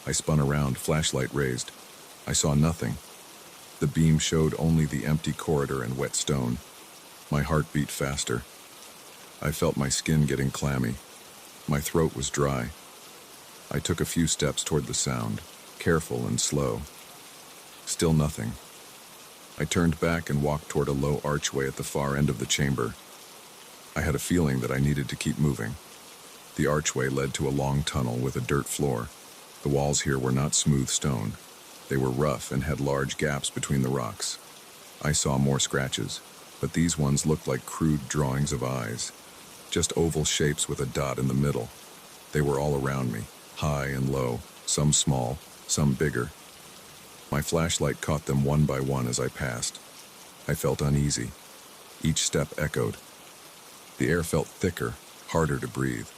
I spun around, flashlight raised. I saw nothing. The beam showed only the empty corridor and wet stone. My heart beat faster. I felt my skin getting clammy. My throat was dry. I took a few steps toward the sound, careful and slow. Still nothing. I turned back and walked toward a low archway at the far end of the chamber. I had a feeling that I needed to keep moving. The archway led to a long tunnel with a dirt floor. The walls here were not smooth stone. They were rough and had large gaps between the rocks. I saw more scratches, but these ones looked like crude drawings of eyes. Just oval shapes with a dot in the middle. They were all around me, high and low, some small, some bigger. My flashlight caught them one by one as I passed. I felt uneasy. Each step echoed. The air felt thicker, harder to breathe.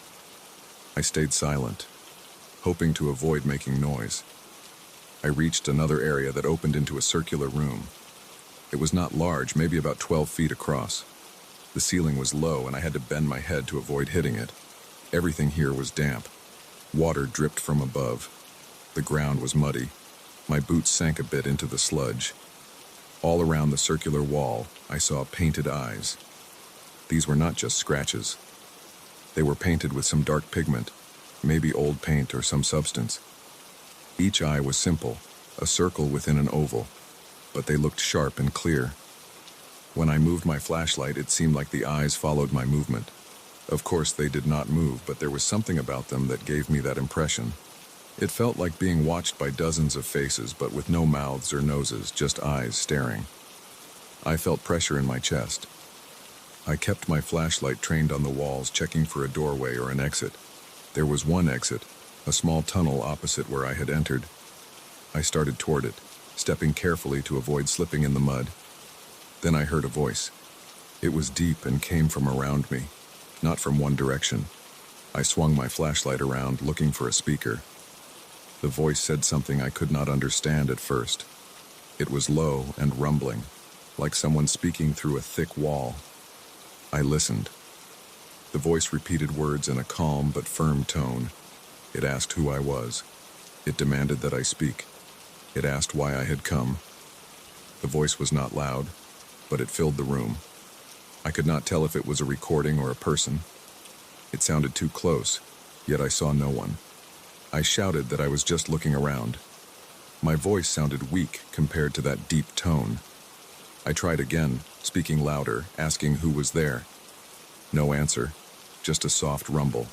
I stayed silent, hoping to avoid making noise. I reached another area that opened into a circular room. It was not large, maybe about 12 feet across. The ceiling was low and I had to bend my head to avoid hitting it. Everything here was damp. Water dripped from above. The ground was muddy. My boots sank a bit into the sludge. All around the circular wall, I saw painted eyes. These were not just scratches. They were painted with some dark pigment, maybe old paint or some substance. Each eye was simple, a circle within an oval, but they looked sharp and clear. When I moved my flashlight, it seemed like the eyes followed my movement. Of course, they did not move, but there was something about them that gave me that impression. It felt like being watched by dozens of faces, but with no mouths or noses, just eyes staring. I felt pressure in my chest. I kept my flashlight trained on the walls, checking for a doorway or an exit. There was one exit, a small tunnel opposite where I had entered. I started toward it, stepping carefully to avoid slipping in the mud. Then I heard a voice. It was deep and came from around me, not from one direction. I swung my flashlight around, looking for a speaker. The voice said something I could not understand at first. It was low and rumbling, like someone speaking through a thick wall. I listened. The voice repeated words in a calm but firm tone. It asked who I was. It demanded that I speak. It asked why I had come. The voice was not loud, but it filled the room. I could not tell if it was a recording or a person. It sounded too close, yet I saw no one. I shouted that I was just looking around. My voice sounded weak compared to that deep tone. I tried again, speaking louder, asking who was there. No answer, just a soft rumble.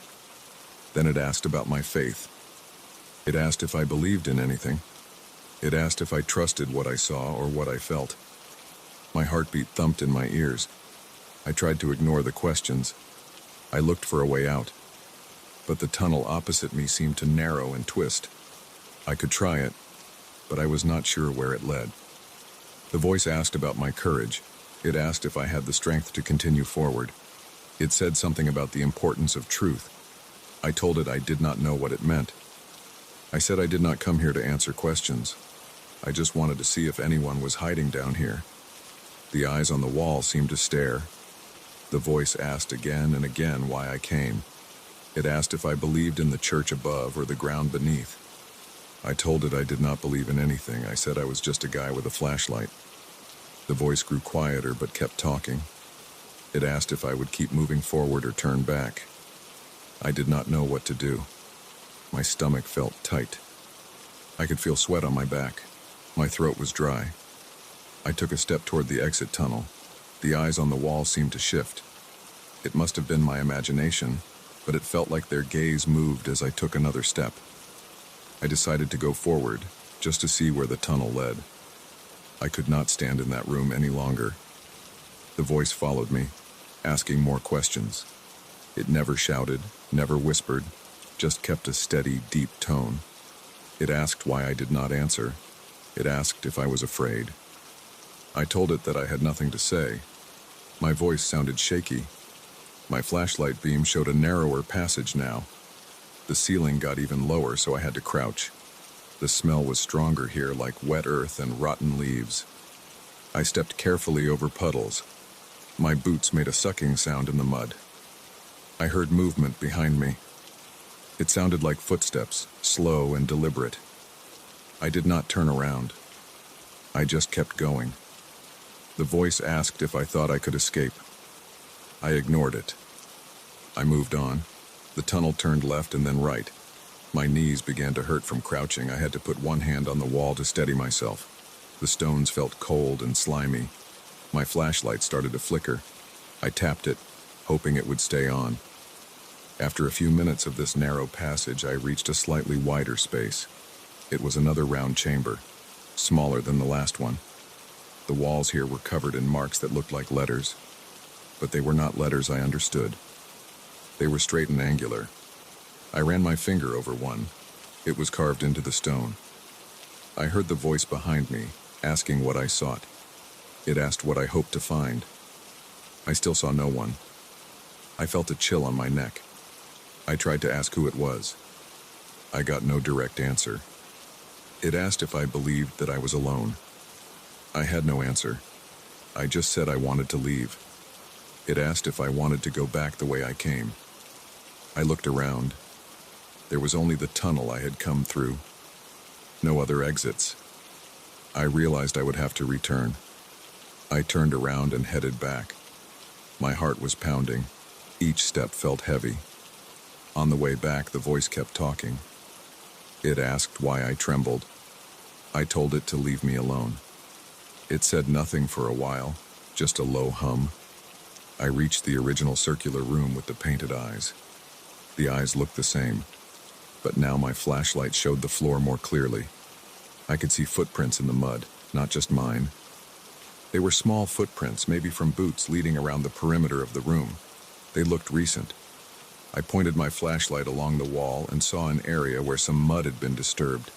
Then it asked about my faith. It asked if I believed in anything. It asked if I trusted what I saw or what I felt. My heartbeat thumped in my ears. I tried to ignore the questions. I looked for a way out. But the tunnel opposite me seemed to narrow and twist. I could try it, but I was not sure where it led. The voice asked about my courage. It asked if I had the strength to continue forward. It said something about the importance of truth. I told it I did not know what it meant. I said I did not come here to answer questions. I just wanted to see if anyone was hiding down here. The eyes on the wall seemed to stare. The voice asked again and again why I came. It asked if I believed in the church above or the ground beneath. I told it I did not believe in anything. I said I was just a guy with a flashlight. The voice grew quieter but kept talking. It asked if I would keep moving forward or turn back. I did not know what to do. My stomach felt tight. I could feel sweat on my back. My throat was dry. I took a step toward the exit tunnel. The eyes on the wall seemed to shift. It must have been my imagination, but it felt like their gaze moved as I took another step. I decided to go forward, just to see where the tunnel led. I could not stand in that room any longer. The voice followed me, asking more questions. It never shouted, never whispered, just kept a steady, deep tone. It asked why I did not answer. It asked if I was afraid. I told it that I had nothing to say. My voice sounded shaky. My flashlight beam showed a narrower passage now. The ceiling got even lower, so I had to crouch. The smell was stronger here, like wet earth and rotten leaves. I stepped carefully over puddles. My boots made a sucking sound in the mud. I heard movement behind me. It sounded like footsteps, slow and deliberate. I did not turn around. I just kept going. The voice asked if I thought I could escape. I ignored it. I moved on. The tunnel turned left and then right. My knees began to hurt from crouching. I had to put one hand on the wall to steady myself. The stones felt cold and slimy. My flashlight started to flicker. I tapped it, hoping it would stay on. After a few minutes of this narrow passage, I reached a slightly wider space. It was another round chamber, smaller than the last one. The walls here were covered in marks that looked like letters, but they were not letters I understood. They were straight and angular. I ran my finger over one. It was carved into the stone. I heard the voice behind me, asking what I sought. It asked what I hoped to find. I still saw no one. I felt a chill on my neck. I tried to ask who it was. I got no direct answer. It asked if I believed that I was alone. I had no answer. I just said I wanted to leave. It asked if I wanted to go back the way I came. I looked around. There was only the tunnel I had come through. No other exits. I realized I would have to return. I turned around and headed back. My heart was pounding. Each step felt heavy. On the way back, the voice kept talking. It asked why I trembled. I told it to leave me alone. It said nothing for a while, just a low hum. I reached the original circular room with the painted eyes. The eyes looked the same, but now my flashlight showed the floor more clearly. I could see footprints in the mud, not just mine. They were small footprints, maybe from boots leading around the perimeter of the room. They looked recent. I pointed my flashlight along the wall and saw an area where some mud had been disturbed.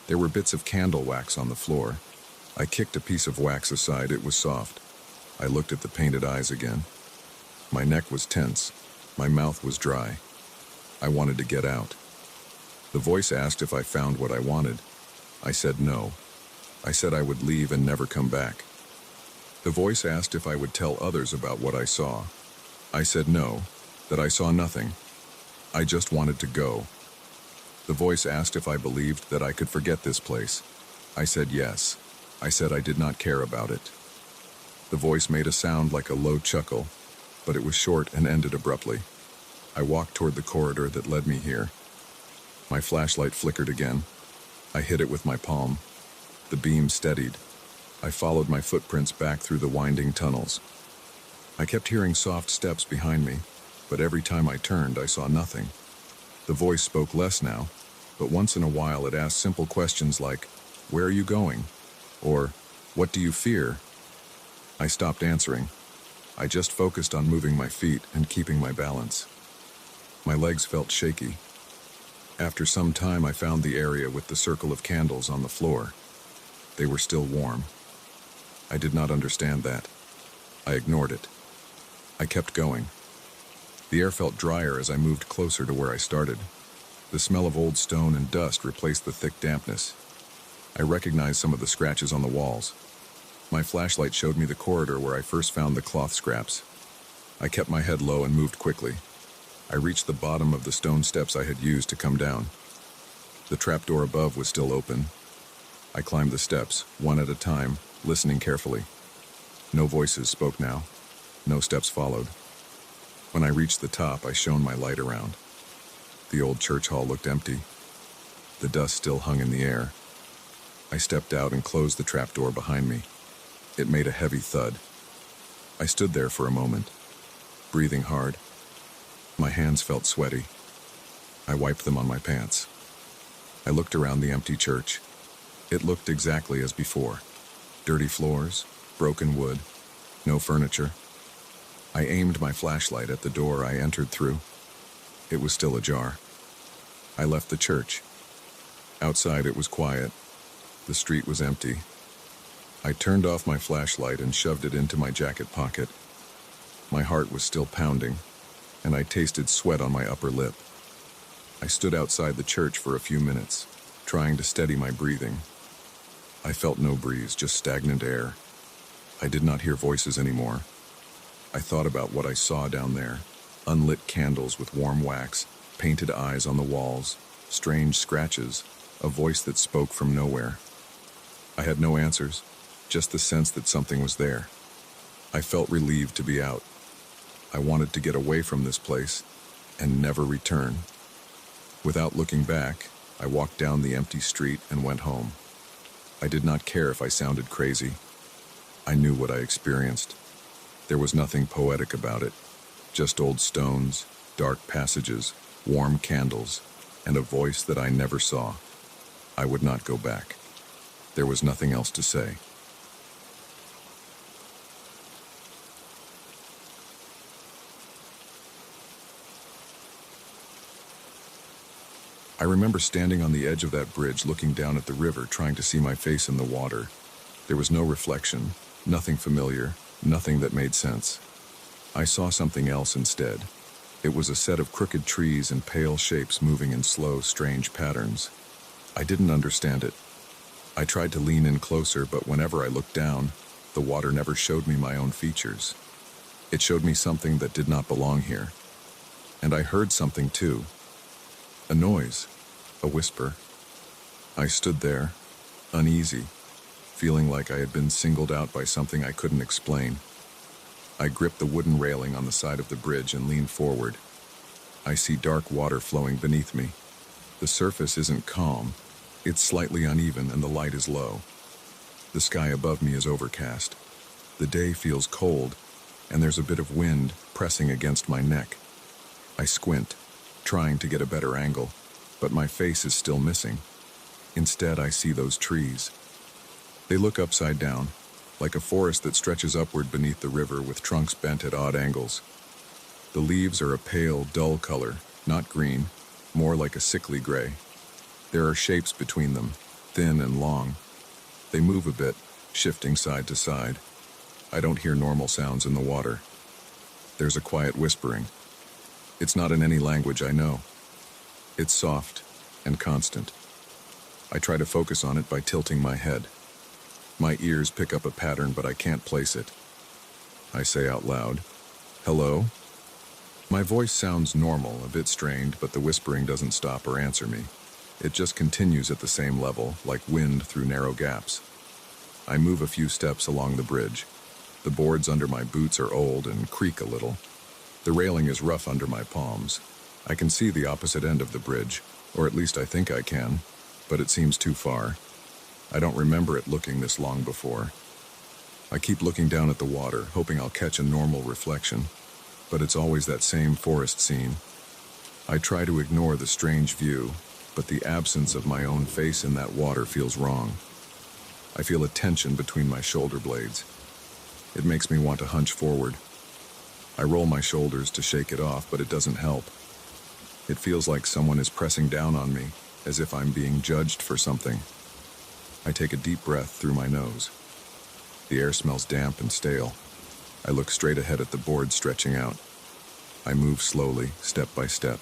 There were bits of candle wax on the floor. I kicked a piece of wax aside. It was soft. I looked at the painted eyes again. My neck was tense. My mouth was dry. I wanted to get out. The voice asked if I found what I wanted. I said no. I said I would leave and never come back. The voice asked if I would tell others about what I saw. I said no, that I saw nothing. I just wanted to go. The voice asked if I believed that I could forget this place. I said yes. I said I did not care about it. The voice made a sound like a low chuckle, but it was short and ended abruptly. I walked toward the corridor that led me here. My flashlight flickered again. I hit it with my palm. The beam steadied. I followed my footprints back through the winding tunnels. I kept hearing soft steps behind me, but every time I turned, I saw nothing. The voice spoke less now, but once in a while it asked simple questions like, "Where are you going?" Or, "What do you fear?" I stopped answering. I just focused on moving my feet and keeping my balance. My legs felt shaky. After some time, I found the area with the circle of candles on the floor. They were still warm. I did not understand that. I ignored it. I kept going. The air felt drier as I moved closer to where I started. The smell of old stone and dust replaced the thick dampness. I recognized some of the scratches on the walls. My flashlight showed me the corridor where I first found the cloth scraps. I kept my head low and moved quickly. I reached the bottom of the stone steps I had used to come down. The trapdoor above was still open. I climbed the steps, one at a time, listening carefully. No voices spoke now. No steps followed. When I reached the top, I shone my light around. The old church hall looked empty. The dust still hung in the air. I stepped out and closed the trapdoor behind me. It made a heavy thud. I stood there for a moment, breathing hard. My hands felt sweaty. I wiped them on my pants. I looked around the empty church. It looked exactly as before. Dirty floors, broken wood, no furniture. I aimed my flashlight at the door I entered through. It was still ajar. I left the church. Outside it was quiet. The street was empty. I turned off my flashlight and shoved it into my jacket pocket. My heart was still pounding, and I tasted sweat on my upper lip. I stood outside the church for a few minutes, trying to steady my breathing. I felt no breeze, just stagnant air. I did not hear voices anymore. I thought about what I saw down there. Unlit candles with warm wax, painted eyes on the walls, strange scratches, a voice that spoke from nowhere. I had no answers, just the sense that something was there. I felt relieved to be out. I wanted to get away from this place and never return. Without looking back, I walked down the empty street and went home. I did not care if I sounded crazy. I knew what I experienced. There was nothing poetic about it, just old stones, dark passages, warm candles, and a voice that I never saw. I would not go back. There was nothing else to say. I remember standing on the edge of that bridge looking down at the river trying to see my face in the water. There was no reflection, nothing familiar, nothing that made sense. I saw something else instead. It was a set of crooked trees and pale shapes moving in slow, strange patterns. I didn't understand it. I tried to lean in closer, but whenever I looked down, the water never showed me my own features. It showed me something that did not belong here. And I heard something too. A noise, a whisper. I stood there, uneasy, feeling like I had been singled out by something I couldn't explain. I gripped the wooden railing on the side of the bridge and leaned forward. I see dark water flowing beneath me. The surface isn't calm, it's slightly uneven and the light is low. The sky above me is overcast. The day feels cold, and there's a bit of wind pressing against my neck. I squint, trying to get a better angle, but my face is still missing. Instead, I see those trees. They look upside down, like a forest that stretches upward beneath the river with trunks bent at odd angles. The leaves are a pale, dull color, not green, more like a sickly gray. There are shapes between them, thin and long. They move a bit, shifting side to side. I don't hear normal sounds in the water. There's a quiet whispering. It's not in any language I know. It's soft and constant. I try to focus on it by tilting my head. My ears pick up a pattern, but I can't place it. I say out loud, "Hello?" My voice sounds normal, a bit strained, but the whispering doesn't stop or answer me. It just continues at the same level, like wind through narrow gaps. I move a few steps along the bridge. The boards under my boots are old and creak a little. The railing is rough under my palms. I can see the opposite end of the bridge, or at least I think I can, but it seems too far. I don't remember it looking this long before. I keep looking down at the water, hoping I'll catch a normal reflection, but it's always that same forest scene. I try to ignore the strange view, but the absence of my own face in that water feels wrong. I feel a tension between my shoulder blades. It makes me want to hunch forward. I roll my shoulders to shake it off, but it doesn't help. It feels like someone is pressing down on me, as if I'm being judged for something. I take a deep breath through my nose. The air smells damp and stale. I look straight ahead at the board stretching out. I move slowly, step by step.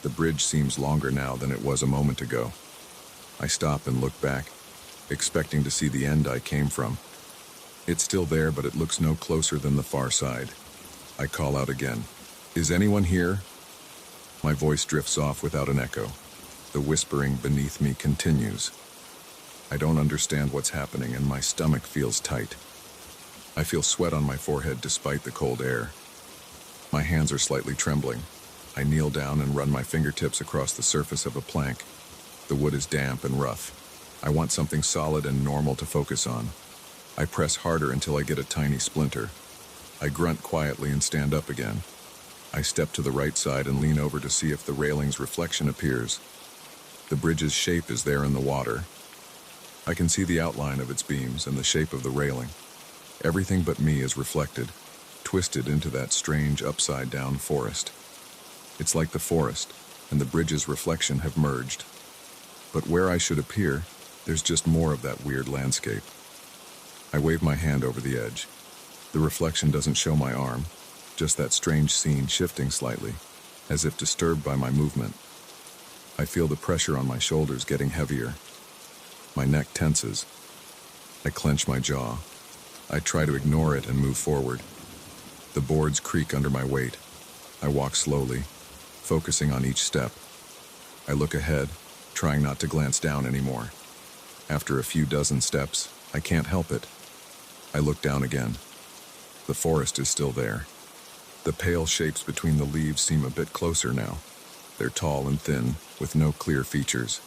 The bridge seems longer now than it was a moment ago. I stop and look back, expecting to see the end I came from. It's still there, but it looks no closer than the far side. I call out again, "Is anyone here?" My voice drifts off without an echo. The whispering beneath me continues. I don't understand what's happening, and my stomach feels tight. I feel sweat on my forehead despite the cold air. My hands are slightly trembling. I kneel down and run my fingertips across the surface of a plank. The wood is damp and rough. I want something solid and normal to focus on. I press harder until I get a tiny splinter. I grunt quietly and stand up again. I step to the right side and lean over to see if the railing's reflection appears. The bridge's shape is there in the water. I can see the outline of its beams and the shape of the railing. Everything but me is reflected, twisted into that strange upside-down forest. It's like the forest and the bridge's reflection have merged. But where I should appear, there's just more of that weird landscape. I wave my hand over the edge. The reflection doesn't show my arm, just that strange scene shifting slightly, as if disturbed by my movement. I feel the pressure on my shoulders getting heavier. My neck tenses. I clench my jaw. I try to ignore it and move forward. The boards creak under my weight. I walk slowly, focusing on each step. I look ahead, trying not to glance down anymore. After a few dozen steps, I can't help it. I look down again. The forest is still there. The pale shapes between the leaves seem a bit closer now. They're tall and thin, with no clear features.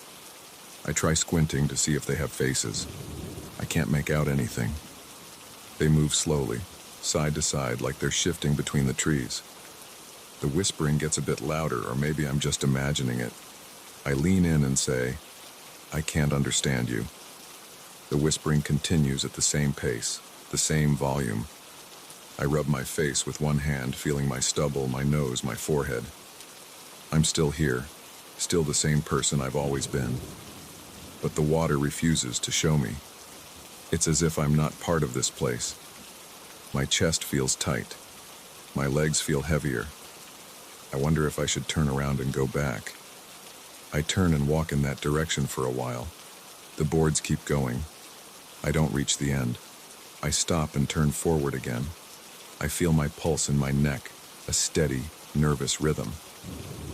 I try squinting to see if they have faces. I can't make out anything. They move slowly, side to side, like they're shifting between the trees. The whispering gets a bit louder, or maybe I'm just imagining it. I lean in and say, "I can't understand you." The whispering continues at the same pace, the same volume. I rub my face with one hand, feeling my stubble, my nose, my forehead. I'm still here, still the same person I've always been. But the water refuses to show me. It's as if I'm not part of this place. My chest feels tight. My legs feel heavier. I wonder if I should turn around and go back. I turn and walk in that direction for a while. The boards keep going. I don't reach the end. I stop and turn forward again. I feel my pulse in my neck, a steady, nervous rhythm.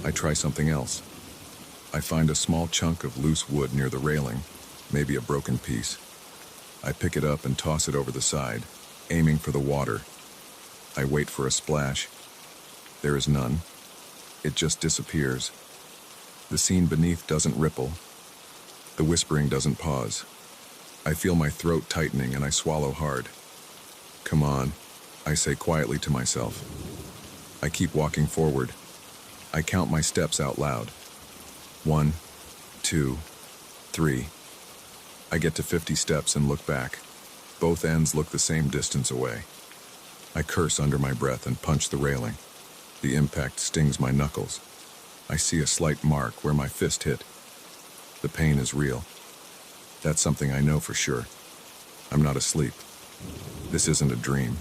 I try something else. I find a small chunk of loose wood near the railing, maybe a broken piece. I pick it up and toss it over the side, aiming for the water. I wait for a splash. There is none. It just disappears. The scene beneath doesn't ripple. The whispering doesn't pause. I feel my throat tightening and I swallow hard. "Come on," I say quietly to myself. I keep walking forward. I count my steps out loud. 1, 2, 3. I get to 50 steps and look back. Both ends look the same distance away. I curse under my breath and punch the railing. The impact stings my knuckles. I see a slight mark where my fist hit. The pain is real. That's something I know for sure. I'm not asleep. This isn't a dream.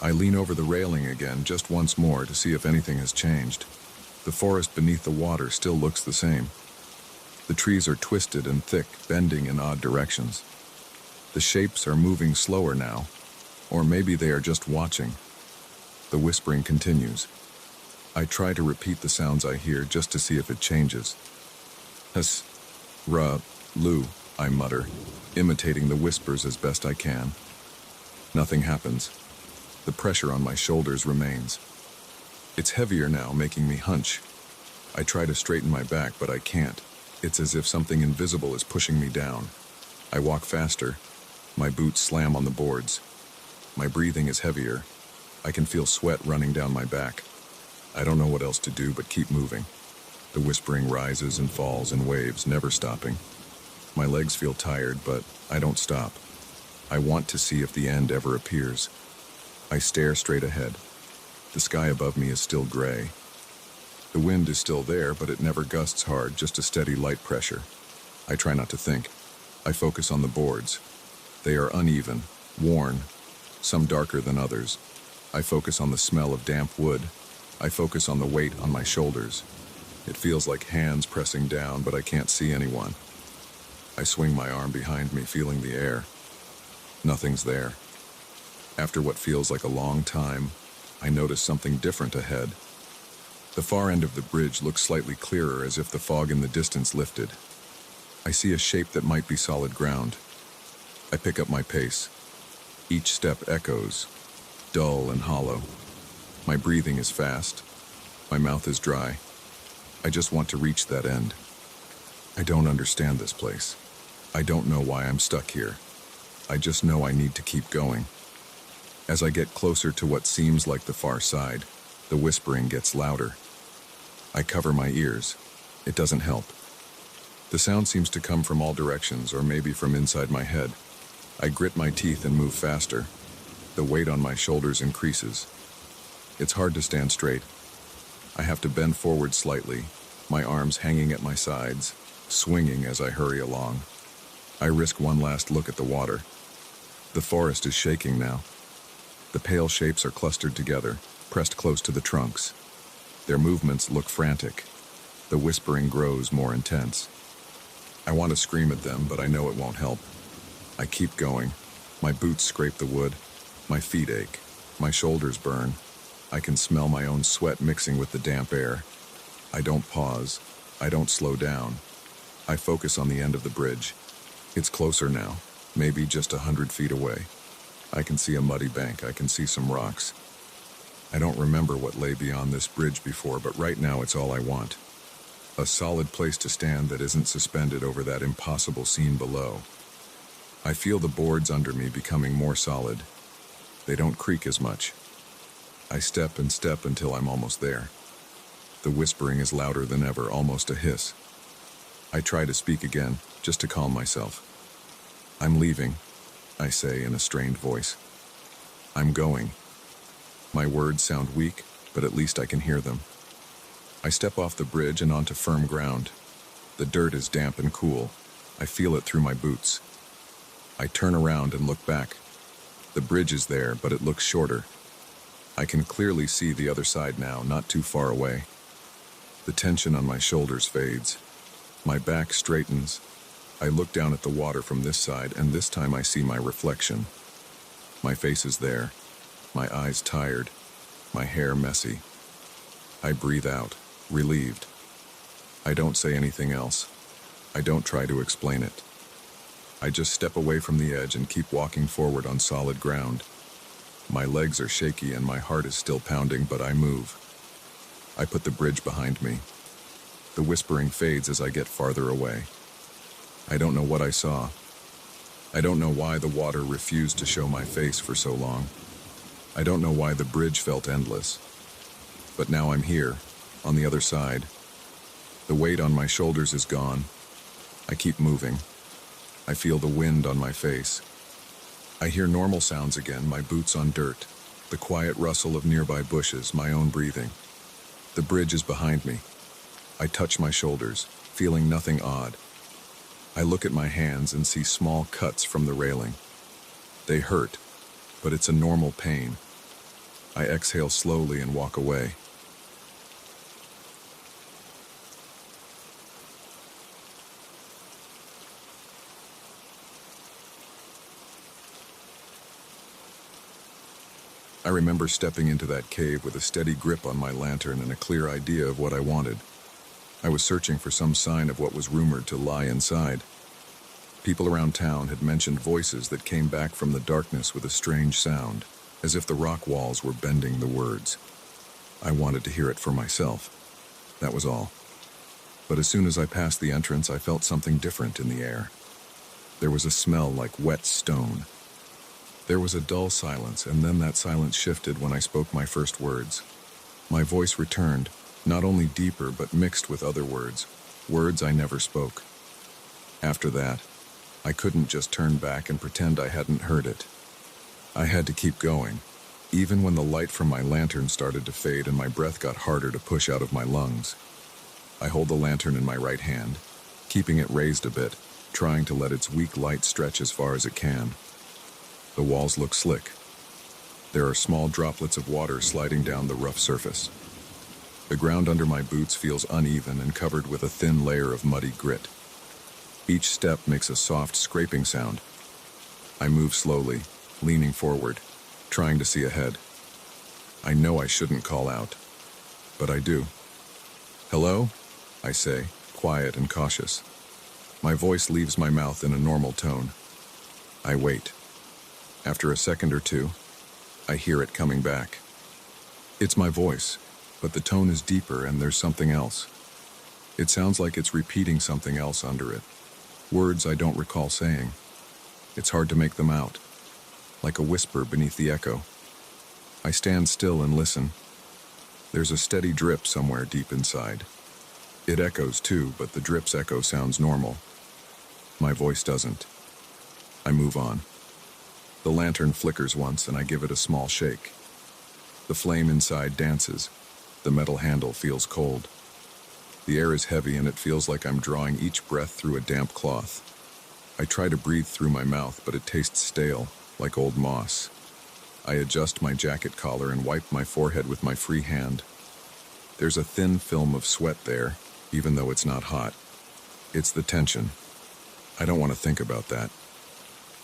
I lean over the railing again just once more to see if anything has changed. The forest beneath the water still looks the same. The trees are twisted and thick, bending in odd directions. The shapes are moving slower now, or maybe they are just watching. The whispering continues. I try to repeat the sounds I hear just to see if it changes. "Hus, ra, lu," I mutter, imitating the whispers as best I can. Nothing happens. The pressure on my shoulders remains. It's heavier now, making me hunch. I try to straighten my back, but I can't. It's as if something invisible is pushing me down. I walk faster. My boots slam on the boards. My breathing is heavier. I can feel sweat running down my back. I don't know what else to do but keep moving. The whispering rises and falls in waves, never stopping. My legs feel tired, but I don't stop. I want to see if the end ever appears. I stare straight ahead. The sky above me is still gray. The wind is still there, but it never gusts hard, just a steady light pressure. I try not to think. I focus on the boards. They are uneven, worn, some darker than others. I focus on the smell of damp wood. I focus on the weight on my shoulders. It feels like hands pressing down, but I can't see anyone. I swing my arm behind me, feeling the air. Nothing's there. After what feels like a long time, I notice something different ahead. The far end of the bridge looks slightly clearer, as if the fog in the distance lifted. I see a shape that might be solid ground. I pick up my pace. Each step echoes, dull and hollow. My breathing is fast. My mouth is dry. I just want to reach that end. I don't understand this place. I don't know why I'm stuck here. I just know I need to keep going. As I get closer to what seems like the far side, the whispering gets louder. I cover my ears. It doesn't help. The sound seems to come from all directions, or maybe from inside my head. I grit my teeth and move faster. The weight on my shoulders increases. It's hard to stand straight. I have to bend forward slightly, my arms hanging at my sides, swinging as I hurry along. I risk one last look at the water. The forest is shaking now. The pale shapes are clustered together, pressed close to the trunks. Their movements look frantic. The whispering grows more intense. I want to scream at them, but I know it won't help. I keep going. My boots scrape the wood. My feet ache. My shoulders burn. I can smell my own sweat mixing with the damp air. I don't pause. I don't slow down. I focus on the end of the bridge. It's closer now, maybe just 100 feet away. I can see a muddy bank. I can see some rocks. I don't remember what lay beyond this bridge before, but right now it's all I want. A solid place to stand that isn't suspended over that impossible scene below. I feel the boards under me becoming more solid. They don't creak as much. I step and step until I'm almost there. The whispering is louder than ever, almost a hiss. I try to speak again, just to calm myself. "I'm leaving," I say in a strained voice. "I'm going." My words sound weak, but at least I can hear them. I step off the bridge and onto firm ground. The dirt is damp and cool. I feel it through my boots. I turn around and look back. The bridge is there, but it looks shorter. I can clearly see the other side now, not too far away. The tension on my shoulders fades. My back straightens. I look down at the water from this side, and this time I see my reflection. My face is there, my eyes tired, my hair messy. I breathe out, relieved. I don't say anything else. I don't try to explain it. I just step away from the edge and keep walking forward on solid ground. My legs are shaky and my heart is still pounding, but I move. I put the bridge behind me. The whispering fades as I get farther away. I don't know what I saw. I don't know why the water refused to show my face for so long. I don't know why the bridge felt endless. But now I'm here, on the other side. The weight on my shoulders is gone. I keep moving. I feel the wind on my face. I hear normal sounds again, my boots on dirt, the quiet rustle of nearby bushes, my own breathing. The bridge is behind me. I touch my shoulders, feeling nothing odd. I look at my hands and see small cuts from the railing. They hurt, but it's a normal pain. I exhale slowly and walk away. I remember stepping into that cave with a steady grip on my lantern and a clear idea of what I wanted. I was searching for some sign of what was rumored to lie inside. People around town had mentioned voices that came back from the darkness with a strange sound, as if the rock walls were bending the words. I wanted to hear it for myself. That was all. But as soon as I passed the entrance, I felt something different in the air. There was a smell like wet stone. There was a dull silence, and then that silence shifted when I spoke my first words. My voice returned, not only deeper but mixed with other words I never spoke. After that, I couldn't just turn back and pretend I hadn't heard it. I had to keep going, even when the light from my lantern started to fade and my breath got harder to push out of my lungs. I hold the lantern in my right hand, keeping it raised a bit, trying to let its weak light stretch as far as it can. The walls look slick. There are small droplets of water sliding down the rough surface. The ground under my boots feels uneven and covered with a thin layer of muddy grit. Each step makes a soft scraping sound. I move slowly, leaning forward, trying to see ahead. I know I shouldn't call out, but I do. "Hello?" I say, quiet and cautious. My voice leaves my mouth in a normal tone. I wait. After a second or two, I hear it coming back. It's my voice, but the tone is deeper and there's something else. It sounds like it's repeating something else under it. Words I don't recall saying. It's hard to make them out, like a whisper beneath the echo. I stand still and listen. There's a steady drip somewhere deep inside. It echoes too, but the drip's echo sounds normal. My voice doesn't. I move on. The lantern flickers once and I give it a small shake. The flame inside dances. The metal handle feels cold. The air is heavy and it feels like I'm drawing each breath through a damp cloth. I try to breathe through my mouth, but it tastes stale, like old moss. I adjust my jacket collar and wipe my forehead with my free hand. There's a thin film of sweat there, even though it's not hot. It's the tension. I don't want to think about that.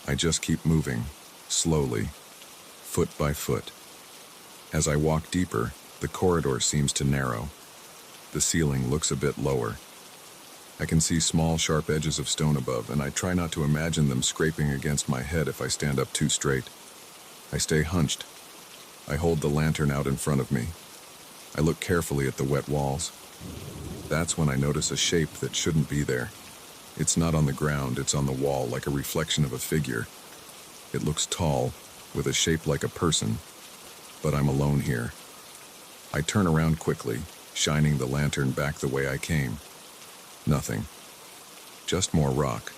I just keep moving, slowly, foot by foot. As I walk deeper, the corridor seems to narrow. The ceiling looks a bit lower. I can see small, sharp edges of stone above, and I try not to imagine them scraping against my head if I stand up too straight. I stay hunched. I hold the lantern out in front of me. I look carefully at the wet walls. That's when I notice a shape that shouldn't be there. It's not on the ground, it's on the wall like a reflection of a figure. It looks tall, with a shape like a person, but I'm alone here. I turn around quickly, shining the lantern back the way I came. Nothing. Just more rock.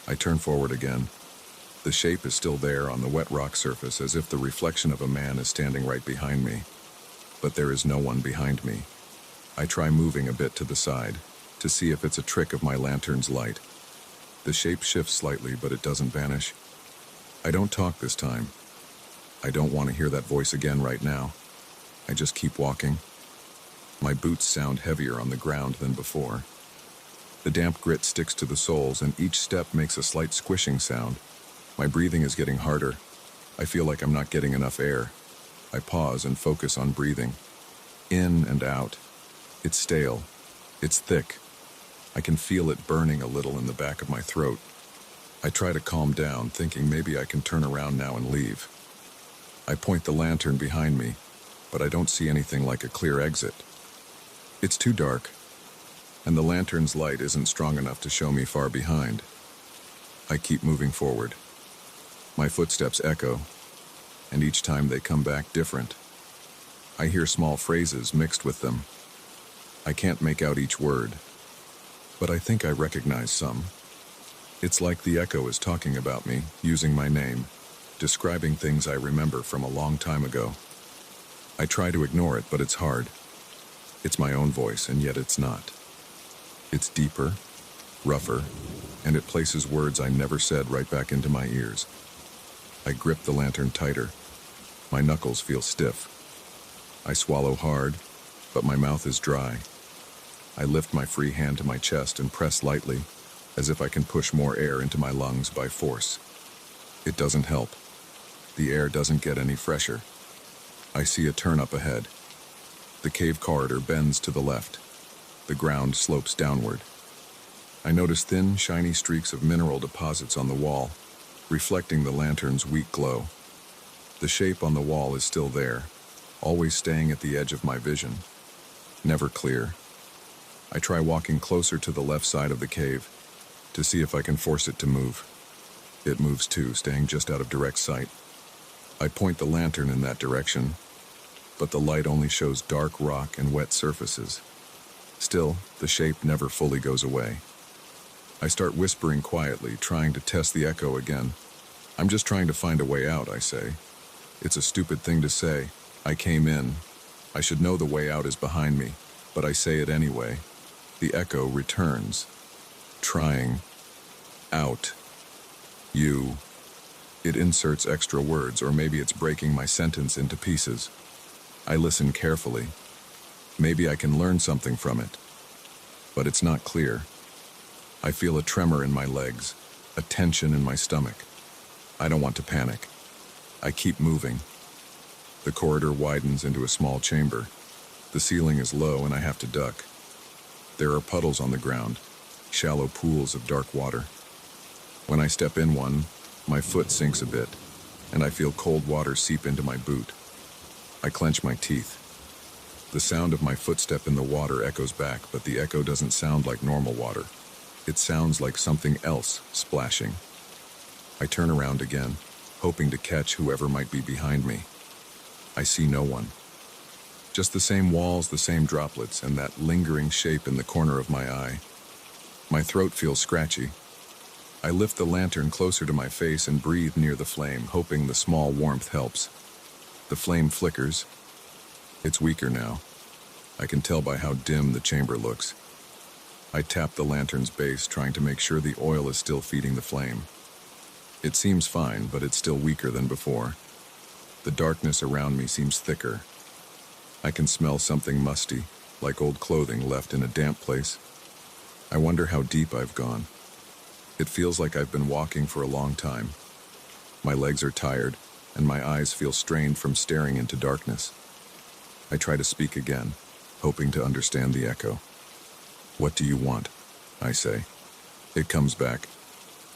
I turn forward again. The shape is still there on the wet rock surface, as if the reflection of a man is standing right behind me. But there is no one behind me. I try moving a bit to the side, to see if it's a trick of my lantern's light. The shape shifts slightly, but it doesn't vanish. I don't talk this time. I don't want to hear that voice again right now. I just keep walking. My boots sound heavier on the ground than before. The damp grit sticks to the soles, and each step makes a slight squishing sound. My breathing is getting harder. I feel like I'm not getting enough air. I pause and focus on breathing. In and out. It's stale. It's thick. I can feel it burning a little in the back of my throat. I try to calm down, thinking maybe I can turn around now and leave. I point the lantern behind me, but I don't see anything like a clear exit. It's too dark, and the lantern's light isn't strong enough to show me far behind. I keep moving forward. My footsteps echo, and each time they come back different. I hear small phrases mixed with them. I can't make out each word, but I think I recognize some. It's like the echo is talking about me, using my name, describing things I remember from a long time ago. I try to ignore it, but it's hard. It's my own voice, and yet it's not. It's deeper, rougher, and it places words I never said right back into my ears. I grip the lantern tighter. My knuckles feel stiff. I swallow hard, but my mouth is dry. I lift my free hand to my chest and press lightly, as if I can push more air into my lungs by force. It doesn't help. The air doesn't get any fresher. I see a turn up ahead. The cave corridor bends to the left. The ground slopes downward. I notice thin, shiny streaks of mineral deposits on the wall, reflecting the lantern's weak glow. The shape on the wall is still there, always staying at the edge of my vision. Never clear. I try walking closer to the left side of the cave to see if I can force it to move. It moves too, staying just out of direct sight. I point the lantern in that direction, but the light only shows dark rock and wet surfaces. Still, the shape never fully goes away. I start whispering quietly, trying to test the echo again. I'm just trying to find a way out, I say. It's a stupid thing to say. I came in. I should know the way out is behind me, but I say it anyway. The echo returns. Trying. Out. You. It inserts extra words, or maybe it's breaking my sentence into pieces. I listen carefully. Maybe I can learn something from it. But it's not clear. I feel a tremor in my legs, a tension in my stomach. I don't want to panic. I keep moving. The corridor widens into a small chamber. The ceiling is low and I have to duck. There are puddles on the ground, shallow pools of dark water. When I step in one, my foot sinks a bit, and I feel cold water seep into my boot. I clench my teeth. The sound of my footstep in the water echoes back, but the echo doesn't sound like normal water. It sounds like something else splashing. I turn around again, hoping to catch whoever might be behind me. I see no one. Just the same walls, the same droplets, and that lingering shape in the corner of my eye. My throat feels scratchy. I lift the lantern closer to my face and breathe near the flame, hoping the small warmth helps. The flame flickers. It's weaker now. I can tell by how dim the chamber looks. I tap the lantern's base, trying to make sure the oil is still feeding the flame. It seems fine, but it's still weaker than before. The darkness around me seems thicker. I can smell something musty, like old clothing left in a damp place. I wonder how deep I've gone. It feels like I've been walking for a long time. My legs are tired, and my eyes feel strained from staring into darkness. I try to speak again, hoping to understand the echo. "What do you want?" I say. It comes back.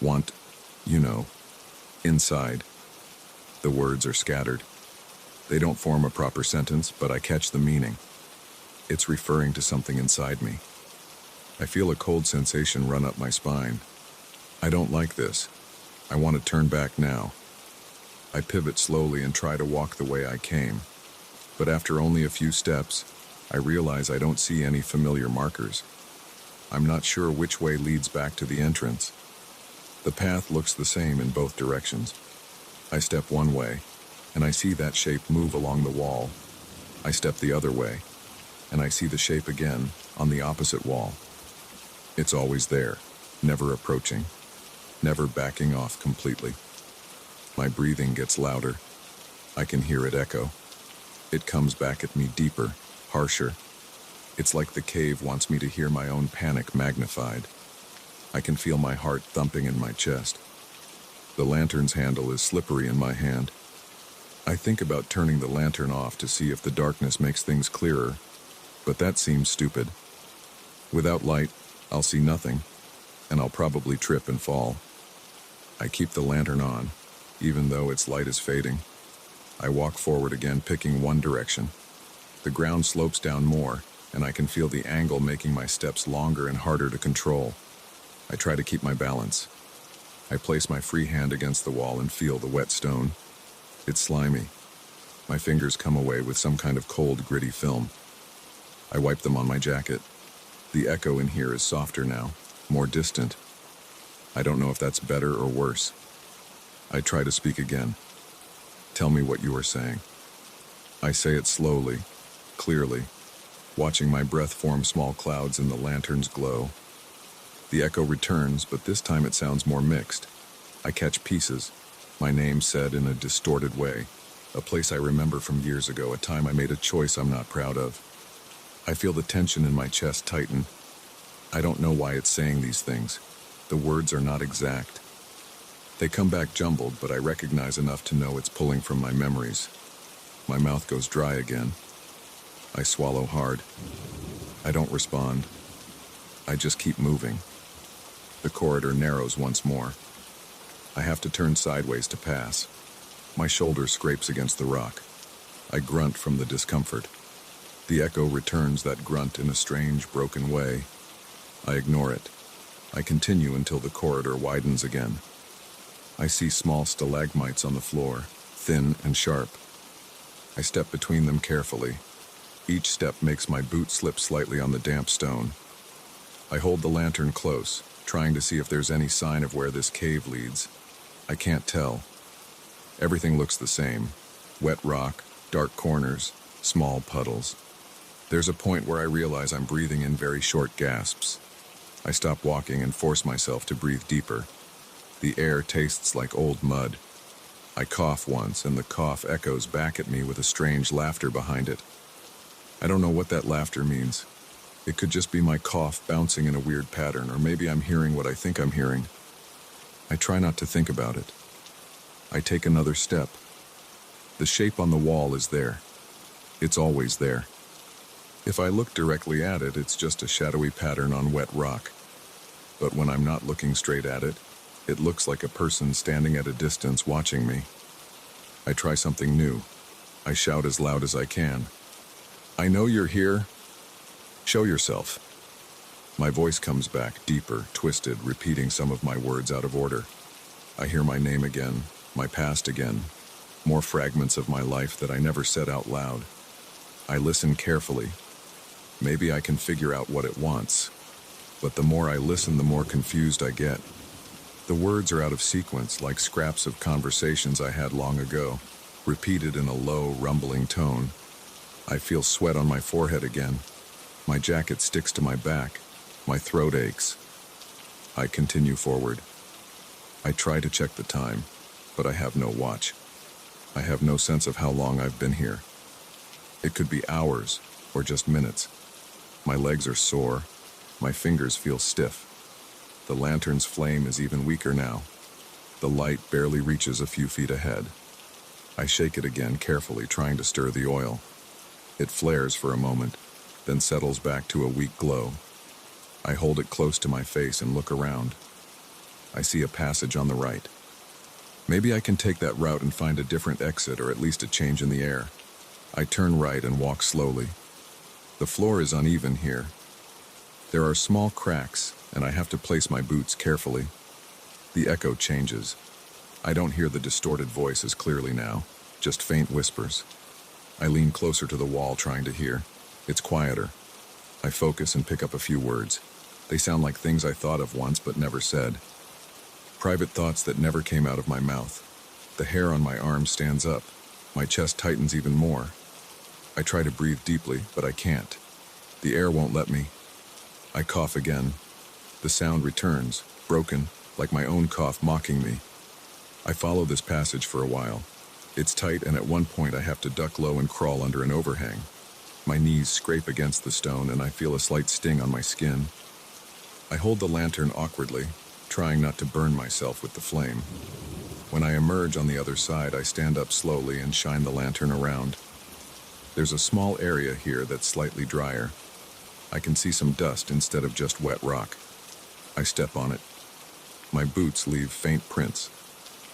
"Want, you know, inside." The words are scattered. They don't form a proper sentence, but I catch the meaning. It's referring to something inside me. I feel a cold sensation run up my spine. I don't like this. I want to turn back now. I pivot slowly and try to walk the way I came. But after only a few steps, I realize I don't see any familiar markers. I'm not sure which way leads back to the entrance. The path looks the same in both directions. I step one way, and I see that shape move along the wall. I step the other way, and I see the shape again on the opposite wall. It's always there, never approaching, never backing off completely. My breathing gets louder. I can hear it echo. It comes back at me deeper, harsher. It's like the cave wants me to hear my own panic magnified. I can feel my heart thumping in my chest. The lantern's handle is slippery in my hand. I think about turning the lantern off to see if the darkness makes things clearer, but that seems stupid. Without light, I'll see nothing, and I'll probably trip and fall. I keep the lantern on, even though its light is fading. I walk forward again, picking one direction. The ground slopes down more, and I can feel the angle making my steps longer and harder to control. I try to keep my balance. I place my free hand against the wall and feel the wet stone. It's slimy. My fingers come away with some kind of cold, gritty film. I wipe them on my jacket. The echo in here is softer now, more distant. I don't know if that's better or worse. I try to speak again. Tell me what you are saying. I say it slowly, clearly, watching my breath form small clouds in the lantern's glow. The echo returns, but this time it sounds more mixed. I catch pieces, my name said in a distorted way, a place I remember from years ago, a time I made a choice I'm not proud of. I feel the tension in my chest tighten. I don't know why it's saying these things. The words are not exact. They come back jumbled, but I recognize enough to know it's pulling from my memories. My mouth goes dry again. I swallow hard. I don't respond. I just keep moving. The corridor narrows once more. I have to turn sideways to pass. My shoulder scrapes against the rock. I grunt from the discomfort. The echo returns that grunt in a strange, broken way. I ignore it. I continue until the corridor widens again. I see small stalagmites on the floor, thin and sharp. I step between them carefully. Each step makes my boot slip slightly on the damp stone. I hold the lantern close, trying to see if there's any sign of where this cave leads. I can't tell. Everything looks the same. Wet rock, dark corners, small puddles. There's a point where I realize I'm breathing in very short gasps. I stop walking and force myself to breathe deeper. The air tastes like old mud. I cough once, and the cough echoes back at me with a strange laughter behind it. I don't know what that laughter means. It could just be my cough bouncing in a weird pattern, or maybe I'm hearing what I think I'm hearing. I try not to think about it. I take another step. The shape on the wall is there. It's always there. If I look directly at it, it's just a shadowy pattern on wet rock. But when I'm not looking straight at it, it looks like a person standing at a distance watching me. I try something new. I shout as loud as I can. I know you're here. Show yourself. My voice comes back, deeper, twisted, repeating some of my words out of order. I hear my name again, my past again, more fragments of my life that I never said out loud. I listen carefully. Maybe I can figure out what it wants. But the more I listen, the more confused I get. The words are out of sequence, like scraps of conversations I had long ago, repeated in a low, rumbling tone. I feel sweat on my forehead again. My jacket sticks to my back. My throat aches. I continue forward. I try to check the time, but I have no watch. I have no sense of how long I've been here. It could be hours, or just minutes. My legs are sore. My fingers feel stiff. The lantern's flame is even weaker now. The light barely reaches a few feet ahead. I shake it again carefully, trying to stir the oil. It flares for a moment, then settles back to a weak glow. I hold it close to my face and look around. I see a passage on the right. Maybe I can take that route and find a different exit, or at least a change in the air. I turn right and walk slowly. The floor is uneven here. There are small cracks, and I have to place my boots carefully. The echo changes. I don't hear the distorted voice as clearly now, just faint whispers. I lean closer to the wall trying to hear. It's quieter. I focus and pick up a few words. They sound like things I thought of once but never said. Private thoughts that never came out of my mouth. The hair on my arm stands up. My chest tightens even more. I try to breathe deeply, but I can't. The air won't let me. I cough again. The sound returns, broken, like my own cough mocking me. I follow this passage for a while. It's tight, and at one point I have to duck low and crawl under an overhang. My knees scrape against the stone, and I feel a slight sting on my skin. I hold the lantern awkwardly, trying not to burn myself with the flame. When I emerge on the other side, I stand up slowly and shine the lantern around. There's a small area here that's slightly drier. I can see some dust instead of just wet rock. I step on it. My boots leave faint prints.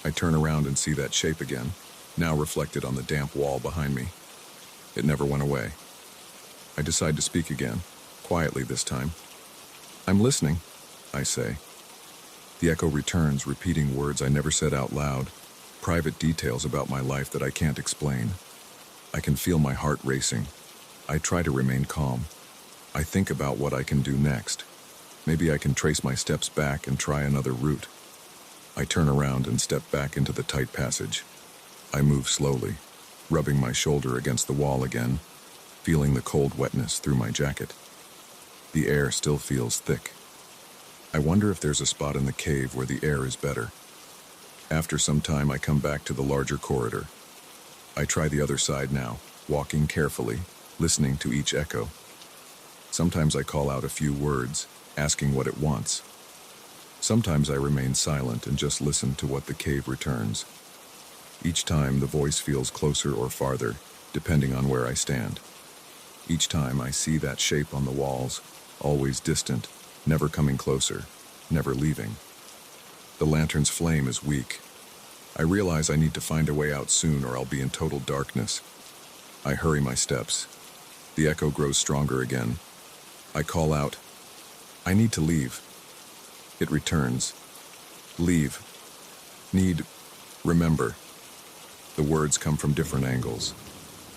I turn around and see that shape again, now reflected on the damp wall behind me. It never went away. I decide to speak again, quietly this time. "I'm listening," I say. The echo returns, repeating words I never said out loud, private details about my life that I can't explain. I can feel my heart racing. I try to remain calm. I think about what I can do next. Maybe I can trace my steps back and try another route. I turn around and step back into the tight passage. I move slowly, rubbing my shoulder against the wall again, feeling the cold wetness through my jacket. The air still feels thick. I wonder if there's a spot in the cave where the air is better. After some time, I come back to the larger corridor. I try the other side now, walking carefully, listening to each echo. Sometimes I call out a few words, asking what it wants. Sometimes I remain silent and just listen to what the cave returns. Each time the voice feels closer or farther, depending on where I stand. Each time I see that shape on the walls, always distant, never coming closer, never leaving. The lantern's flame is weak. I realize I need to find a way out soon or I'll be in total darkness. I hurry my steps. The echo grows stronger again. I call out, "I need to leave." It returns. "Leave. Need. Remember." The words come from different angles.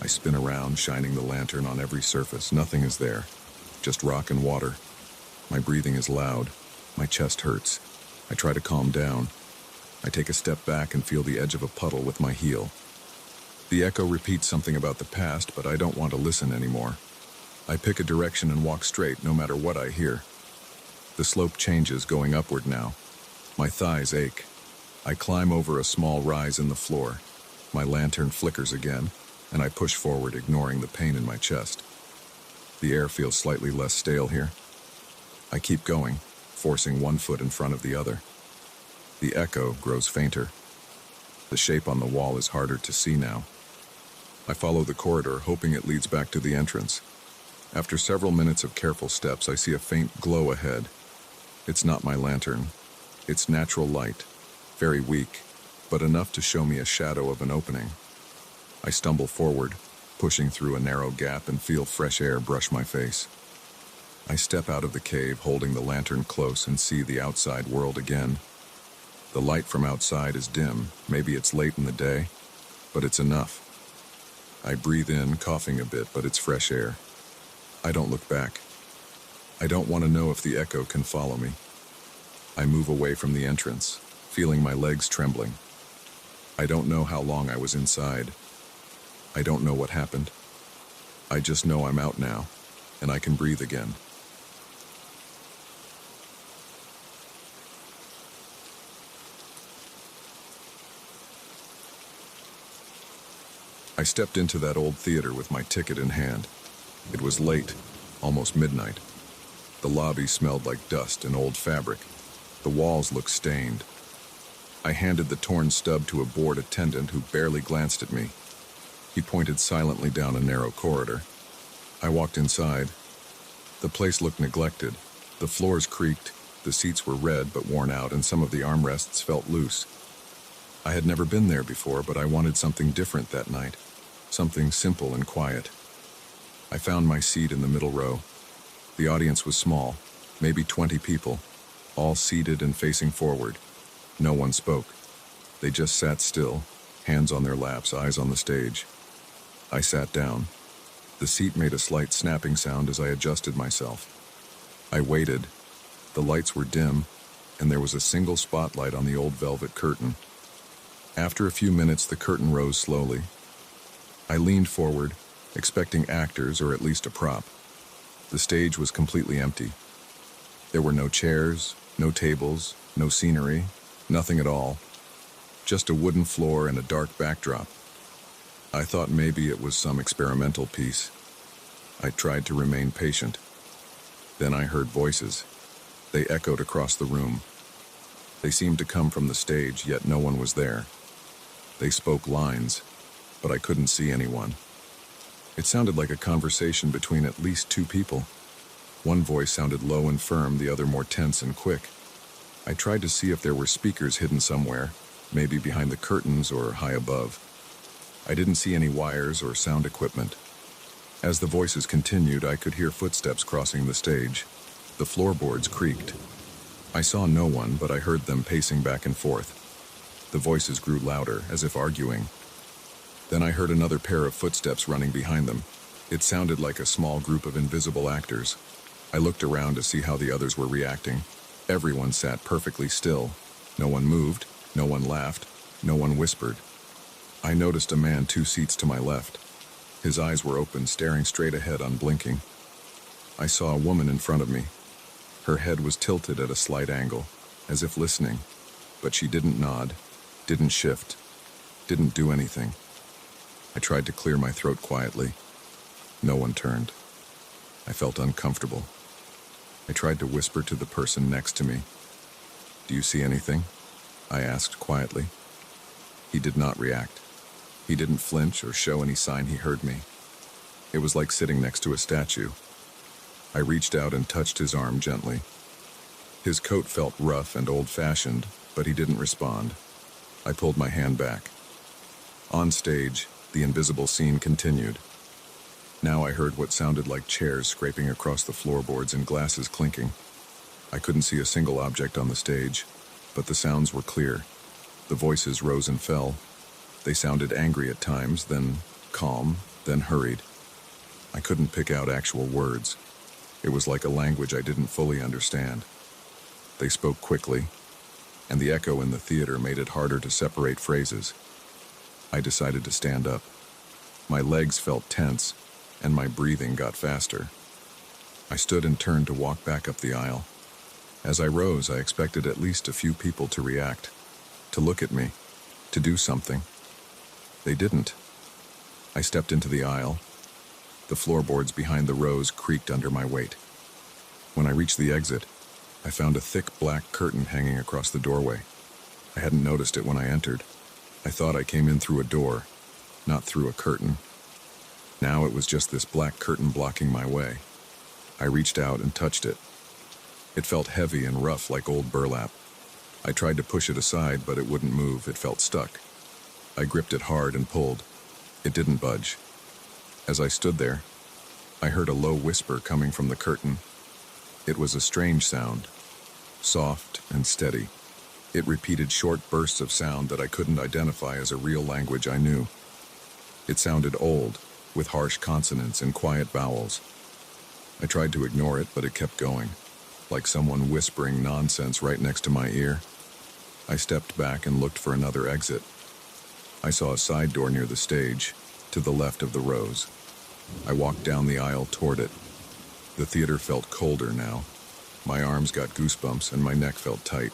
I spin around, shining the lantern on every surface. Nothing is there. Just rock and water. My breathing is loud. My chest hurts. I try to calm down. I take a step back and feel the edge of a puddle with my heel. The echo repeats something about the past, but I don't want to listen anymore. I pick a direction and walk straight, no matter what I hear. The slope changes, going upward now. My thighs ache. I climb over a small rise in the floor. My lantern flickers again, and I push forward, ignoring the pain in my chest. The air feels slightly less stale here. I keep going, forcing one foot in front of the other. The echo grows fainter. The shape on the wall is harder to see now. I follow the corridor, hoping it leads back to the entrance. After several minutes of careful steps, I see a faint glow ahead. It's not my lantern. It's natural light, very weak, but enough to show me a shadow of an opening. I stumble forward, pushing through a narrow gap, and feel fresh air brush my face. I step out of the cave, holding the lantern close, and see the outside world again. The light from outside is dim. Maybe it's late in the day, but it's enough. I breathe in, coughing a bit, but it's fresh air. I don't look back. I don't want to know if the echo can follow me. I move away from the entrance, feeling my legs trembling. I don't know how long I was inside. I don't know what happened. I just know I'm out now, and I can breathe again. I stepped into that old theater with my ticket in hand. It was late, almost midnight. The lobby smelled like dust and old fabric. The walls looked stained. I handed the torn stub to a bored attendant who barely glanced at me. He pointed silently down a narrow corridor. I walked inside. The place looked neglected. The floors creaked, the seats were red but worn out, and some of the armrests felt loose. I had never been there before, but I wanted something different that night. Something simple and quiet. I found my seat in the middle row. The audience was small, maybe 20 people, all seated and facing forward. No one spoke. They just sat still, hands on their laps, eyes on the stage. I sat down. The seat made a slight snapping sound as I adjusted myself. I waited. The lights were dim, and there was a single spotlight on the old velvet curtain. After a few minutes, the curtain rose slowly. I leaned forward, expecting actors or at least a prop. The stage was completely empty. There were no chairs, no tables, no scenery, nothing at all. Just a wooden floor and a dark backdrop. I thought maybe it was some experimental piece. I tried to remain patient. Then I heard voices. They echoed across the room. They seemed to come from the stage, yet no one was there. They spoke lines, but I couldn't see anyone. It sounded like a conversation between at least two people. One voice sounded low and firm, the other more tense and quick. I tried to see if there were speakers hidden somewhere, maybe behind the curtains or high above. I didn't see any wires or sound equipment. As the voices continued, I could hear footsteps crossing the stage. The floorboards creaked. I saw no one, but I heard them pacing back and forth. The voices grew louder, as if arguing. Then I heard another pair of footsteps running behind them. It sounded like a small group of invisible actors. I looked around to see how the others were reacting. Everyone sat perfectly still. No one moved, no one laughed, no one whispered. I noticed a man 2 seats to my left. His eyes were open, staring straight ahead, unblinking. I saw a woman in front of me. Her head was tilted at a slight angle, as if listening, but she didn't nod, didn't shift, didn't do anything. I tried to clear my throat quietly. No one turned. I felt uncomfortable. I tried to whisper to the person next to me. "Do you see anything?" I asked quietly. He did not react. He didn't flinch or show any sign he heard me. It was like sitting next to a statue. I reached out and touched his arm gently. His coat felt rough and old-fashioned, but he didn't respond. I pulled my hand back. On stage, the invisible scene continued. Now I heard what sounded like chairs scraping across the floorboards and glasses clinking. I couldn't see a single object on the stage, but the sounds were clear. The voices rose and fell. They sounded angry at times, then calm, then hurried. I couldn't pick out actual words. It was like a language I didn't fully understand. They spoke quickly, and the echo in the theater made it harder to separate phrases. I decided to stand up. My legs felt tense, and my breathing got faster. I stood and turned to walk back up the aisle. As I rose, I expected at least a few people to react, to look at me, to do something. They didn't. I stepped into the aisle. The floorboards behind the rows creaked under my weight. When I reached the exit, I found a thick black curtain hanging across the doorway. I hadn't noticed it when I entered. I thought I came in through a door, not through a curtain. Now it was just this black curtain blocking my way. I reached out and touched it. It felt heavy and rough like old burlap. I tried to push it aside, but it wouldn't move. It felt stuck. I gripped it hard and pulled. It didn't budge. As I stood there, I heard a low whisper coming from the curtain. It was a strange sound, soft and steady. It repeated short bursts of sound that I couldn't identify as a real language I knew. It sounded old, with harsh consonants and quiet vowels. I tried to ignore it, but it kept going, like someone whispering nonsense right next to my ear. I stepped back and looked for another exit. I saw a side door near the stage, to the left of the rows. I walked down the aisle toward it. The theater felt colder now. My arms got goosebumps and my neck felt tight.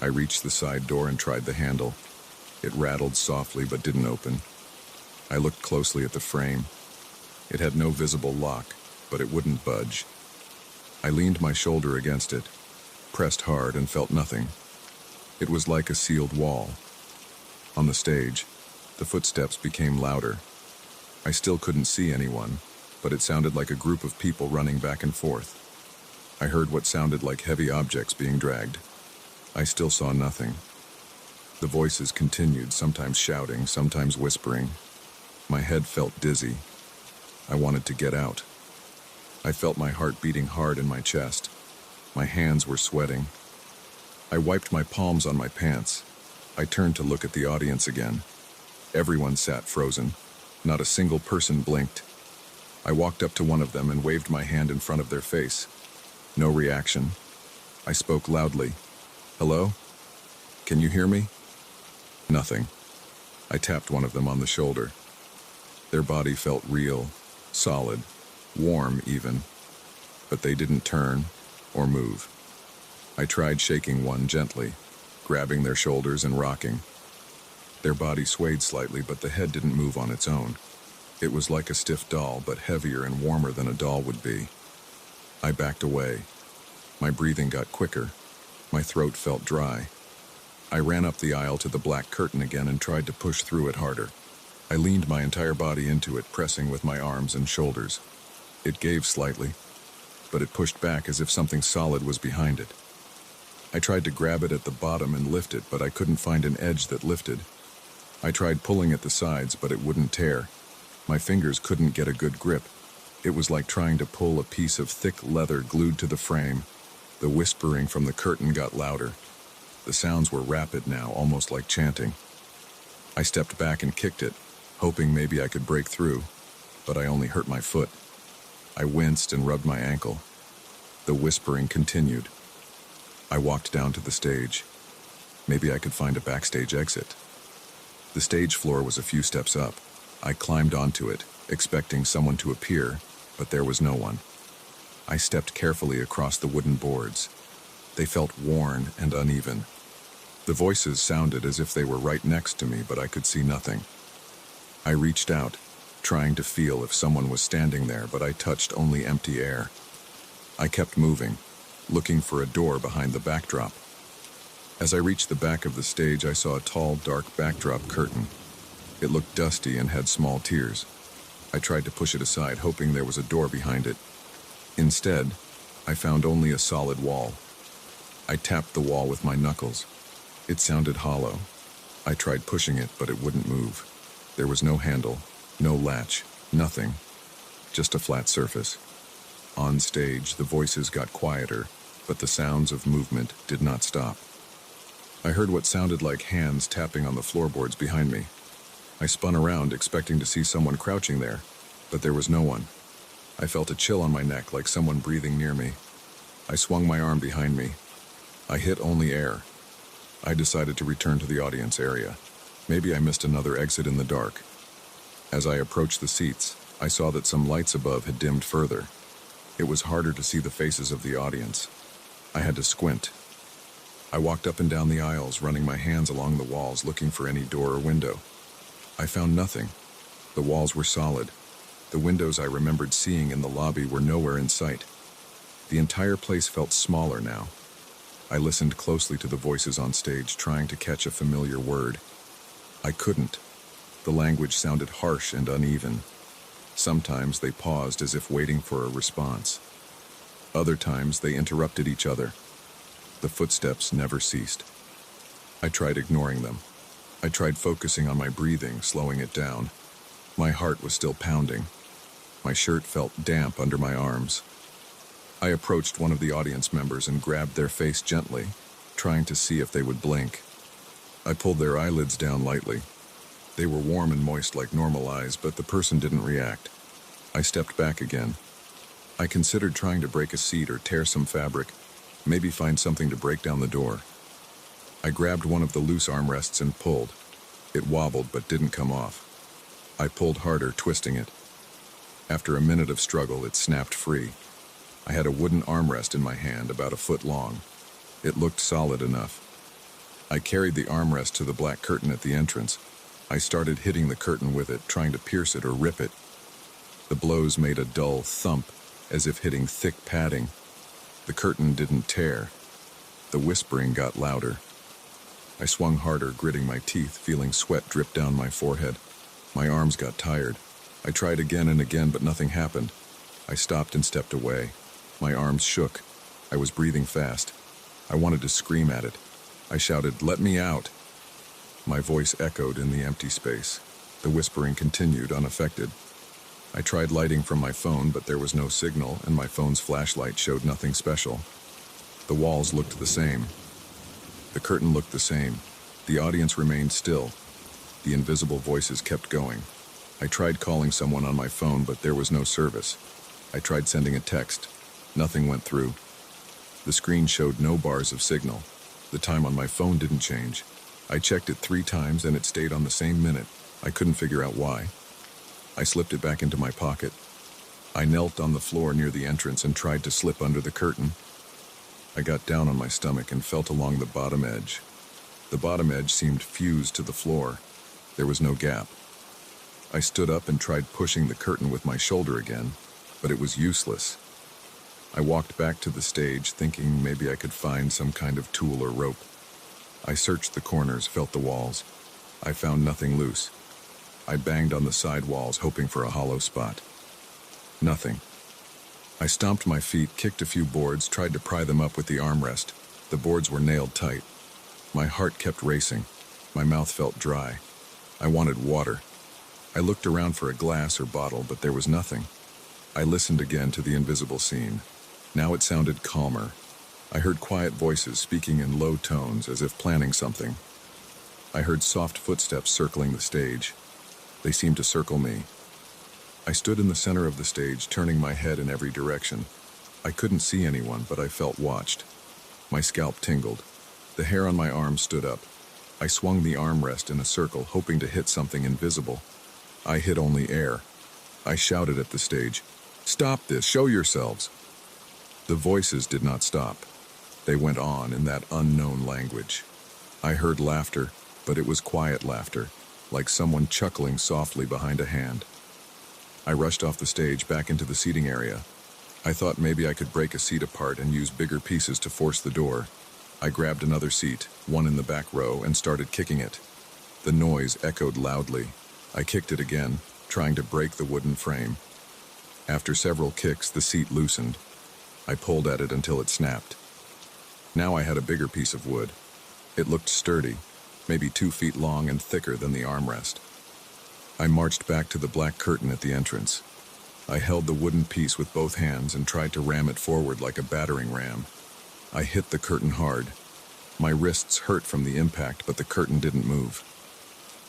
I reached the side door and tried the handle. It rattled softly but didn't open. I looked closely at the frame. It had no visible lock, but it wouldn't budge. I leaned my shoulder against it, pressed hard, and felt nothing. It was like a sealed wall. On the stage, the footsteps became louder. I still couldn't see anyone, but it sounded like a group of people running back and forth. I heard what sounded like heavy objects being dragged. I still saw nothing. The voices continued, sometimes shouting, sometimes whispering. My head felt dizzy. I wanted to get out. I felt my heart beating hard in my chest. My hands were sweating. I wiped my palms on my pants. I turned to look at the audience again. Everyone sat frozen. Not a single person blinked. I walked up to one of them and waved my hand in front of their face. No reaction. I spoke loudly. "Hello? Can you hear me?" Nothing. I tapped one of them on the shoulder. Their body felt real, solid, warm even, but they didn't turn or move. I tried shaking one gently, grabbing their shoulders and rocking. Their body swayed slightly, but the head didn't move on its own. It was like a stiff doll, but heavier and warmer than a doll would be. I backed away. My breathing got quicker. My throat felt dry. I ran up the aisle to the black curtain again and tried to push through it harder. I leaned my entire body into it, pressing with my arms and shoulders. It gave slightly, but it pushed back as if something solid was behind it. I tried to grab it at the bottom and lift it, but I couldn't find an edge that lifted. I tried pulling at the sides, but it wouldn't tear. My fingers couldn't get a good grip. It was like trying to pull a piece of thick leather glued to the frame. The whispering from the curtain got louder. The sounds were rapid now, almost like chanting. I stepped back and kicked it, hoping maybe I could break through, but I only hurt my foot. I winced and rubbed my ankle. The whispering continued. I walked down to the stage. Maybe I could find a backstage exit. The stage floor was a few steps up. I climbed onto it, expecting someone to appear, but there was no one. I stepped carefully across the wooden boards. They felt worn and uneven. The voices sounded as if they were right next to me, but I could see nothing. I reached out, trying to feel if someone was standing there, but I touched only empty air. I kept moving, looking for a door behind the backdrop. As I reached the back of the stage, I saw a tall, dark backdrop curtain. It looked dusty and had small tiers. I tried to push it aside, hoping there was a door behind it. Instead, I found only a solid wall. I tapped the wall with my knuckles. It sounded hollow. I tried pushing it, but it wouldn't move. There was no handle, no latch, nothing. Just a flat surface. On stage, the voices got quieter, but the sounds of movement did not stop. I heard what sounded like hands tapping on the floorboards behind me. I spun around, expecting to see someone crouching there, but there was no one. I felt a chill on my neck, like someone breathing near me. I swung my arm behind me. I hit only air. I decided to return to the audience area. Maybe I missed another exit in the dark. As I approached the seats, I saw that some lights above had dimmed further. It was harder to see the faces of the audience. I had to squint. I walked up and down the aisles, running my hands along the walls, looking for any door or window. I found nothing. The walls were solid. The windows I remembered seeing in the lobby were nowhere in sight. The entire place felt smaller now. I listened closely to the voices on stage, trying to catch a familiar word. I couldn't. The language sounded harsh and uneven. Sometimes they paused as if waiting for a response. Other times they interrupted each other. The footsteps never ceased. I tried ignoring them. I tried focusing on my breathing, slowing it down. My heart was still pounding. My shirt felt damp under my arms. I approached one of the audience members and grabbed their face gently, trying to see if they would blink. I pulled their eyelids down lightly. They were warm and moist like normal eyes, but the person didn't react. I stepped back again. I considered trying to break a seat or tear some fabric, maybe find something to break down the door. I grabbed one of the loose armrests and pulled. It wobbled but didn't come off. I pulled harder, twisting it. After a minute of struggle, it snapped free. I had a wooden armrest in my hand, about a foot long. It looked solid enough. I carried the armrest to the black curtain at the entrance. I started hitting the curtain with it, trying to pierce it or rip it. The blows made a dull thump, as if hitting thick padding. The curtain didn't tear. The whispering got louder. I swung harder, gritting my teeth, feeling sweat drip down my forehead. My arms got tired. I tried again and again, but nothing happened. I stopped and stepped away. My arms shook. I was breathing fast. I wanted to scream at it. I shouted, "Let me out!" My voice echoed in the empty space. The whispering continued, unaffected. I tried lighting from my phone, but there was no signal, and my phone's flashlight showed nothing special. The walls looked the same. The curtain looked the same. The audience remained still. The invisible voices kept going. I tried calling someone on my phone, but there was no service. I tried sending a text. Nothing went through. The screen showed no bars of signal. The time on my phone didn't change. I checked it 3 times and it stayed on the same minute. I couldn't figure out why. I slipped it back into my pocket. I knelt on the floor near the entrance and tried to slip under the curtain. I got down on my stomach and felt along the bottom edge. The bottom edge seemed fused to the floor. There was no gap. I stood up and tried pushing the curtain with my shoulder again, but it was useless. I walked back to the stage, thinking maybe I could find some kind of tool or rope. I searched the corners, felt the walls. I found nothing loose. I banged on the side walls, hoping for a hollow spot. Nothing. I stomped my feet, kicked a few boards, tried to pry them up with the armrest. The boards were nailed tight. My heart kept racing. My mouth felt dry. I wanted water. I looked around for a glass or bottle, but there was nothing. I listened again to the invisible scene. Now it sounded calmer. I heard quiet voices speaking in low tones, as if planning something. I heard soft footsteps circling the stage. They seemed to circle me. I stood in the center of the stage, turning my head in every direction. I couldn't see anyone, but I felt watched. My scalp tingled. The hair on my arm stood up. I swung the armrest in a circle, hoping to hit something invisible. I hit only air. I shouted at the stage, "Stop this! Show yourselves!" The voices did not stop. They went on in that unknown language. I heard laughter, but it was quiet laughter, like someone chuckling softly behind a hand. I rushed off the stage back into the seating area. I thought maybe I could break a seat apart and use bigger pieces to force the door. I grabbed another seat, one in the back row, and started kicking it. The noise echoed loudly. I kicked it again, trying to break the wooden frame. After several kicks, the seat loosened. I pulled at it until it snapped. Now I had a bigger piece of wood. It looked sturdy, maybe 2 feet long and thicker than the armrest. I marched back to the black curtain at the entrance. I held the wooden piece with both hands and tried to ram it forward like a battering ram. I hit the curtain hard. My wrists hurt from the impact, but the curtain didn't move.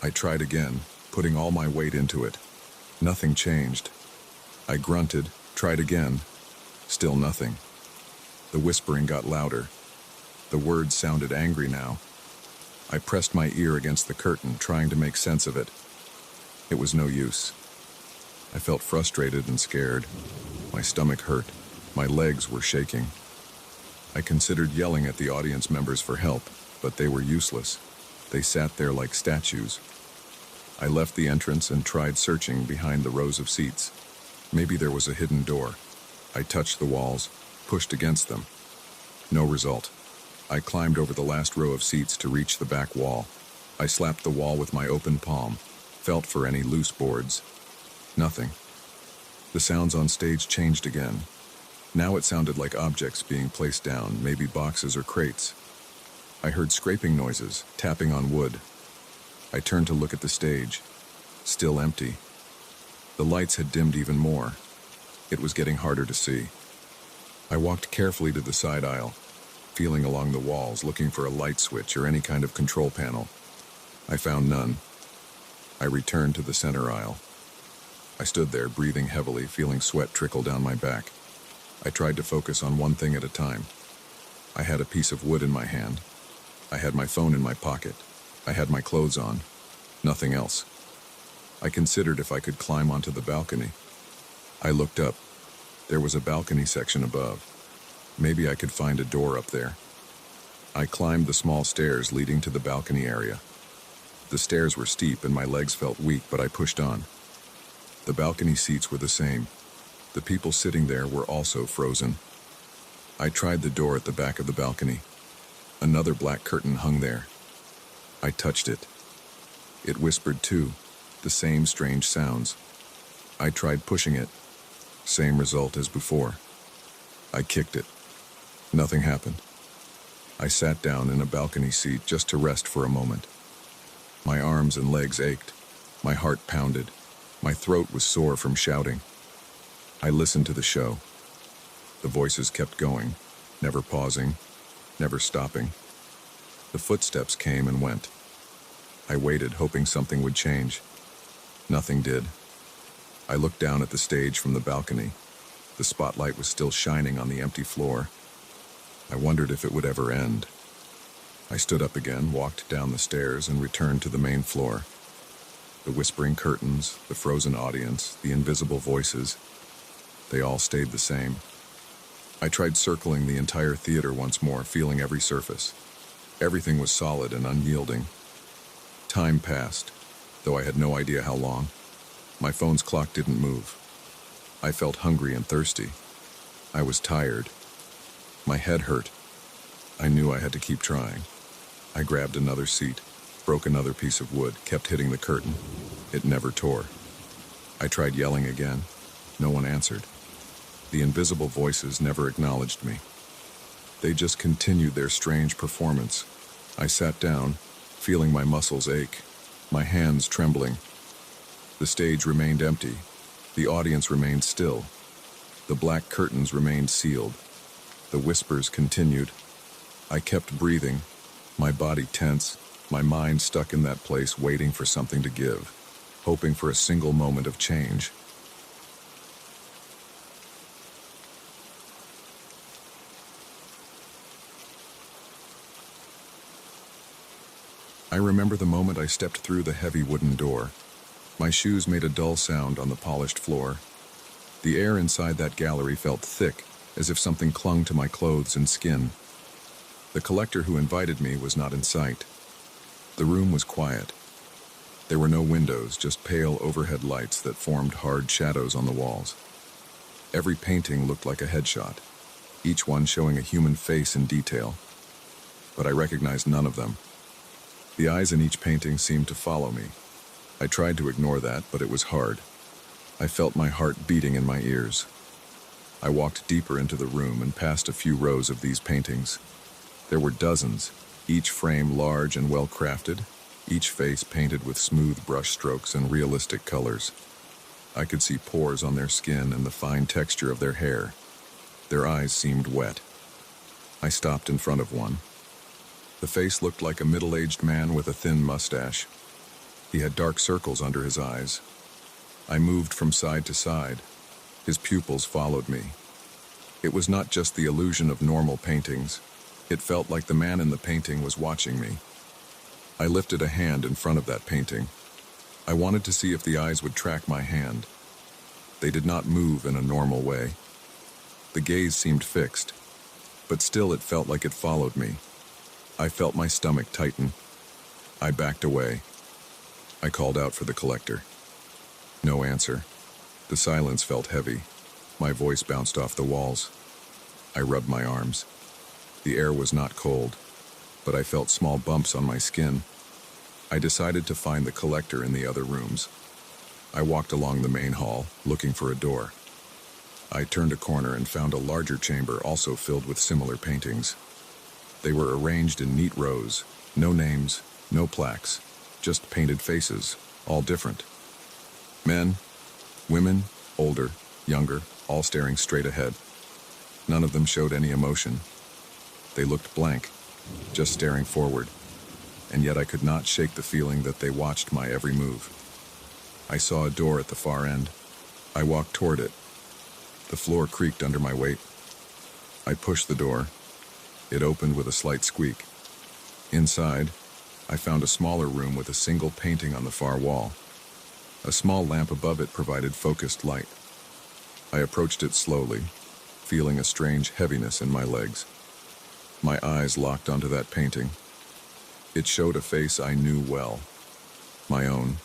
I tried again, putting all my weight into it. Nothing changed. I grunted, tried again. Still nothing. The whispering got louder. The words sounded angry now. I pressed my ear against the curtain, trying to make sense of it. It was no use. I felt frustrated and scared. My stomach hurt. My legs were shaking. I considered yelling at the audience members for help, but they were useless. They sat there like statues. I left the entrance and tried searching behind the rows of seats. Maybe there was a hidden door. I touched the walls, pushed against them. No result. I climbed over the last row of seats to reach the back wall. I slapped the wall with my open palm, felt for any loose boards. Nothing. The sounds on stage changed again. Now it sounded like objects being placed down, maybe boxes or crates. I heard scraping noises, tapping on wood. I turned to look at the stage. Still empty. The lights had dimmed even more. It was getting harder to see. I walked carefully to the side aisle, feeling along the walls, looking for a light switch or any kind of control panel. I found none. I returned to the center aisle. I stood there, breathing heavily, feeling sweat trickle down my back. I tried to focus on one thing at a time. I had a piece of wood in my hand. I had my phone in my pocket. I had my clothes on. Nothing else. I considered if I could climb onto the balcony. I looked up. There was a balcony section above. Maybe I could find a door up there. I climbed the small stairs leading to the balcony area. The stairs were steep and my legs felt weak, but I pushed on. The balcony seats were the same. The people sitting there were also frozen. I tried the door at the back of the balcony. Another black curtain hung there. I touched it. It whispered too, the same strange sounds. I tried pushing it. Same result as before. I kicked it. Nothing happened. I sat down in a balcony seat just to rest for a moment. My arms and legs ached. My heart pounded. My throat was sore from shouting. I listened to the show. The voices kept going, never pausing, never stopping. The footsteps came and went. I waited, hoping something would change. Nothing did. I looked down at the stage from the balcony. The spotlight was still shining on the empty floor. I wondered if it would ever end. I stood up again, walked down the stairs, and returned to the main floor. The whispering curtains, the frozen audience, the invisible voices, they all stayed the same. I tried circling the entire theater once more, feeling every surface. Everything was solid and unyielding. Time passed, though I had no idea how long. My phone's clock didn't move. I felt hungry and thirsty. I was tired. My head hurt. I knew I had to keep trying. I grabbed another seat, broke another piece of wood, kept hitting the curtain. It never tore. I tried yelling again. No one answered. The invisible voices never acknowledged me. They just continued their strange performance. I sat down, feeling my muscles ache, my hands trembling. The stage remained empty. The audience remained still. The black curtains remained sealed. The whispers continued. I kept breathing, my body tense, my mind stuck in that place waiting for something to give, hoping for a single moment of change. I remember the moment I stepped through the heavy wooden door. My shoes made a dull sound on the polished floor. The air inside that gallery felt thick, as if something clung to my clothes and skin. The collector who invited me was not in sight. The room was quiet. There were no windows, just pale overhead lights that formed hard shadows on the walls. Every painting looked like a headshot, each one showing a human face in detail. But I recognized none of them. The eyes in each painting seemed to follow me. I tried to ignore that, but it was hard. I felt my heart beating in my ears. I walked deeper into the room and past a few rows of these paintings. There were dozens, each frame large and well-crafted, each face painted with smooth brush strokes and realistic colors. I could see pores on their skin and the fine texture of their hair. Their eyes seemed wet. I stopped in front of one. The face looked like a middle-aged man with a thin mustache. He had dark circles under his eyes. I moved from side to side. His pupils followed me. It was not just the illusion of normal paintings. It felt like the man in the painting was watching me. I lifted a hand in front of that painting. I wanted to see if the eyes would track my hand. They did not move in a normal way. The gaze seemed fixed, but still it felt like it followed me. I felt my stomach tighten. I backed away. I called out for the collector. No answer. The silence felt heavy. My voice bounced off the walls. I rubbed my arms. The air was not cold, but I felt small bumps on my skin. I decided to find the collector in the other rooms. I walked along the main hall, looking for a door. I turned a corner and found a larger chamber also filled with similar paintings. They were arranged in neat rows, no names, no plaques, just painted faces, all different. Men, women, older, younger, all staring straight ahead. None of them showed any emotion. They looked blank, just staring forward, and yet I could not shake the feeling that they watched my every move. I saw a door at the far end. I walked toward it. The floor creaked under my weight. I pushed the door. It opened with a slight squeak. Inside, I found a smaller room with a single painting on the far wall. A small lamp above it provided focused light. I approached it slowly, feeling a strange heaviness in my legs. My eyes locked onto that painting. It showed a face I knew well. My own.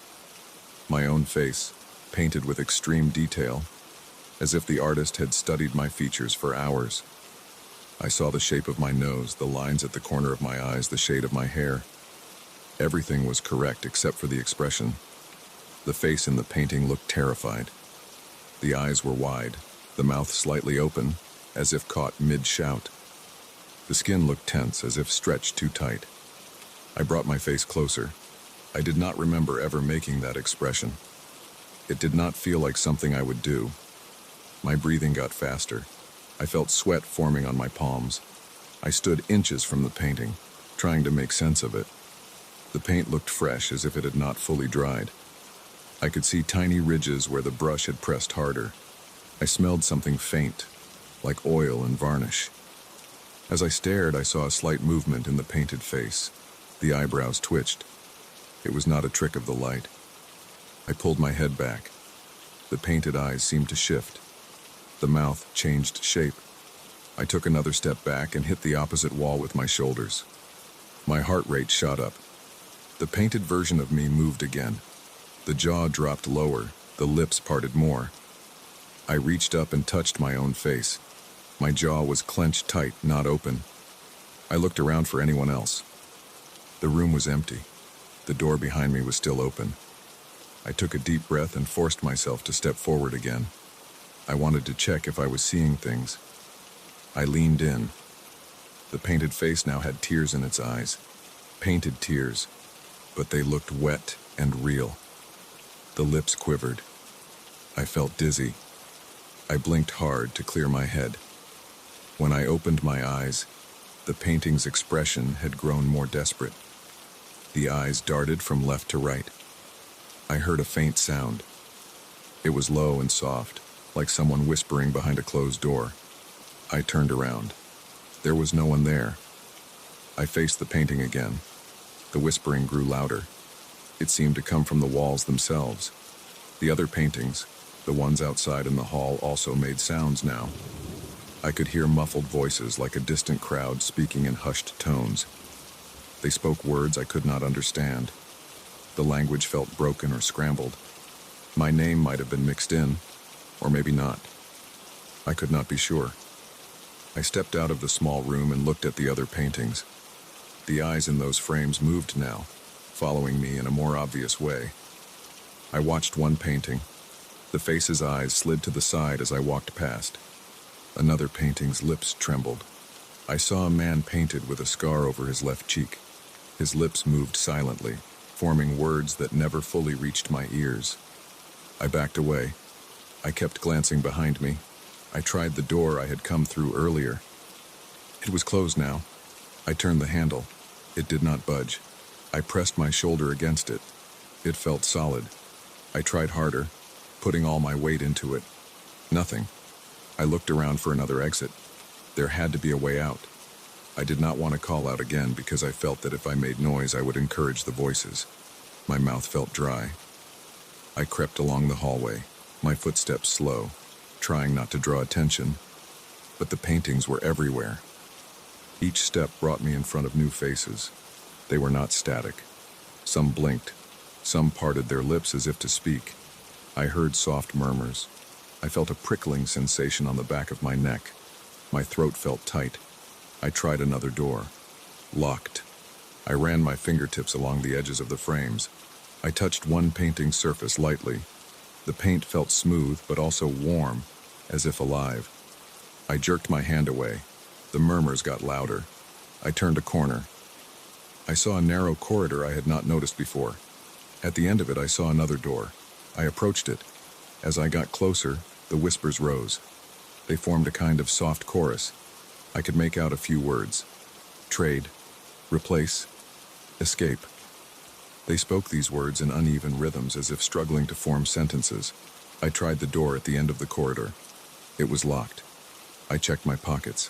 My own face, painted with extreme detail, as if the artist had studied my features for hours. I saw the shape of my nose, the lines at the corner of my eyes, the shade of my hair. Everything was correct except for the expression. The face in the painting looked terrified. The eyes were wide, the mouth slightly open, as if caught mid-shout. The skin looked tense, as if stretched too tight. I brought my face closer. I did not remember ever making that expression. It did not feel like something I would do. My breathing got faster. I felt sweat forming on my palms. I stood inches from the painting, trying to make sense of it. The paint looked fresh, as if it had not fully dried. I could see tiny ridges where the brush had pressed harder. I smelled something faint, like oil and varnish. As I stared, I saw a slight movement in the painted face. The eyebrows twitched. It was not a trick of the light. I pulled my head back. The painted eyes seemed to shift. The mouth changed shape. I took another step back and hit the opposite wall with my shoulders. My heart rate shot up. The painted version of me moved again. The jaw dropped lower, the lips parted more. I reached up and touched my own face. My jaw was clenched tight, not open. I looked around for anyone else. The room was empty. The door behind me was still open. I took a deep breath and forced myself to step forward again. I wanted to check if I was seeing things. I leaned in. The painted face now had tears in its eyes. Painted tears, but they looked wet and real. The lips quivered. I felt dizzy. I blinked hard to clear my head. When I opened my eyes, the painting's expression had grown more desperate. The eyes darted from left to right. I heard a faint sound. It was low and soft, like someone whispering behind a closed door. I turned around. There was no one there. I faced the painting again. The whispering grew louder. It seemed to come from the walls themselves. The other paintings, the ones outside in the hall, also made sounds now. I could hear muffled voices like a distant crowd speaking in hushed tones. They spoke words I could not understand. The language felt broken or scrambled. My name might have been mixed in, or maybe not. I could not be sure. I stepped out of the small room and looked at the other paintings. The eyes in those frames moved now, following me in a more obvious way. I watched one painting. The face's eyes slid to the side as I walked past. Another painting's lips trembled. I saw a man painted with a scar over his left cheek. His lips moved silently, forming words that never fully reached my ears. I backed away. I kept glancing behind me. I tried the door I had come through earlier. It was closed now. I turned the handle. It did not budge. I pressed my shoulder against it. It felt solid. I tried harder, putting all my weight into it. Nothing. I looked around for another exit. There had to be a way out. I did not want to call out again because I felt that if I made noise, I would encourage the voices. My mouth felt dry. I crept along the hallway, my footsteps slow, trying not to draw attention, but the paintings were everywhere. Each step brought me in front of new faces. They were not static. Some blinked. Some parted their lips as if to speak. I heard soft murmurs. I felt a prickling sensation on the back of my neck. My throat felt tight. I tried another door. Locked. I ran my fingertips along the edges of the frames. I touched one painting's surface lightly. The paint felt smooth, but also warm, as if alive. I jerked my hand away. The murmurs got louder. I turned a corner. I saw a narrow corridor I had not noticed before. At the end of it, I saw another door. I approached it. As I got closer, the whispers rose. They formed a kind of soft chorus. I could make out a few words. Trade, replace, escape. They spoke these words in uneven rhythms as if struggling to form sentences. I tried the door at the end of the corridor. It was locked. I checked my pockets.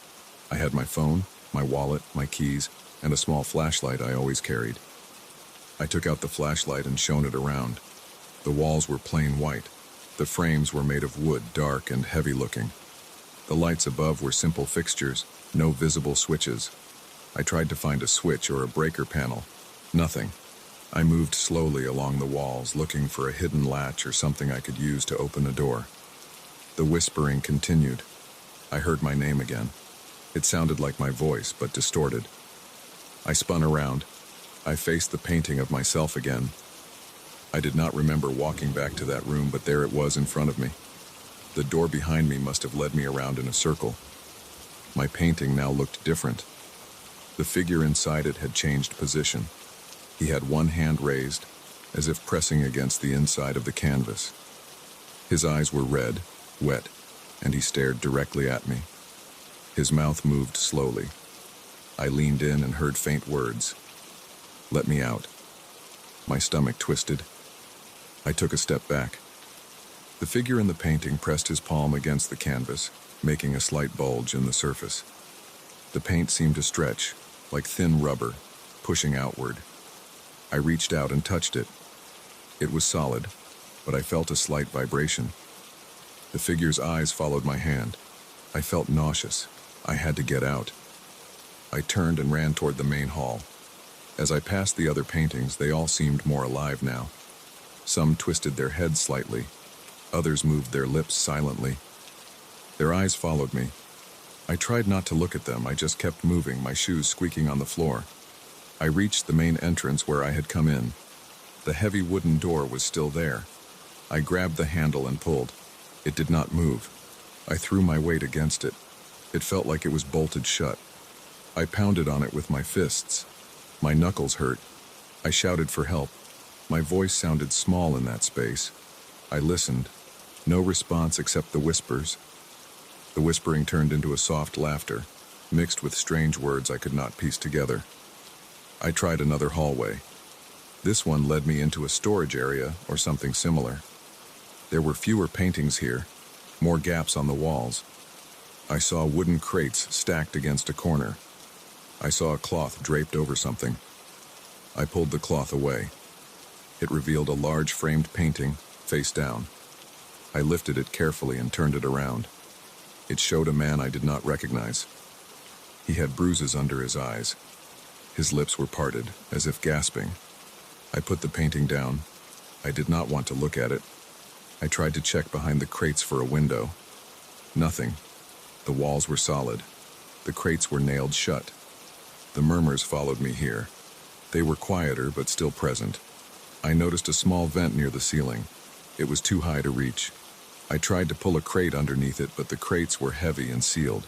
I had my phone, my wallet, my keys, and a small flashlight I always carried. I took out the flashlight and shone it around. The walls were plain white. The frames were made of wood, dark and heavy-looking. The lights above were simple fixtures, no visible switches. I tried to find a switch or a breaker panel. Nothing. I moved slowly along the walls, looking for a hidden latch or something I could use to open a door. The whispering continued. I heard my name again. It sounded like my voice, but distorted. I spun around. I faced the painting of myself again. I did not remember walking back to that room, but there it was in front of me. The door behind me must have led me around in a circle. My painting now looked different. The figure inside it had changed position. He had one hand raised, as if pressing against the inside of the canvas. His eyes were red, wet, and he stared directly at me. His mouth moved slowly. I leaned in and heard faint words. "Let me out." My stomach twisted. I took a step back. The figure in the painting pressed his palm against the canvas, making a slight bulge in the surface. The paint seemed to stretch, like thin rubber, pushing outward. I reached out and touched it. It was solid, but I felt a slight vibration. The figure's eyes followed my hand. I felt nauseous. I had to get out. I turned and ran toward the main hall. As I passed the other paintings, they all seemed more alive now. Some twisted their heads slightly. Others moved their lips silently. Their eyes followed me. I tried not to look at them. I just kept moving, my shoes squeaking on the floor. I reached the main entrance where I had come in. The heavy wooden door was still there. I grabbed the handle and pulled. It did not move. I threw my weight against it. It felt like it was bolted shut. I pounded on it with my fists. My knuckles hurt. I shouted for help. My voice sounded small in that space. I listened. No response except the whispers. The whispering turned into a soft laughter, mixed with strange words I could not piece together. I tried another hallway. This one led me into a storage area or something similar. There were fewer paintings here, more gaps on the walls. I saw wooden crates stacked against a corner. I saw a cloth draped over something. I pulled the cloth away. It revealed a large framed painting, face down. I lifted it carefully and turned it around. It showed a man I did not recognize. He had bruises under his eyes. His lips were parted, as if gasping. I put the painting down. I did not want to look at it. I tried to check behind the crates for a window. Nothing. The walls were solid. The crates were nailed shut. The murmurs followed me here. They were quieter, but still present. I noticed a small vent near the ceiling. It was too high to reach. I tried to pull a crate underneath it, but the crates were heavy and sealed.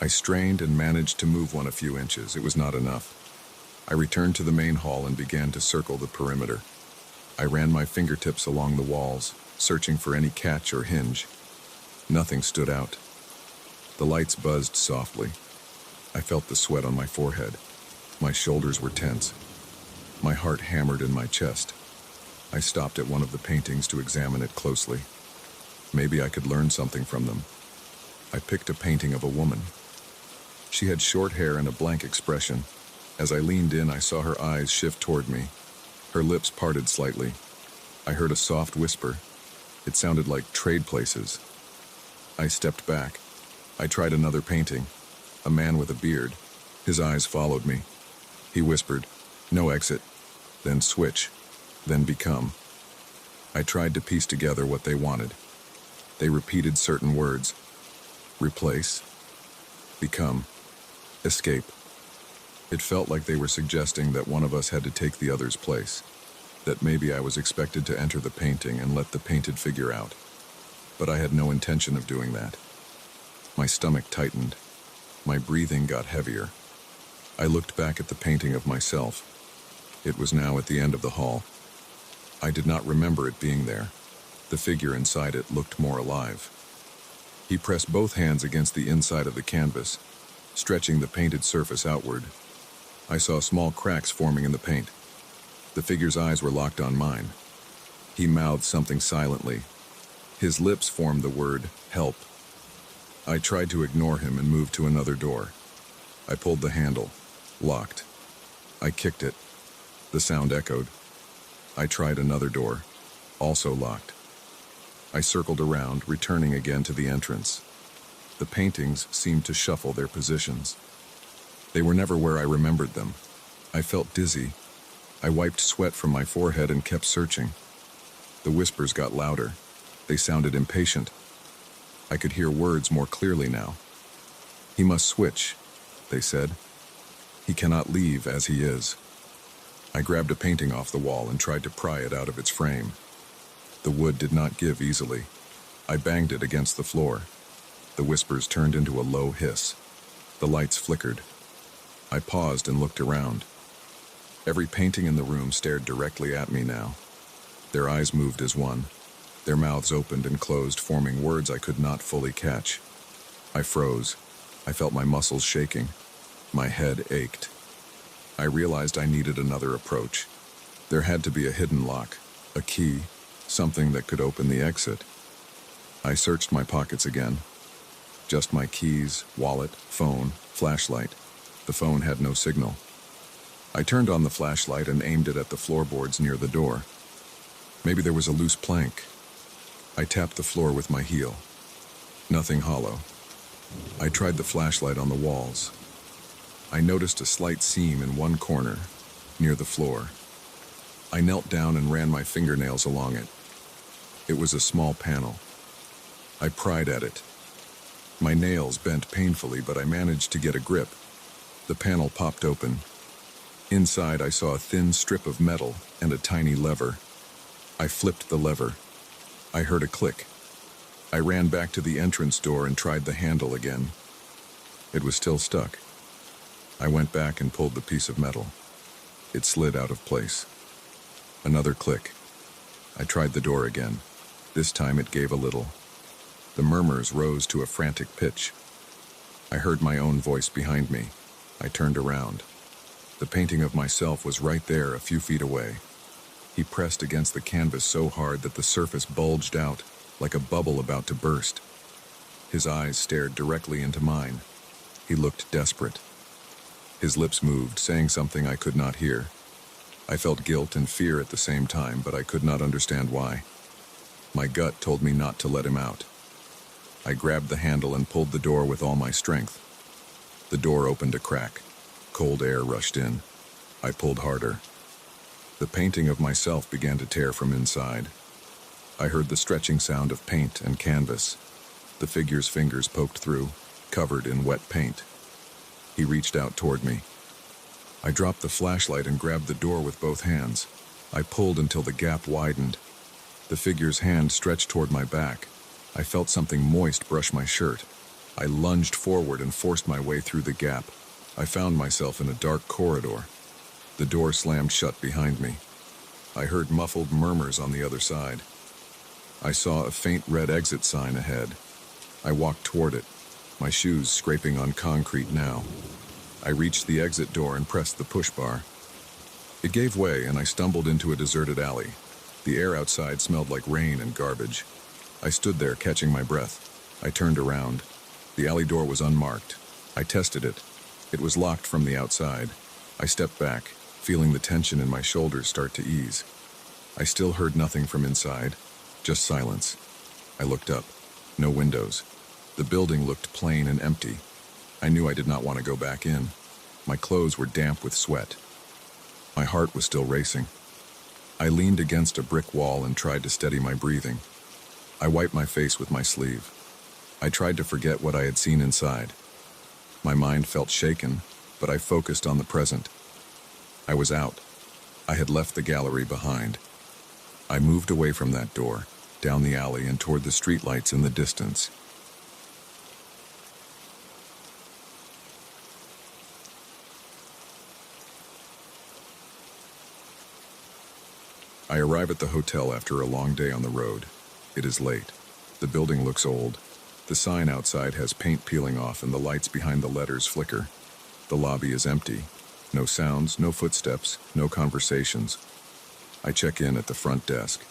I strained and managed to move one a few inches. It was not enough. I returned to the main hall and began to circle the perimeter. I ran my fingertips along the walls, searching for any catch or hinge. Nothing stood out. The lights buzzed softly. I felt the sweat on my forehead. My shoulders were tense. My heart hammered in my chest. I stopped at one of the paintings to examine it closely. Maybe I could learn something from them. I picked a painting of a woman. She had short hair and a blank expression. As I leaned in, I saw her eyes shift toward me. Her lips parted slightly. I heard a soft whisper. It sounded like trade places. I stepped back. I tried another painting. A man with a beard. His eyes followed me. He whispered, "No exit," then switch, then become. I tried to piece together what they wanted. They repeated certain words. Replace. Become. Escape. It felt like they were suggesting that one of us had to take the other's place. That maybe I was expected to enter the painting and let the painted figure out. But I had no intention of doing that. My stomach tightened. My breathing got heavier. I looked back at the painting of myself. It was now at the end of the hall. I did not remember it being there. The figure inside it looked more alive. He pressed both hands against the inside of the canvas, stretching the painted surface outward. I saw small cracks forming in the paint. The figure's eyes were locked on mine. He mouthed something silently. His lips formed the word, "help." I tried to ignore him and moved to another door. I pulled the handle. Locked. I kicked it. The sound echoed. I tried another door. Also locked. I circled around, returning again to the entrance. The paintings seemed to shuffle their positions. They were never where I remembered them. I felt dizzy. I wiped sweat from my forehead and kept searching. The whispers got louder. They sounded impatient. I could hear words more clearly now. "He must switch," they said. "He cannot leave as he is." I grabbed a painting off the wall and tried to pry it out of its frame. The wood did not give easily. I banged it against the floor. The whispers turned into a low hiss. The lights flickered. I paused and looked around. Every painting in the room stared directly at me now. Their eyes moved as one. Their mouths opened and closed, forming words I could not fully catch. I froze. I felt my muscles shaking. My head ached. I realized I needed another approach. There had to be a hidden lock, a key, something that could open the exit. I searched my pockets again. Just my keys, wallet, phone, flashlight. The phone had no signal. I turned on the flashlight and aimed it at the floorboards near the door. Maybe there was a loose plank. I tapped the floor with my heel. Nothing hollow. I tried the flashlight on the walls. I noticed a slight seam in one corner, near the floor. I knelt down and ran my fingernails along it. It was a small panel. I pried at it. My nails bent painfully, but I managed to get a grip. The panel popped open. Inside, I saw a thin strip of metal and a tiny lever. I flipped the lever. I heard a click. I ran back to the entrance door and tried the handle again. It was still stuck. I went back and pulled the piece of metal. It slid out of place. Another click. I tried the door again. This time it gave a little. The murmurs rose to a frantic pitch. I heard my own voice behind me. I turned around. The painting of myself was right there, a few feet away. He pressed against the canvas so hard that the surface bulged out, like a bubble about to burst. His eyes stared directly into mine. He looked desperate. His lips moved, saying something I could not hear. I felt guilt and fear at the same time, but I could not understand why. My gut told me not to let him out. I grabbed the handle and pulled the door with all my strength. The door opened a crack. Cold air rushed in. I pulled harder. The painting of myself began to tear from inside. I heard the stretching sound of paint and canvas. The figure's fingers poked through, covered in wet paint. He reached out toward me. I dropped the flashlight and grabbed the door with both hands. I pulled until the gap widened. The figure's hand stretched toward my back. I felt something moist brush my shirt. I lunged forward and forced my way through the gap. I found myself in a dark corridor. The door slammed shut behind me. I heard muffled murmurs on the other side. I saw a faint red exit sign ahead. I walked toward it, my shoes scraping on concrete now. I reached the exit door and pressed the push bar. It gave way and I stumbled into a deserted alley. The air outside smelled like rain and garbage. I stood there catching my breath. I turned around. The alley door was unmarked. I tested it. It was locked from the outside. I stepped back, feeling the tension in my shoulders start to ease. I still heard nothing from inside, just silence. I looked up. No windows. The building looked plain and empty. I knew I did not want to go back in. My clothes were damp with sweat. My heart was still racing. I leaned against a brick wall and tried to steady my breathing. I wiped my face with my sleeve. I tried to forget what I had seen inside. My mind felt shaken, but I focused on the present. I was out. I had left the gallery behind. I moved away from that door, down the alley and toward the streetlights in the distance. I arrive at the hotel after a long day on the road. It is late. The building looks old. The sign outside has paint peeling off and the lights behind the letters flicker. The lobby is empty. No sounds, no footsteps, no conversations. I check in at the front desk.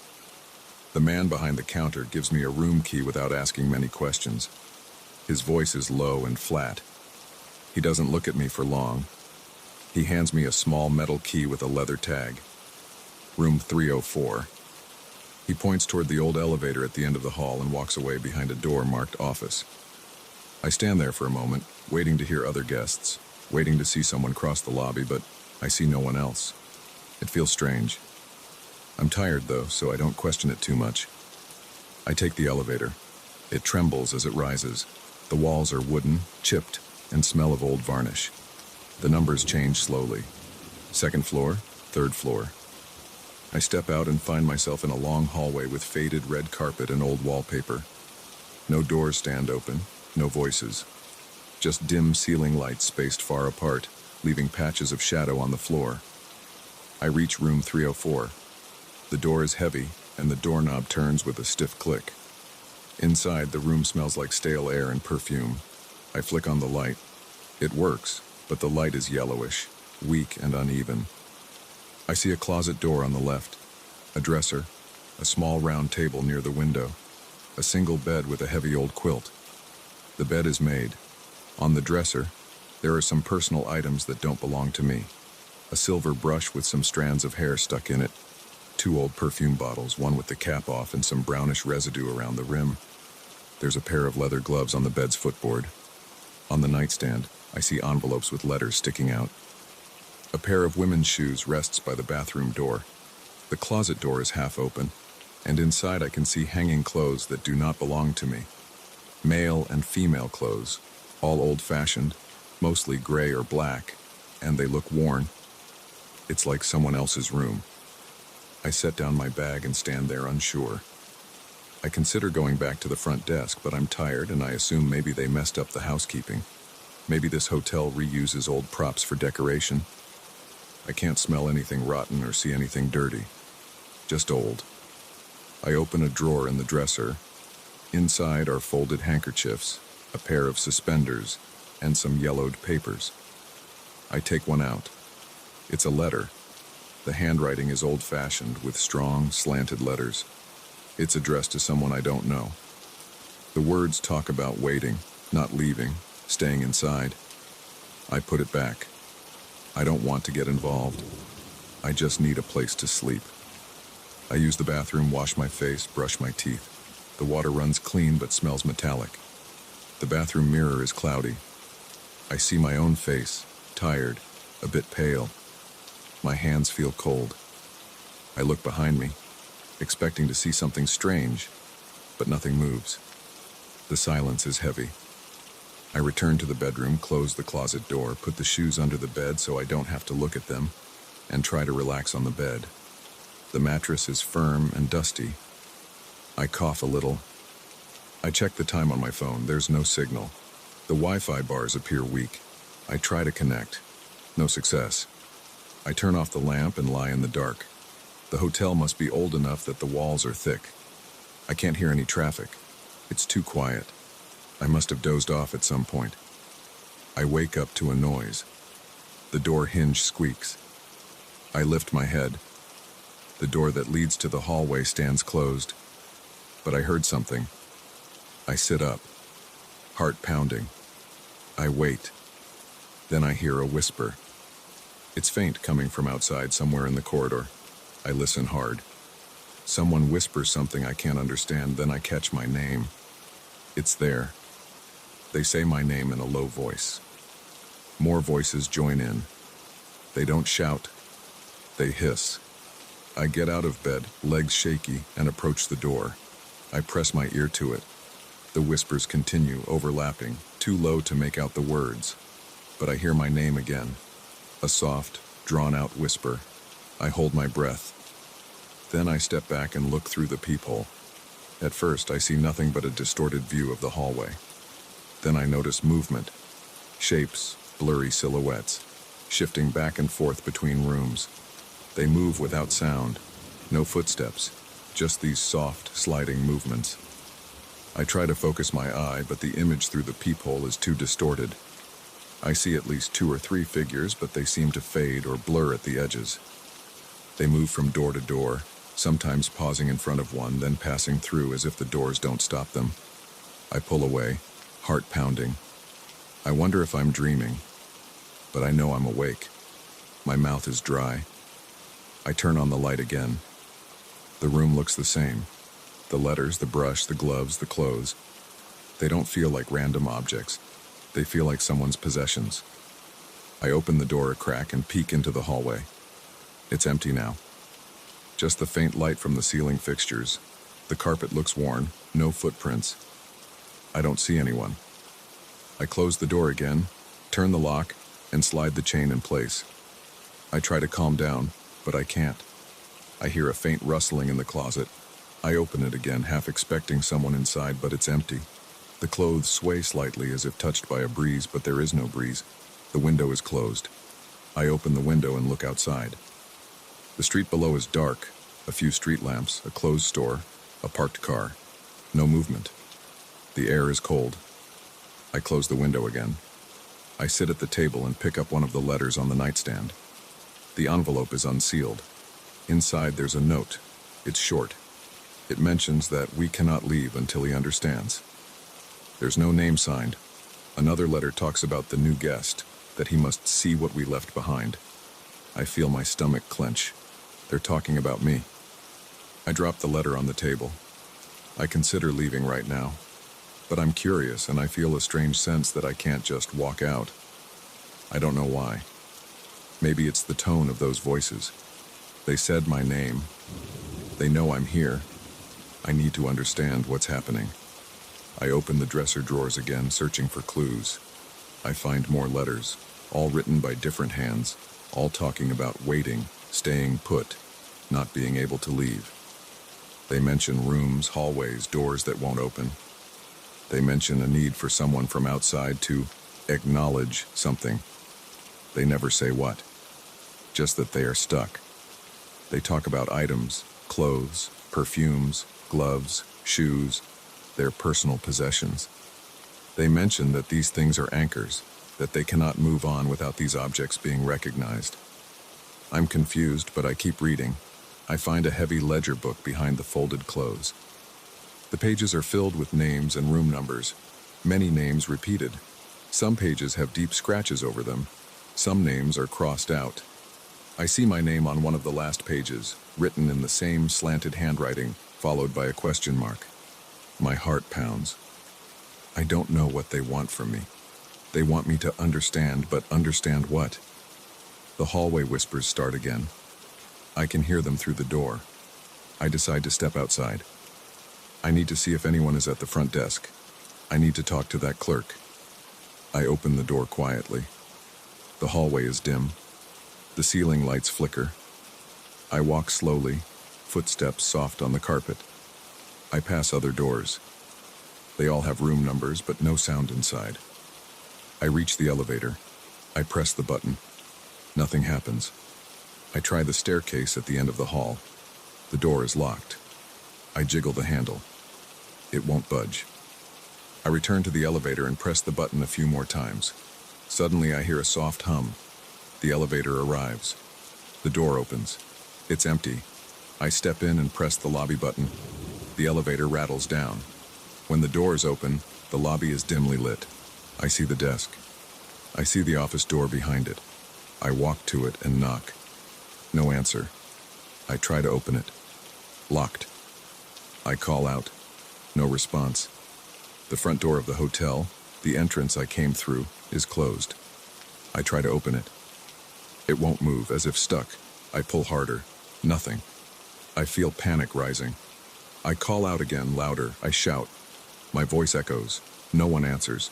The man behind the counter gives me a room key without asking many questions. His voice is low and flat. He doesn't look at me for long. He hands me a small metal key with a leather tag. Room 304. He points toward the old elevator at the end of the hall and walks away behind a door marked office. I stand there for a moment, waiting to hear other guests, waiting to see someone cross the lobby, but I see no one else. It feels strange. I'm tired though, so I don't question it too much. I take the elevator. It trembles as it rises. The walls are wooden, chipped, and smell of old varnish. The numbers change slowly. Second floor, third floor. I step out and find myself in a long hallway with faded red carpet and old wallpaper. No doors stand open, no voices. Just dim ceiling lights spaced far apart, leaving patches of shadow on the floor. I reach room 304. The door is heavy, and the doorknob turns with a stiff click. Inside, the room smells like stale air and perfume. I flick on the light. It works, but the light is yellowish, weak and uneven. I see a closet door on the left, a dresser, a small round table near the window, a single bed with a heavy old quilt. The bed is made. On the dresser, there are some personal items that don't belong to me. A silver brush with some strands of hair stuck in it, 2 old perfume bottles, one with the cap off and some brownish residue around the rim. There's a pair of leather gloves on the bed's footboard. On the nightstand, I see envelopes with letters sticking out. A pair of women's shoes rests by the bathroom door. The closet door is half open, and inside I can see hanging clothes that do not belong to me. Male and female clothes, all old-fashioned, mostly gray or black, and they look worn. It's like someone else's room. I set down my bag and stand there unsure. I consider going back to the front desk, but I'm tired and I assume maybe they messed up the housekeeping. Maybe this hotel reuses old props for decoration. I can't smell anything rotten or see anything dirty. Just old. I open a drawer in the dresser. Inside are folded handkerchiefs, a pair of suspenders, and some yellowed papers. I take one out. It's a letter. The handwriting is old-fashioned with strong, slanted letters. It's addressed to someone I don't know. The words talk about waiting, not leaving, staying inside. I put it back. I don't want to get involved. I just need a place to sleep. I use the bathroom, wash my face, brush my teeth. The water runs clean but smells metallic. The bathroom mirror is cloudy. I see my own face, tired, a bit pale. My hands feel cold. I look behind me, expecting to see something strange, but nothing moves. The silence is heavy. I return to the bedroom, close the closet door, put the shoes under the bed so I don't have to look at them, and try to relax on the bed. The mattress is firm and dusty. I cough a little. I check the time on my phone. There's no signal. The Wi-Fi bars appear weak. I try to connect. No success. I turn off the lamp and lie in the dark. The hotel must be old enough that the walls are thick. I can't hear any traffic. It's too quiet. I must have dozed off at some point. I wake up to a noise. The door hinge squeaks. I lift my head. The door that leads to the hallway stands closed. But I heard something. I sit up. Heart pounding. I wait. Then I hear a whisper. It's faint, coming from outside somewhere in the corridor. I listen hard. Someone whispers something I can't understand, then I catch my name. It's there. They say my name in a low voice. More voices join in. They don't shout. They hiss. I get out of bed, legs shaky, and approach the door. I press my ear to it. The whispers continue, overlapping, too low to make out the words. But I hear my name again. A soft, drawn-out whisper. I hold my breath. Then I step back and look through the peephole. At first, I see nothing but a distorted view of the hallway. Then I notice movement. Shapes, blurry silhouettes, shifting back and forth between rooms. They move without sound. No footsteps, just these soft, sliding movements. I try to focus my eye, but the image through the peephole is too distorted. I see at least 2 or 3 figures, but they seem to fade or blur at the edges. They move from door to door, sometimes pausing in front of one, then passing through as if the doors don't stop them. I pull away, heart pounding. I wonder if I'm dreaming, but I know I'm awake. My mouth is dry. I turn on the light again. The room looks the same. The letters, the brush, the gloves, the clothes. They don't feel like random objects. They feel like someone's possessions. I open the door a crack and peek into the hallway. It's empty now. Just the faint light from the ceiling fixtures. The carpet looks worn, no footprints. I don't see anyone. I close the door again, turn the lock, and slide the chain in place. I try to calm down, but I can't. I hear a faint rustling in the closet. I open it again, half expecting someone inside, but it's empty. The clothes sway slightly as if touched by a breeze, but there is no breeze. The window is closed. I open the window and look outside. The street below is dark, A few street lamps, a closed store, a parked car. No movement. The air is cold. I close the window again. I sit at the table and pick up one of the letters on the nightstand. The envelope is unsealed. Inside there's a note. It's short. It mentions that we cannot leave until he understands. There's no name signed. Another letter talks about the new guest, that he must see what we left behind. I feel my stomach clench. They're talking about me. I drop the letter on the table. I consider leaving right now, but I'm curious and I feel a strange sense that I can't just walk out. I don't know why. Maybe it's the tone of those voices. They said my name. They know I'm here. I need to understand what's happening. I open the dresser drawers again, searching for clues. I find more letters, all written by different hands, all talking about waiting, staying put, not being able to leave. They mention rooms, hallways, doors that won't open. They mention a need for someone from outside to acknowledge something. They never say what, just that they are stuck. They talk about items, clothes, perfumes, gloves, shoes, their personal possessions. They mention that these things are anchors, that they cannot move on without these objects being recognized. I'm confused, but I keep reading. I find a heavy ledger book behind the folded clothes. The pages are filled with names and room numbers, many names repeated. Some pages have deep scratches over them. Some names are crossed out. I see my name on one of the last pages, written in the same slanted handwriting, followed by a question mark. My heart pounds. I don't know what they want from me. They want me to understand, but understand what? The hallway whispers start again. I can hear them through the door. I decide to step outside. I need to see if anyone is at the front desk. I need to talk to that clerk. I open the door quietly. The hallway is dim. The ceiling lights flicker. I walk slowly, footsteps soft on the carpet. I pass other doors. They all have room numbers, but no sound inside. I reach the elevator. I press the button. Nothing happens. I try the staircase at the end of the hall. The door is locked. I jiggle the handle. It won't budge. I return to the elevator and press the button a few more times. Suddenly I hear a soft hum. The elevator arrives. The door opens. It's empty. I step in and press the lobby button. The elevator rattles down. When the doors open, the lobby is dimly lit. I see the desk. I see the office door behind it. I walk to it and knock. No answer. I try to open it. Locked. I call out. No response. The front door of the hotel, the entrance I came through, is closed. I try to open it. It won't move, as if stuck. I pull harder. Nothing. I feel panic rising. I call out again, louder. I shout. My voice echoes. No one answers.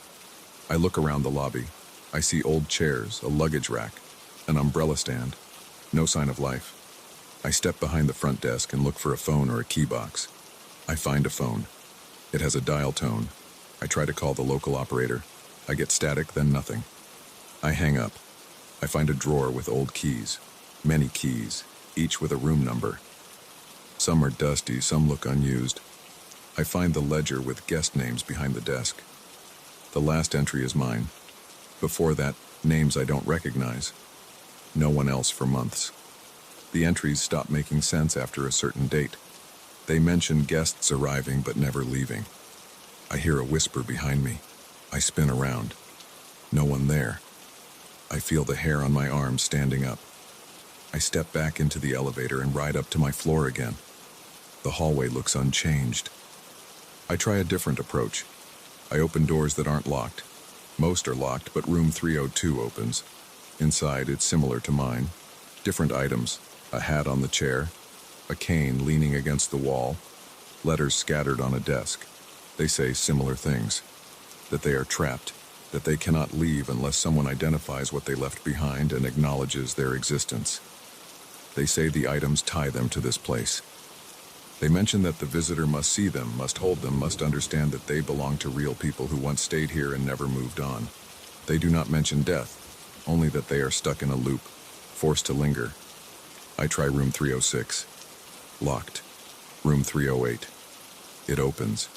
I look around the lobby. I see old chairs, a luggage rack, an umbrella stand. No sign of life. I step behind the front desk and look for a phone or a key box. I find a phone. It has a dial tone. I try to call the local operator. I get static, then nothing. I hang up. I find a drawer with old keys. Many keys, each with a room number. Some are dusty, some look unused. I find the ledger with guest names behind the desk. The last entry is mine. Before that, names I don't recognize. No one else for months. The entries stop making sense after a certain date. They mention guests arriving but never leaving. I hear a whisper behind me. I spin around. No one there. I feel the hair on my arm standing up. I step back into the elevator and ride up to my floor again. The hallway looks unchanged. I try a different approach. I open doors that aren't locked. Most are locked, but room 302 opens. Inside, it's similar to mine. Different items. A hat on the chair. A cane leaning against the wall. Letters scattered on a desk. They say similar things. That they are trapped. That they cannot leave unless someone identifies what they left behind and acknowledges their existence. They say the items tie them to this place. They mention that the visitor must see them, must hold them, must understand that they belong to real people who once stayed here and never moved on. They do not mention death, only that they are stuck in a loop, forced to linger. I try room 306. Locked. Room 308. It opens.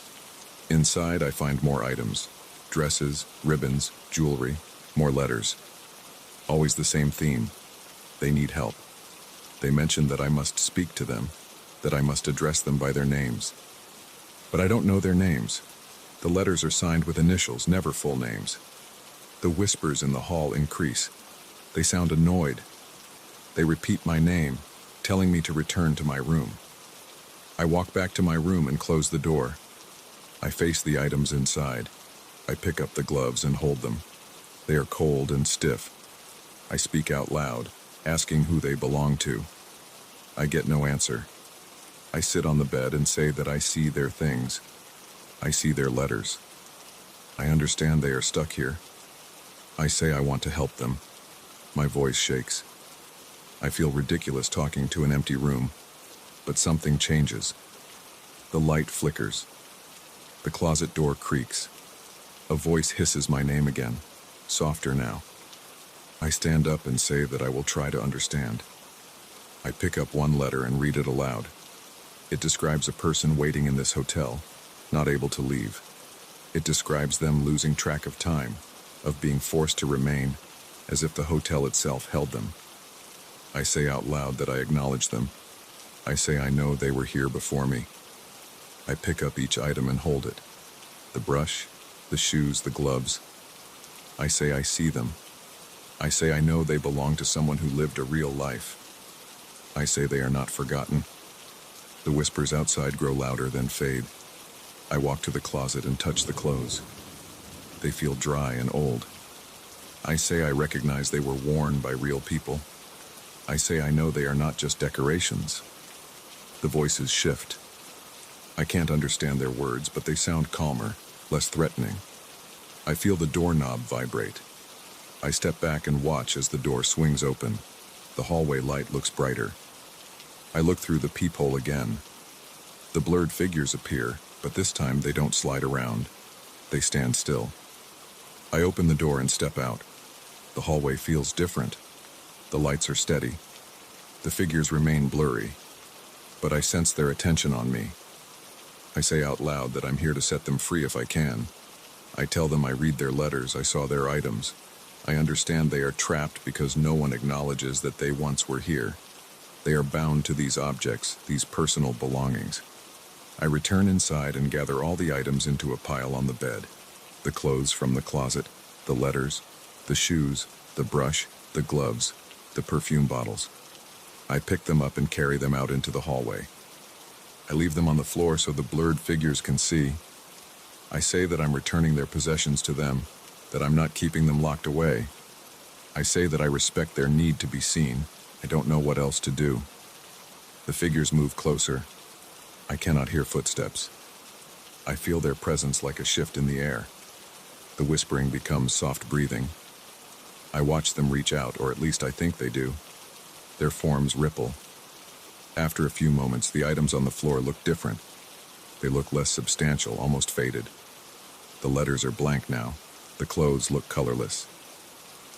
Inside, I find more items. Dresses, ribbons, jewelry, more letters. Always the same theme. They need help. They mention that I must speak to them, that I must address them by their names. But I don't know their names. The letters are signed with initials, never full names. The whispers in the hall increase. They sound annoyed. They repeat my name, telling me to return to my room. I walk back to my room and close the door. I face the items inside. I pick up the gloves and hold them. They are cold and stiff. I speak out loud, asking who they belong to. I get no answer. I sit on the bed and say that I see their things. I see their letters. I understand they are stuck here. I say I want to help them. My voice shakes. I feel ridiculous talking to an empty room, but something changes. The light flickers. The closet door creaks. A voice hisses my name again, softer now. I stand up and say that I will try to understand. I pick up one letter and read it aloud. It describes a person waiting in this hotel, not able to leave. It describes them losing track of time, of being forced to remain, as if the hotel itself held them. I say out loud that I acknowledge them. I say I know they were here before me. I pick up each item and hold it. The brush, the shoes, the gloves. I say I see them. I say I know they belong to someone who lived a real life. I say they are not forgotten. The whispers outside grow louder, then fade. I walk to the closet and touch the clothes. They feel dry and old. I say I recognize they were worn by real people. I say I know they are not just decorations. The voices shift. I can't understand their words, but they sound calmer, less threatening. I feel the doorknob vibrate. I step back and watch as the door swings open. The hallway light looks brighter. I look through the peephole again. The blurred figures appear, but this time they don't slide around. They stand still. I open the door and step out. The hallway feels different. The lights are steady. The figures remain blurry, but I sense their attention on me. I say out loud that I'm here to set them free if I can. I tell them I read their letters, I saw their items. I understand they are trapped because no one acknowledges that they once were here. They are bound to these objects, these personal belongings. I return inside and gather all the items into a pile on the bed. The clothes from the closet, the letters, the shoes, the brush, the gloves, the perfume bottles. I pick them up and carry them out into the hallway. I leave them on the floor so the blurred figures can see. I say that I'm returning their possessions to them, that I'm not keeping them locked away. I say that I respect their need to be seen. I don't know what else to do. The figures move closer. I cannot hear footsteps. I feel their presence like a shift in the air. The whispering becomes soft breathing. I watch them reach out, or at least I think they do. Their forms ripple. After a few moments, the items on the floor look different. They look less substantial, almost faded. The letters are blank now. The clothes look colorless.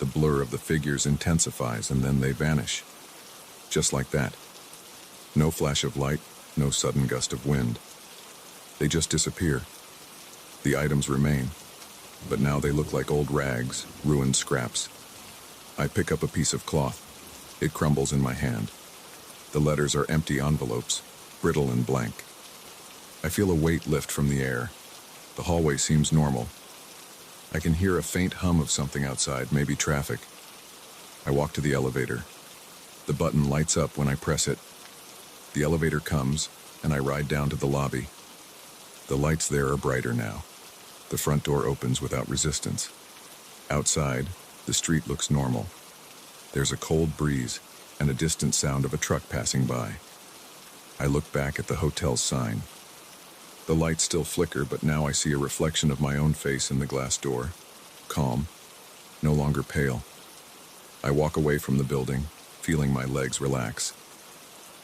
The blur of the figures intensifies, and then they vanish. Just like that. No flash of light, no sudden gust of wind. They just disappear. The items remain, but now they look like old rags, ruined scraps. I pick up a piece of cloth. It crumbles in my hand. The letters are empty envelopes, brittle and blank. I feel a weight lift from the air. The hallway seems normal. I can hear a faint hum of something outside, maybe traffic. I walk to the elevator. The button lights up when I press it. The elevator comes, and I ride down to the lobby. The lights there are brighter now. The front door opens without resistance. Outside, the street looks normal. There's a cold breeze and a distant sound of a truck passing by. I look back at the hotel's sign. The lights still flicker, but now I see a reflection of my own face in the glass door. Calm, no longer pale. I walk away from the building, feeling my legs relax.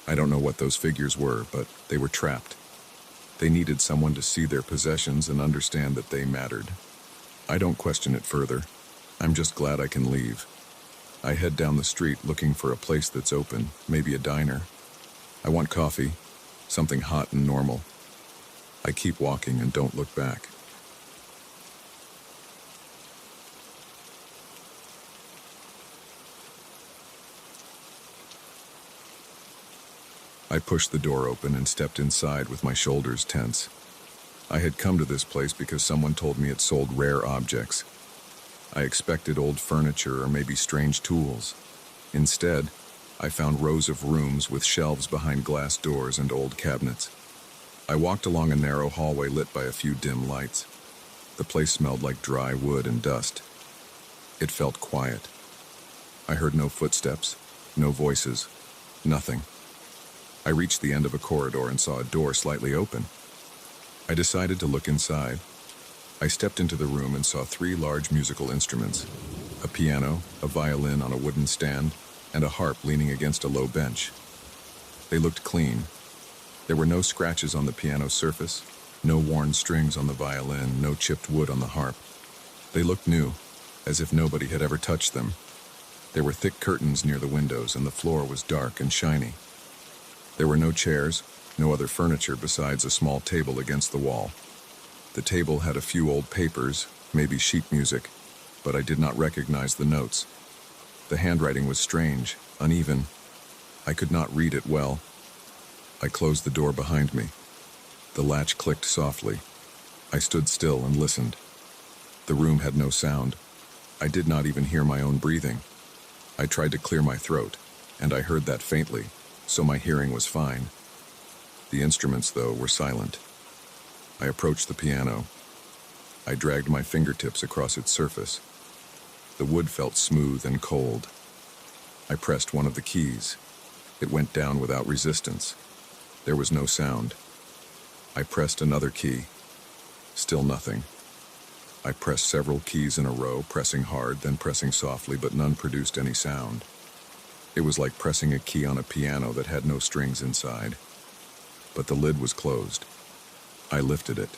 I don't know what those figures were, but they were trapped. They needed someone to see their possessions and understand that they mattered. I don't question it further. I'm just glad I can leave. I head down the street looking for a place that's open, maybe a diner. I want coffee, something hot and normal. I keep walking and don't look back. I pushed the door open and stepped inside with my shoulders tense. I had come to this place because someone told me it sold rare objects. I expected old furniture or maybe strange tools. Instead, I found rows of rooms with shelves behind glass doors and old cabinets. I walked along a narrow hallway lit by a few dim lights. The place smelled like dry wood and dust. It felt quiet. I heard no footsteps, no voices, nothing. I reached the end of a corridor and saw a door slightly open. I decided to look inside. I stepped into the room and saw 3 large musical instruments: a piano, a violin on a wooden stand, and a harp leaning against a low bench. They looked clean. There were no scratches on the piano surface, no worn strings on the violin, no chipped wood on the harp. They looked new, as if nobody had ever touched them. There were thick curtains near the windows, and the floor was dark and shiny. There were no chairs, no other furniture besides a small table against the wall. The table had a few old papers, maybe sheet music, but I did not recognize the notes. The handwriting was strange, uneven. I could not read it well. I closed the door behind me. The latch clicked softly. I stood still and listened. The room had no sound. I did not even hear my own breathing. I tried to clear my throat, and I heard that faintly, so my hearing was fine. The instruments, though, were silent. I approached the piano. I dragged my fingertips across its surface. The wood felt smooth and cold. I pressed one of the keys. It went down without resistance. There was no sound. I pressed another key. Still nothing. I pressed several keys in a row, pressing hard, then pressing softly, but none produced any sound. It was like pressing a key on a piano that had no strings inside. But the lid was closed. I lifted it.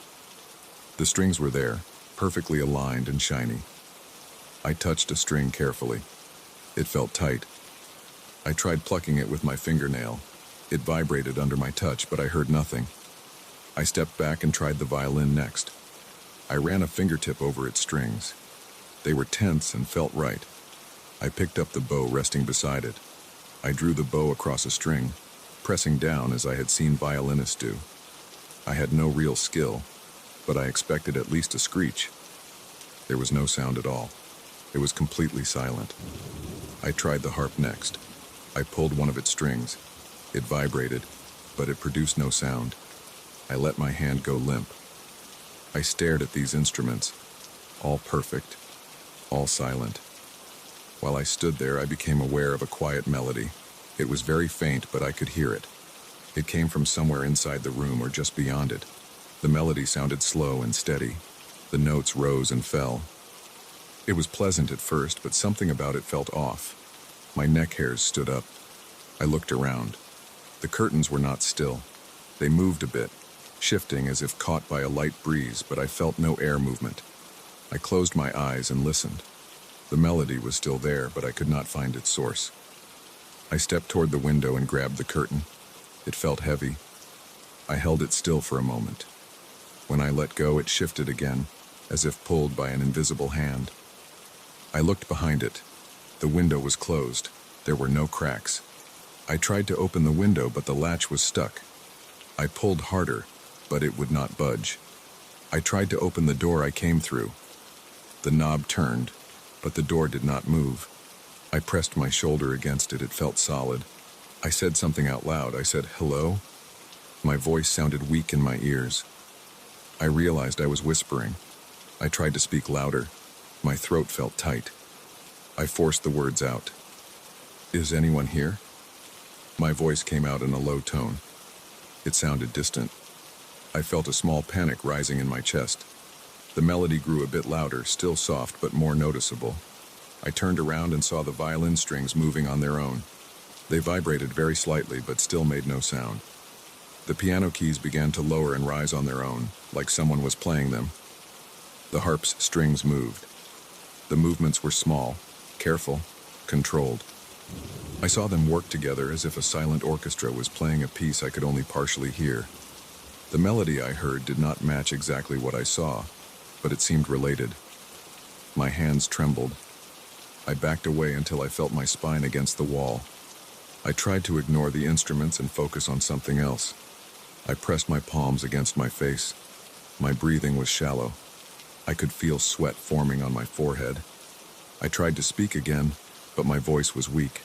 The strings were there, perfectly aligned and shiny. I touched a string carefully. It felt tight. I tried plucking it with my fingernail. It vibrated under my touch, but I heard nothing. I stepped back and tried the violin next. I ran a fingertip over its strings. They were tense and felt right. I picked up the bow resting beside it. I drew the bow across a string, pressing down as I had seen violinists do. I had no real skill, but I expected at least a screech. There was no sound at all. It was completely silent. I tried the harp next. I pulled one of its strings. It vibrated, but it produced no sound. I let my hand go limp. I stared at these instruments, all perfect, all silent. While I stood there, I became aware of a quiet melody. It was very faint, but I could hear it. It came from somewhere inside the room or just beyond it. The melody sounded slow and steady. The notes rose and fell. It was pleasant at first, but something about it felt off. My neck hairs stood up. I looked around. The curtains were not still. They moved a bit, shifting as if caught by a light breeze, but I felt no air movement. I closed my eyes and listened. The melody was still there, but I could not find its source. I stepped toward the window and grabbed the curtain. It felt heavy. I held it still for a moment. When I let go, it shifted again, as if pulled by an invisible hand. I looked behind it. The window was closed. There were no cracks. I tried to open the window, but the latch was stuck. I pulled harder, but it would not budge. I tried to open the door I came through. The knob turned, but the door did not move. I pressed my shoulder against it. It felt solid. I said something out loud. I said, "Hello?" My voice sounded weak in my ears. I realized I was whispering. I tried to speak louder. My throat felt tight. I forced the words out. "Is anyone here?" My voice came out in a low tone. It sounded distant. I felt a small panic rising in my chest. The melody grew a bit louder, still soft but more noticeable. I turned around and saw the violin strings moving on their own. They vibrated very slightly but still made no sound. The piano keys began to lower and rise on their own, like someone was playing them. The harp's strings moved. The movements were small, careful, controlled. I saw them work together as if a silent orchestra was playing a piece I could only partially hear. The melody I heard did not match exactly what I saw, but it seemed related. My hands trembled. I backed away until I felt my spine against the wall. I tried to ignore the instruments and focus on something else. I pressed my palms against my face. My breathing was shallow. I could feel sweat forming on my forehead. I tried to speak again, but my voice was weak.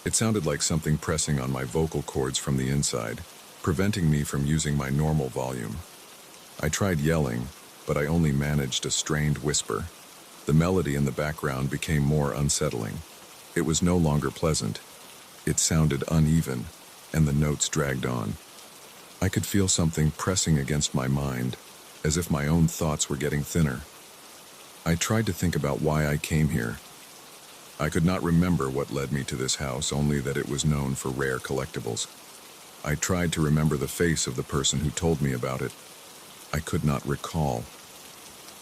It sounded like something pressing on my vocal cords from the inside, preventing me from using my normal volume. I tried yelling, but I only managed a strained whisper. The melody in the background became more unsettling. It was no longer pleasant. It sounded uneven, and the notes dragged on. I could feel something pressing against my mind, as if my own thoughts were getting thinner. I tried to think about why I came here. I could not remember what led me to this house, only that it was known for rare collectibles. I tried to remember the face of the person who told me about it. I could not recall.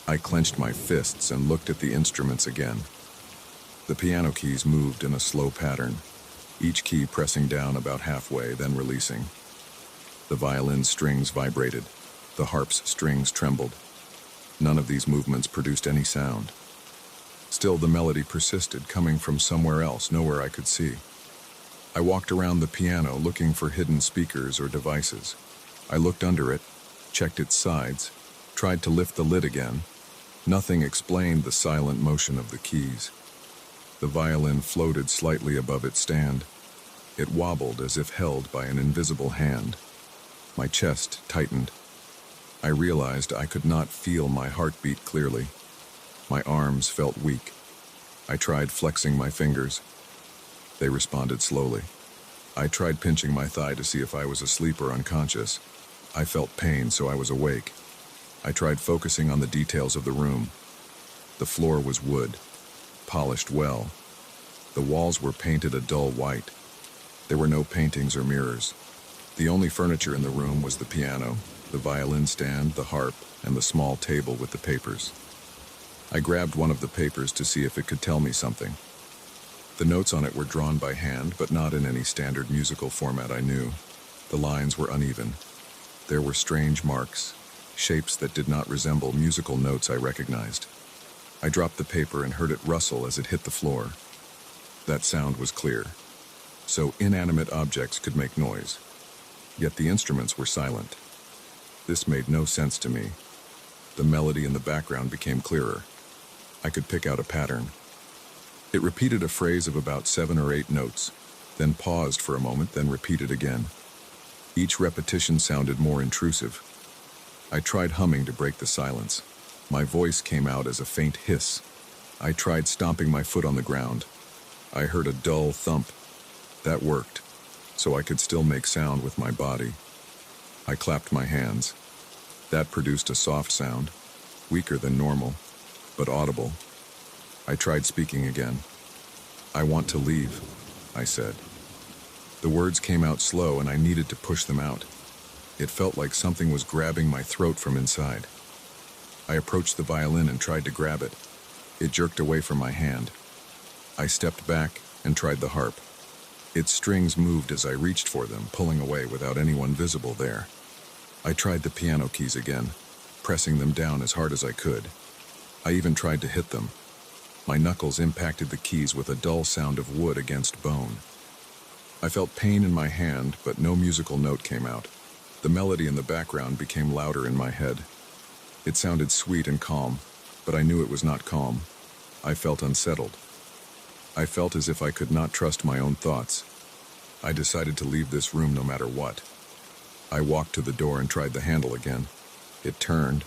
I clenched my fists and looked at the instruments again. The piano keys moved in a slow pattern, each key pressing down about halfway, then releasing. The violin's strings vibrated. The harp's strings trembled. None of these movements produced any sound. Still, the melody persisted, coming from somewhere else, nowhere I could see. I walked around the piano looking for hidden speakers or devices. I looked under it, checked its sides, tried to lift the lid again. Nothing explained the silent motion of the keys. The violin floated slightly above its stand. It wobbled as if held by an invisible hand. My chest tightened. I realized I could not feel my heartbeat clearly. My arms felt weak. I tried flexing my fingers. They responded slowly. I tried pinching my thigh to see if I was asleep or unconscious. I felt pain, so I was awake. I tried focusing on the details of the room. The floor was wood, polished well. The walls were painted a dull white. There were no paintings or mirrors. The only furniture in the room was the piano, the violin stand, the harp, and the small table with the papers. I grabbed one of the papers to see if it could tell me something. The notes on it were drawn by hand, but not in any standard musical format I knew. The lines were uneven. There were strange marks, shapes that did not resemble musical notes I recognized. I dropped the paper and heard it rustle as it hit the floor. That sound was clear. So inanimate objects could make noise. Yet the instruments were silent. This made no sense to me. The melody in the background became clearer. I could pick out a pattern. It repeated a phrase of about 7 or 8 notes, then paused for a moment, then repeated again. Each repetition sounded more intrusive. I tried humming to break the silence. My voice came out as a faint hiss. I tried stomping my foot on the ground. I heard a dull thump. That worked, so I could still make sound with my body. I clapped my hands. That produced a soft sound, weaker than normal, but audible. I tried speaking again. "I want to leave," I said. The words came out slow and I needed to push them out. It felt like something was grabbing my throat from inside. I approached the violin and tried to grab it. It jerked away from my hand. I stepped back and tried the harp. Its strings moved as I reached for them, pulling away without anyone visible there. I tried the piano keys again, pressing them down as hard as I could. I even tried to hit them. My knuckles impacted the keys with a dull sound of wood against bone. I felt pain in my hand, but no musical note came out. The melody in the background became louder in my head. It sounded sweet and calm, but I knew it was not calm. I felt unsettled. I felt as if I could not trust my own thoughts. I decided to leave this room no matter what. I walked to the door and tried the handle again. It turned,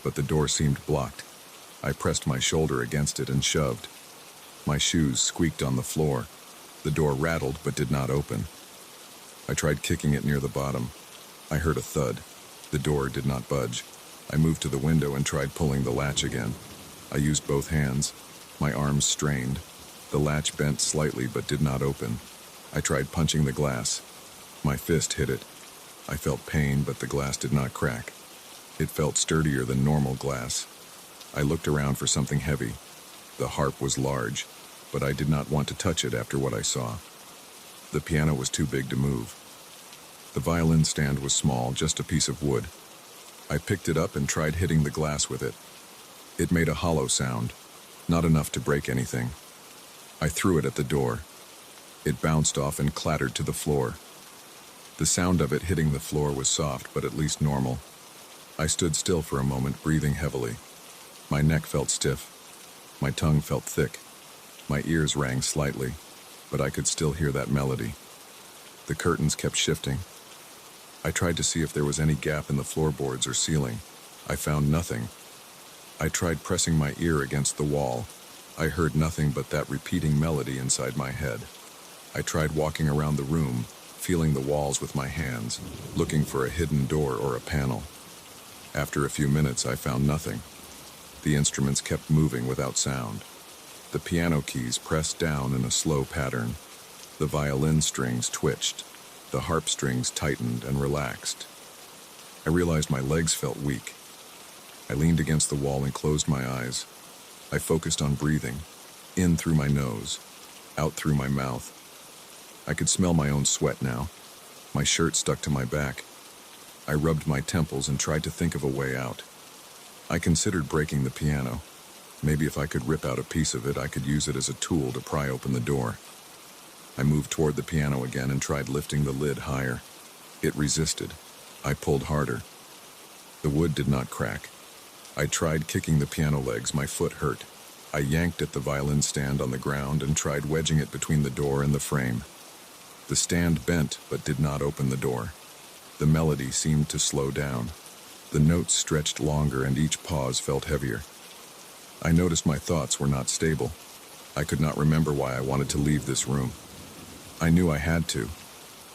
but the door seemed blocked. I pressed my shoulder against it and shoved. My shoes squeaked on the floor. The door rattled but did not open. I tried kicking it near the bottom. I heard a thud. The door did not budge. I moved to the window and tried pulling the latch again. I used both hands. My arms strained. The latch bent slightly but did not open. I tried punching the glass. My fist hit it. I felt pain, but the glass did not crack. It felt sturdier than normal glass. I looked around for something heavy. The harp was large, but I did not want to touch it after what I saw. The piano was too big to move. The violin stand was small, just a piece of wood. I picked it up and tried hitting the glass with it. It made a hollow sound, not enough to break anything. I threw it at the door. It bounced off and clattered to the floor. The sound of it hitting the floor was soft, but at least normal. I stood still for a moment, breathing heavily. My neck felt stiff. My tongue felt thick. My ears rang slightly, but I could still hear that melody. The curtains kept shifting. I tried to see if there was any gap in the floorboards or ceiling. I found nothing. I tried pressing my ear against the wall. I heard nothing but that repeating melody inside my head. I tried walking around the room, feeling the walls with my hands, looking for a hidden door or a panel. After a few minutes, I found nothing. The instruments kept moving without sound. The piano keys pressed down in a slow pattern. The violin strings twitched. The harp strings tightened and relaxed. I realized my legs felt weak. I leaned against the wall and closed my eyes. I focused on breathing, in through my nose, out through my mouth. I could smell my own sweat now. My shirt stuck to my back. I rubbed my temples and tried to think of a way out. I considered breaking the piano. Maybe if I could rip out a piece of it, I could use it as a tool to pry open the door. I moved toward the piano again and tried lifting the lid higher. It resisted. I pulled harder. The wood did not crack. I tried kicking the piano legs. My foot hurt. I yanked at the violin stand on the ground and tried wedging it between the door and the frame. The stand bent but did not open the door. The melody seemed to slow down. The notes stretched longer and each pause felt heavier. I noticed my thoughts were not stable. I could not remember why I wanted to leave this room. I knew I had to,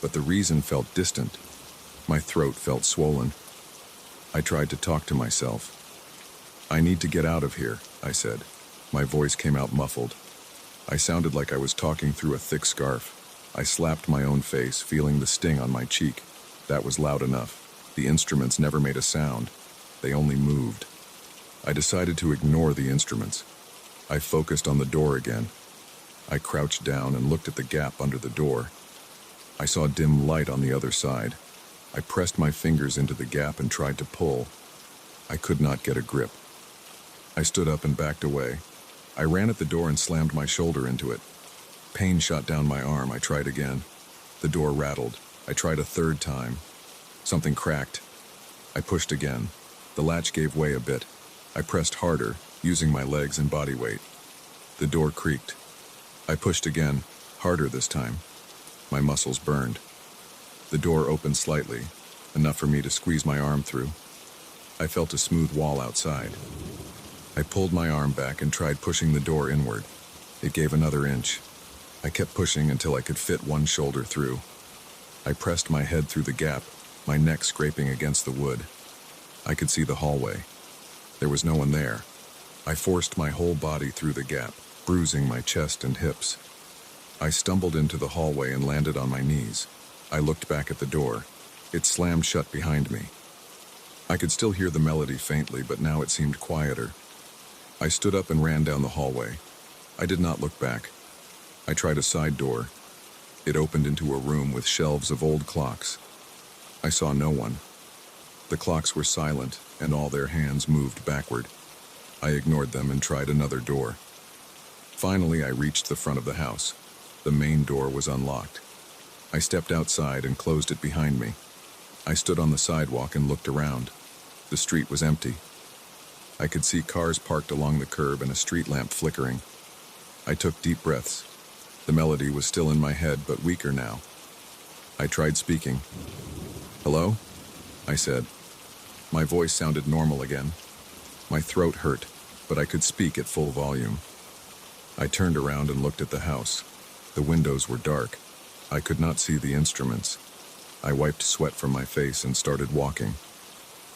but the reason felt distant. My throat felt swollen. I tried to talk to myself. "I need to get out of here," I said. My voice came out muffled. I sounded like I was talking through a thick scarf. I slapped my own face, feeling the sting on my cheek. That was loud enough. The instruments never made a sound. They only moved. I decided to ignore the instruments. I focused on the door again. I crouched down and looked at the gap under the door. I saw dim light on the other side. I pressed my fingers into the gap and tried to pull. I could not get a grip. I stood up and backed away. I ran at the door and slammed my shoulder into it. Pain shot down my arm. I tried again. The door rattled. I tried a third time. Something cracked. I pushed again. The latch gave way a bit. I pressed harder, using my legs and body weight. The door creaked. I pushed again, harder this time. My muscles burned. The door opened slightly, enough for me to squeeze my arm through. I felt a smooth wall outside. I pulled my arm back and tried pushing the door inward. It gave another inch. I kept pushing until I could fit one shoulder through. I pressed my head through the gap, my neck scraping against the wood. I could see the hallway. There was no one there. I forced my whole body through the gap, bruising my chest and hips. I stumbled into the hallway and landed on my knees. I looked back at the door. It slammed shut behind me. I could still hear the melody faintly, but now it seemed quieter. I stood up and ran down the hallway. I did not look back. I tried a side door. It opened into a room with shelves of old clocks. I saw no one. The clocks were silent, and all their hands moved backward. I ignored them and tried another door. Finally, I reached the front of the house. The main door was unlocked. I stepped outside and closed it behind me. I stood on the sidewalk and looked around. The street was empty. I could see cars parked along the curb and a street lamp flickering. I took deep breaths. The melody was still in my head, but weaker now. I tried speaking. "Hello?" I said. My voice sounded normal again. My throat hurt, but I could speak at full volume. I turned around and looked at the house. The windows were dark. I could not see the instruments. I wiped sweat from my face and started walking.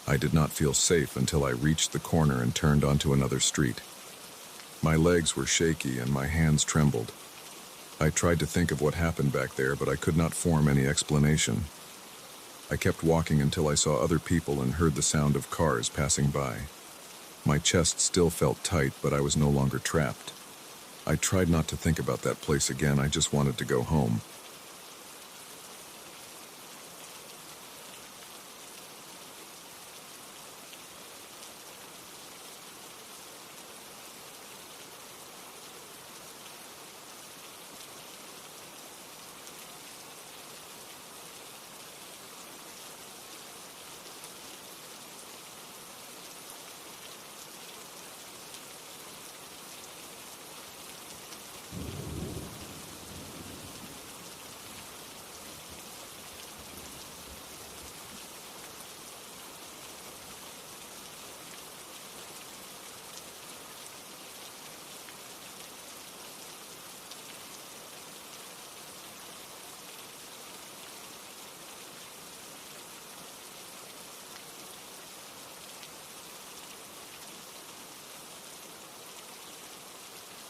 I did not feel safe until I reached the corner and turned onto another street. My legs were shaky and my hands trembled. I tried to think of what happened back there, but I could not form any explanation. I kept walking until I saw other people and heard the sound of cars passing by. My chest still felt tight, but I was no longer trapped. I tried not to think about that place again. I just wanted to go home.